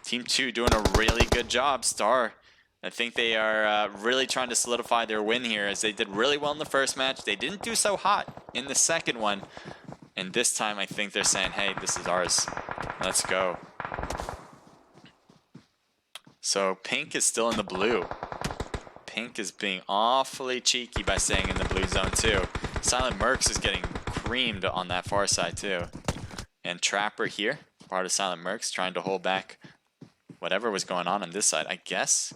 Team 2 doing a really good job. Star, I think they are really trying to solidify their win here, as they did really well in the first match. They didn't do so hot in the second one. And this time I think they're saying, hey, this is ours. Let's go. So Pink is still in the blue. Pink is being awfully cheeky by staying in the blue zone too. Silent Mercs is getting creamed on that far side too. And Trapper here, part of Silent Mercs, trying to hold back whatever was going on this side, I guess.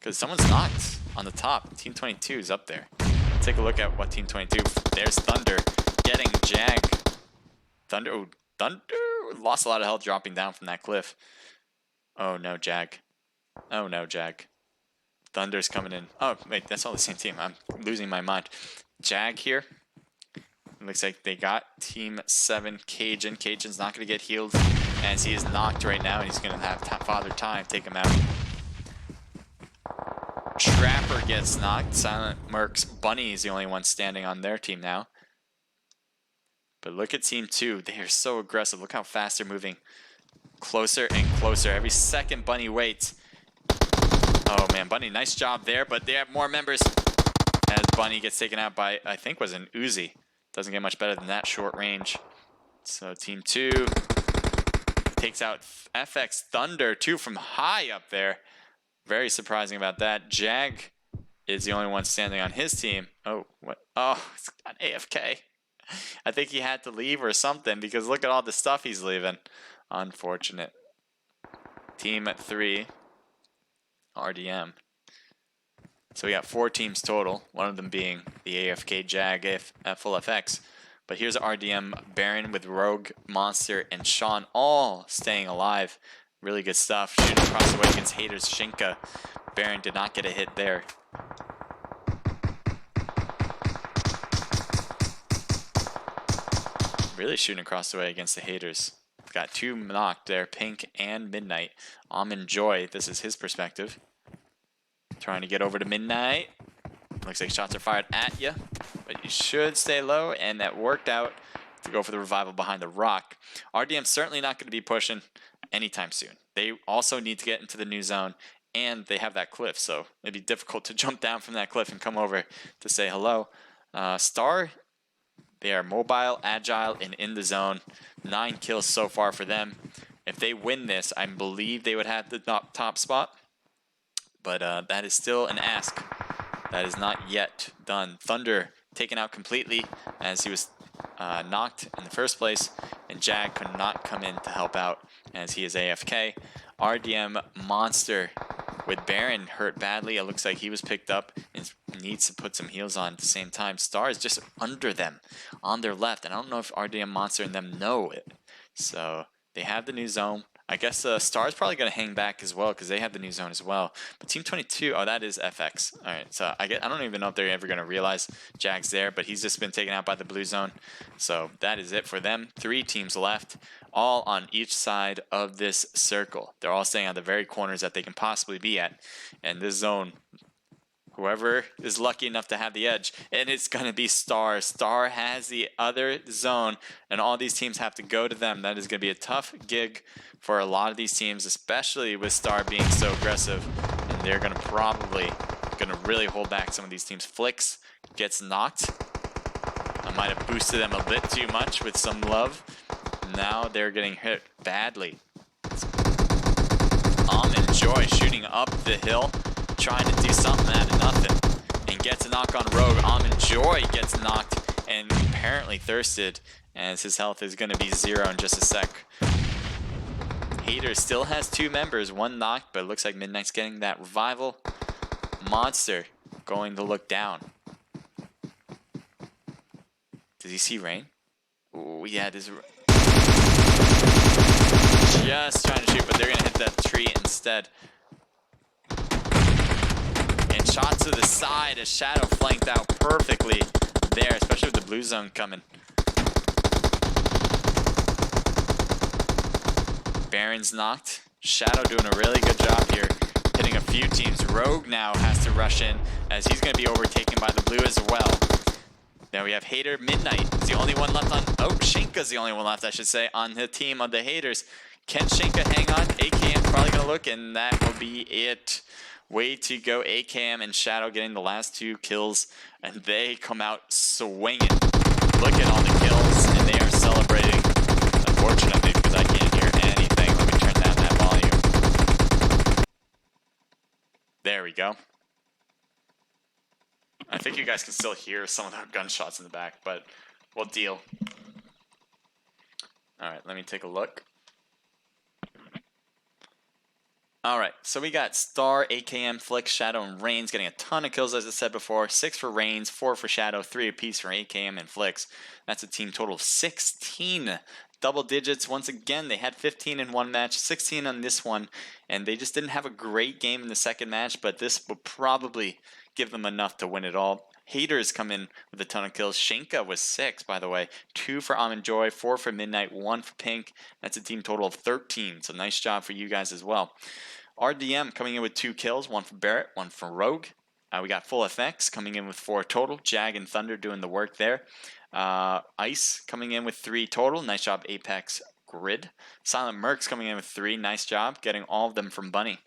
Because someone's knocked on the top. Team 22 is up there. Take a look at what Team 22. There's Thunder getting Jag. Thunder lost a lot of health dropping down from that cliff. Oh no, Jag. Oh no, Jag. Thunder's coming in. Oh, wait, that's all the same team. I'm losing my mind. Jag here. Looks like they got Team 7 Cajun. Cajun's not going to get healed, as he is knocked right now, and he's going to have Father Time take him out. Trapper gets knocked. Silent Mercs. Bunny is the only one standing on their team now. But look at Team 2. They are so aggressive. Look how fast they're moving. Closer and closer. Every second Bunny waits. Oh man, Bunny, nice job there, but they have more members. As Bunny gets taken out by, I think was an Uzi. Doesn't get much better than that short range. So Team 2 takes out FX Thunder, too, from high up there. Very surprising about that. Jag is the only one standing on his team. Oh, what? Oh, it's got AFK. I think he had to leave or something, because look at all the stuff he's leaving. Unfortunate. Team 3, RDM. So we got 4 teams total, one of them being the AFK Jag full FX. But here's RDM, Baron with Rogue, Monster, and Sean all staying alive. Really good stuff. Shooting across the way against Haters Shinka. Baron did not get a hit there. Really shooting across the way against the Haters. Got 2 knocked there, Pink and Midnight. Joy, this is his perspective. Trying to get over to Midnight. Looks like shots are fired at you, but you should stay low, and that worked out to go for the revival behind the rock. RDM's certainly not going to be pushing anytime soon. They also need to get into the new zone, and they have that cliff, so it'd be difficult to jump down from that cliff and come over to say hello. Star, they are mobile, agile, and in the zone. 9 kills so far for them. If they win this, I believe they would have the top spot. But that is still an ask. That is not yet done. Thunder taken out completely, as he was knocked in the first place. And Jag could not come in to help out, as he is AFK. RDM Monster with Baron hurt badly. It looks like he was picked up and needs to put some heals on at the same time. Star is just under them on their left. And I don't know if RDM Monster and them know it. So they have the new zone. I guess Star's probably going to hang back as well, because they have the new zone as well. But Team 22, oh, that is FX. All right, so I don't even know if they're ever going to realize Jag's there, but he's just been taken out by the blue zone. So that is it for them. 3 teams left, all on each side of this circle. They're all staying on the very corners that they can possibly be at. And this zone whoever is lucky enough to have the edge, and it's going to be Star. Star has the other zone, and all these teams have to go to them. That is going to be a tough gig for a lot of these teams, especially with Star being so aggressive, and they're going to probably really hold back some of these teams. Flicks gets knocked. I might have boosted them a bit too much with some love. Now they're getting hit badly. And Joy shooting up the hill, trying to do something out of nothing, and gets a knock on Rogue. And Joy gets knocked and apparently thirsted, as his health is going to be 0 in just a sec. Hater still has 2 members, 1 knocked, but it looks like Midnight's getting that revival. Monster going to look down. Does he see Rain? Oh yeah, this just trying to shoot, but they're gonna hit that tree instead. And shot to the side as Shadow flanked out perfectly there, especially with the blue zone coming. Baron's knocked. Shadow doing a really good job here, hitting a few teams. Rogue now has to rush in, as he's going to be overtaken by the blue as well. Now we have Hater. Midnight is the only one left on... Oh, Shinka's the only one left, I should say, on the team of the Haters. Can Shinka hang on? AKM's probably going to look, and that will be it. Way to go, AKM and Shadow getting the last 2 kills, and they come out swinging. Look at all the kills, and they are celebrating. Unfortunately, because I can't hear anything. Let me turn down that volume. There we go. I think you guys can still hear some of the gunshots in the back, but we'll deal. Alright, let me take a look. Alright, so we got Star, AKM, Flick, Shadow, and Reigns getting a ton of kills, as I said before. 6 for Reigns, 4 for Shadow, 3 apiece for AKM and Flicks. That's a team total of 16. Double digits. Once again, they had 15 in one match, 16 on this one, and they just didn't have a great game in the second match, but this will probably give them enough to win it all. Haters come in with a ton of kills. Shinka was 6, by the way. 2 for Joy, 4 for Midnight, 1 for Pink. That's a team total of 13, so nice job for you guys as well. RDM coming in with 2 kills, 1 for Barrett, 1 for Rogue. We got Full FX coming in with 4 total. Jag and Thunder doing the work there. Ice coming in with 3 total. Nice job, Apex Grid. Silent Mercs coming in with 3. Nice job getting all of them from Bunny.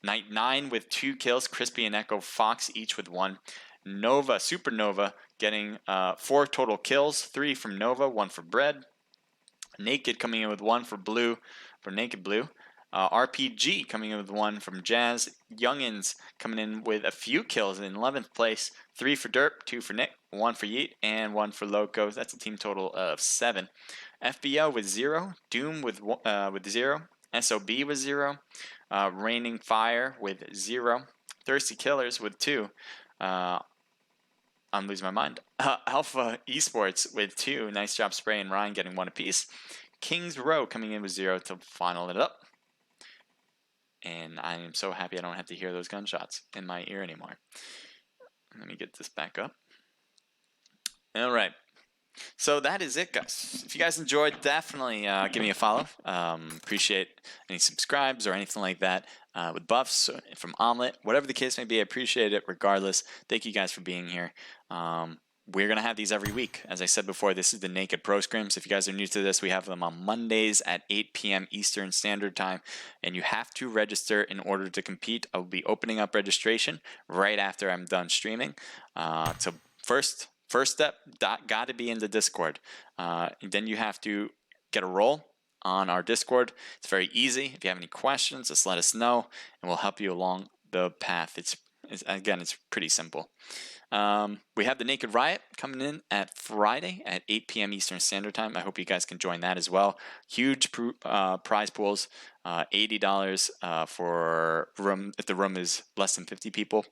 Night 9 with 2 kills. Crispy and Echo Fox each with 1. Nova, Supernova getting 4 total kills. 3 from Nova, 1 for Bread. Naked coming in with 1 for Blue, for Naked Blue. RPG coming in with 1 from Jazz. Youngins coming in with a few kills in 11th place. 3 for Derp, 2 for Nick, 1 for Yeet, and 1 for Loco. That's a team total of 7. FBO with 0. Doom with 0. SOB with 0. Raining Fire with 0. Thirsty Killers with 2. I'm losing my mind. Alpha Esports with 2. Nice job, Spray and Ryan getting 1 apiece. Kings Row coming in with 0 to final it up. And I am so happy I don't have to hear those gunshots in my ear anymore. Let me get this back up. Alright. So that is it, guys. If you guys enjoyed, definitely give me a follow. Appreciate any subscribes or anything like that with buffs from Omlet. Whatever the case may be, I appreciate it regardless. Thank you guys for being here. We're going to have these every week. As I said before, this is the Naked Pro Scrims. If you guys are new to this, we have them on Mondays at 8 p.m. Eastern Standard Time, and you have to register in order to compete. I will be opening up registration right after I'm done streaming. So first step, got to be in the Discord. Then you have to get a role on our Discord. It's very easy. If you have any questions, just let us know, and we'll help you along the path. It's pretty simple. We have the Naked Riot coming in at Friday at 8 p.m. Eastern Standard Time. I hope you guys can join that as well. Huge prize pools, $80 for room if the room is less than 50 people.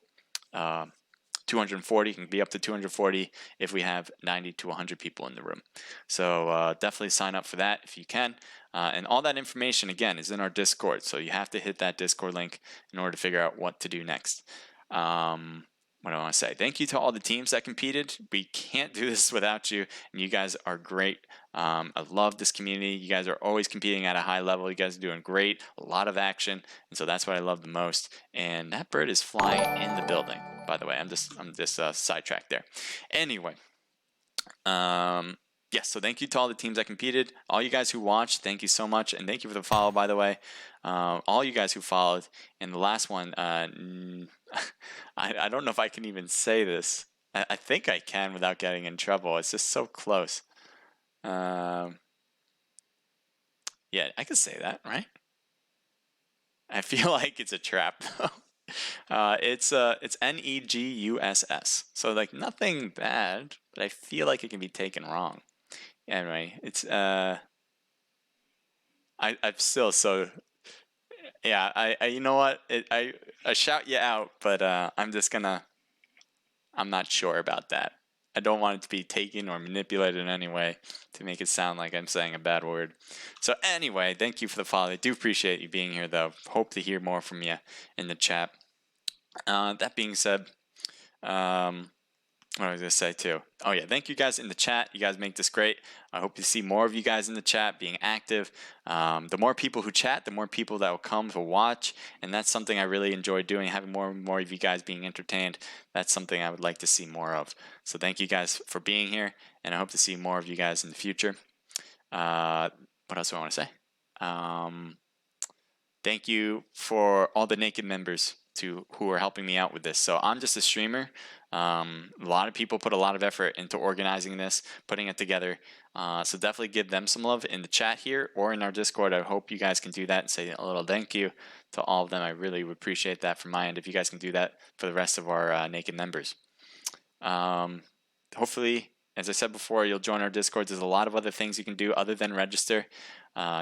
240 can be up to 240 if we have 90 to 100 people in the room. So definitely sign up for that if you can. And all that information, again, is in our Discord. So you have to hit that Discord link in order to figure out what to do next. What do I want to say? Thank you to all the teams that competed. We can't do this without you, and you guys are great. I love this community. You guys are always competing at a high level. You guys are doing great, a lot of action, and so that's what I love the most. And that bird is flying in the building. by the way. I'm just sidetracked there. Anyway, yes, so thank you to all the teams that competed. All you guys who watched, thank you so much. And thank you for the follow, by the way. All you guys who followed. And the last one, I don't know if I can even say this. I think I can without getting in trouble. It's just so close. Yeah, I can say that, right? I feel like it's a trap. It's Neguss. So like nothing bad, but I feel like it can be taken wrong. Anyway, it's I'm still so yeah. I you know what? I shout you out, but I'm not sure about that. I don't want it to be taken or manipulated in any way to make it sound like I'm saying a bad word. So anyway, thank you for the follow. I do appreciate you being here, though. Hope to hear more from you in the chat. That being said, what was I going to say too? Oh yeah, thank you guys in the chat. You guys make this great. I hope to see more of you guys in the chat being active. The more people who chat, the more people that will come to watch, and that's something I really enjoy doing, having more and more of you guys being entertained. That's something I would like to see more of. So thank you guys for being here, and I hope to see more of you guys in the future. What else do I want to say? Thank you for all the Naked members who are helping me out with this. So I'm just a streamer. A lot of people put a lot of effort into organizing this, putting it together. So definitely give them some love in the chat here or in our Discord. I hope you guys can do that and say a little thank you to all of them. I really would appreciate that from my end if you guys can do that for the rest of our Naked members. Hopefully, as I said before, you'll join our Discord. There's a lot of other things you can do other than register.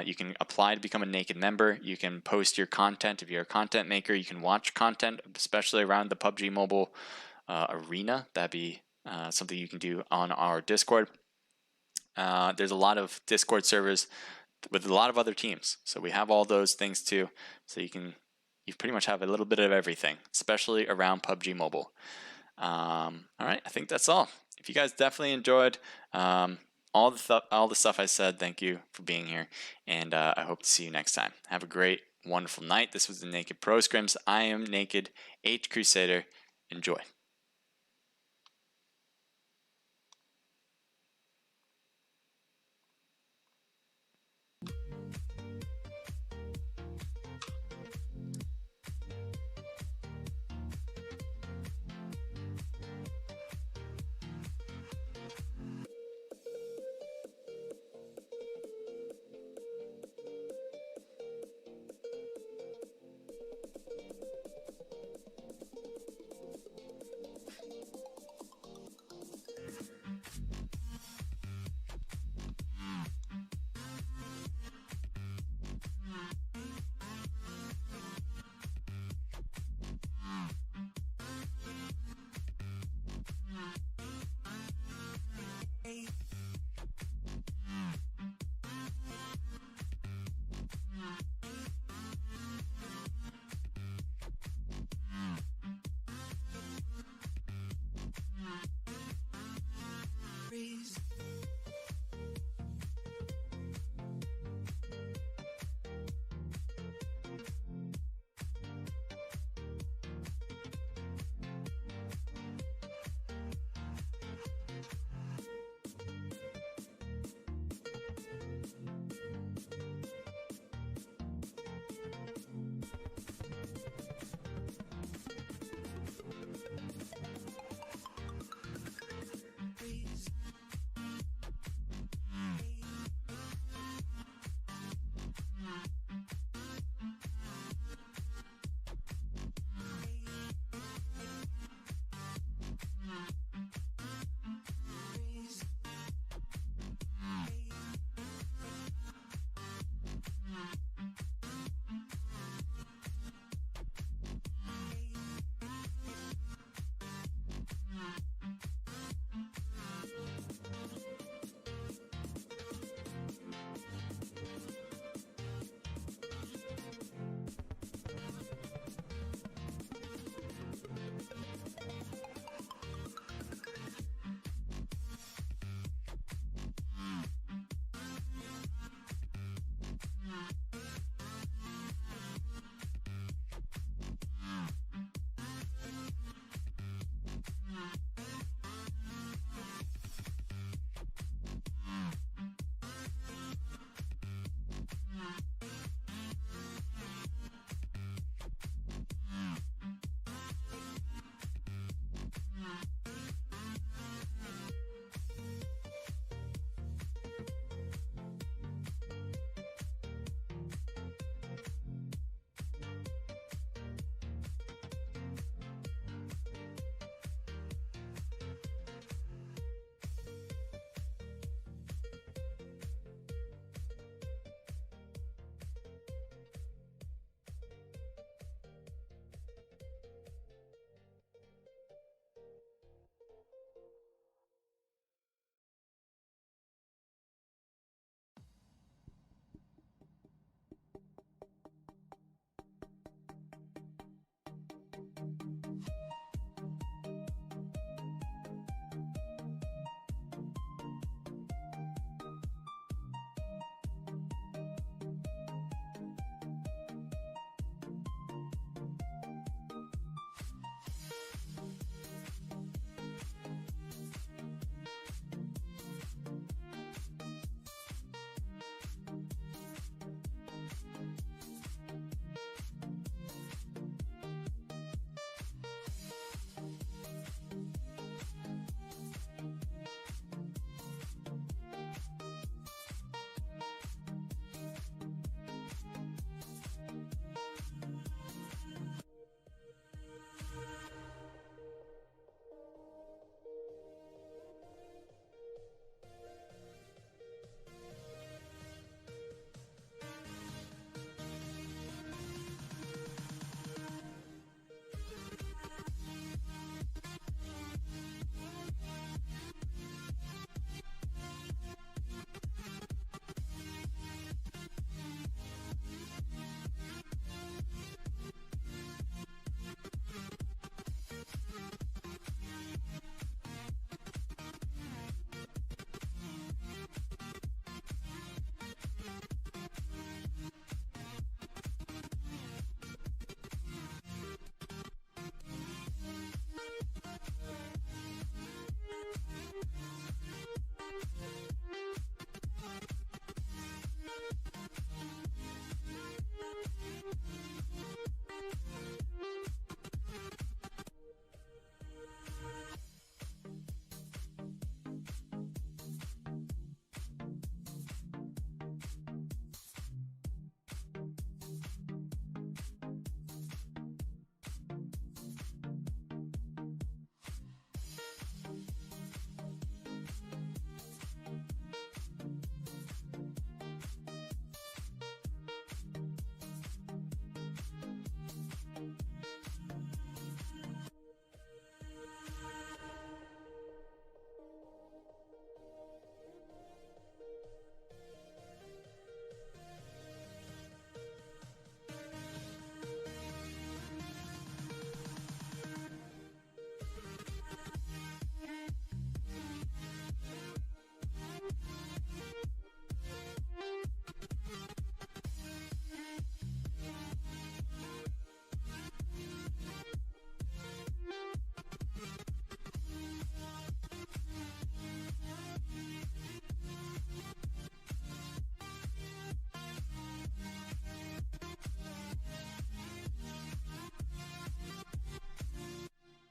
You can apply to become a Naked member. You can post your content. If you're a content maker, you can watch content, especially around the PUBG Mobile arena. That'd be something you can do on our Discord. There's a lot of Discord servers with a lot of other teams. So we have all those things too. So you pretty much have a little bit of everything, especially around PUBG Mobile. All right, I think that's all. If you guys definitely enjoyed all the stuff I said, thank you for being here, and I hope to see you next time. Have a great, wonderful night. This was the Naked Pro Scrims. I am Naked H Crusader. Enjoy.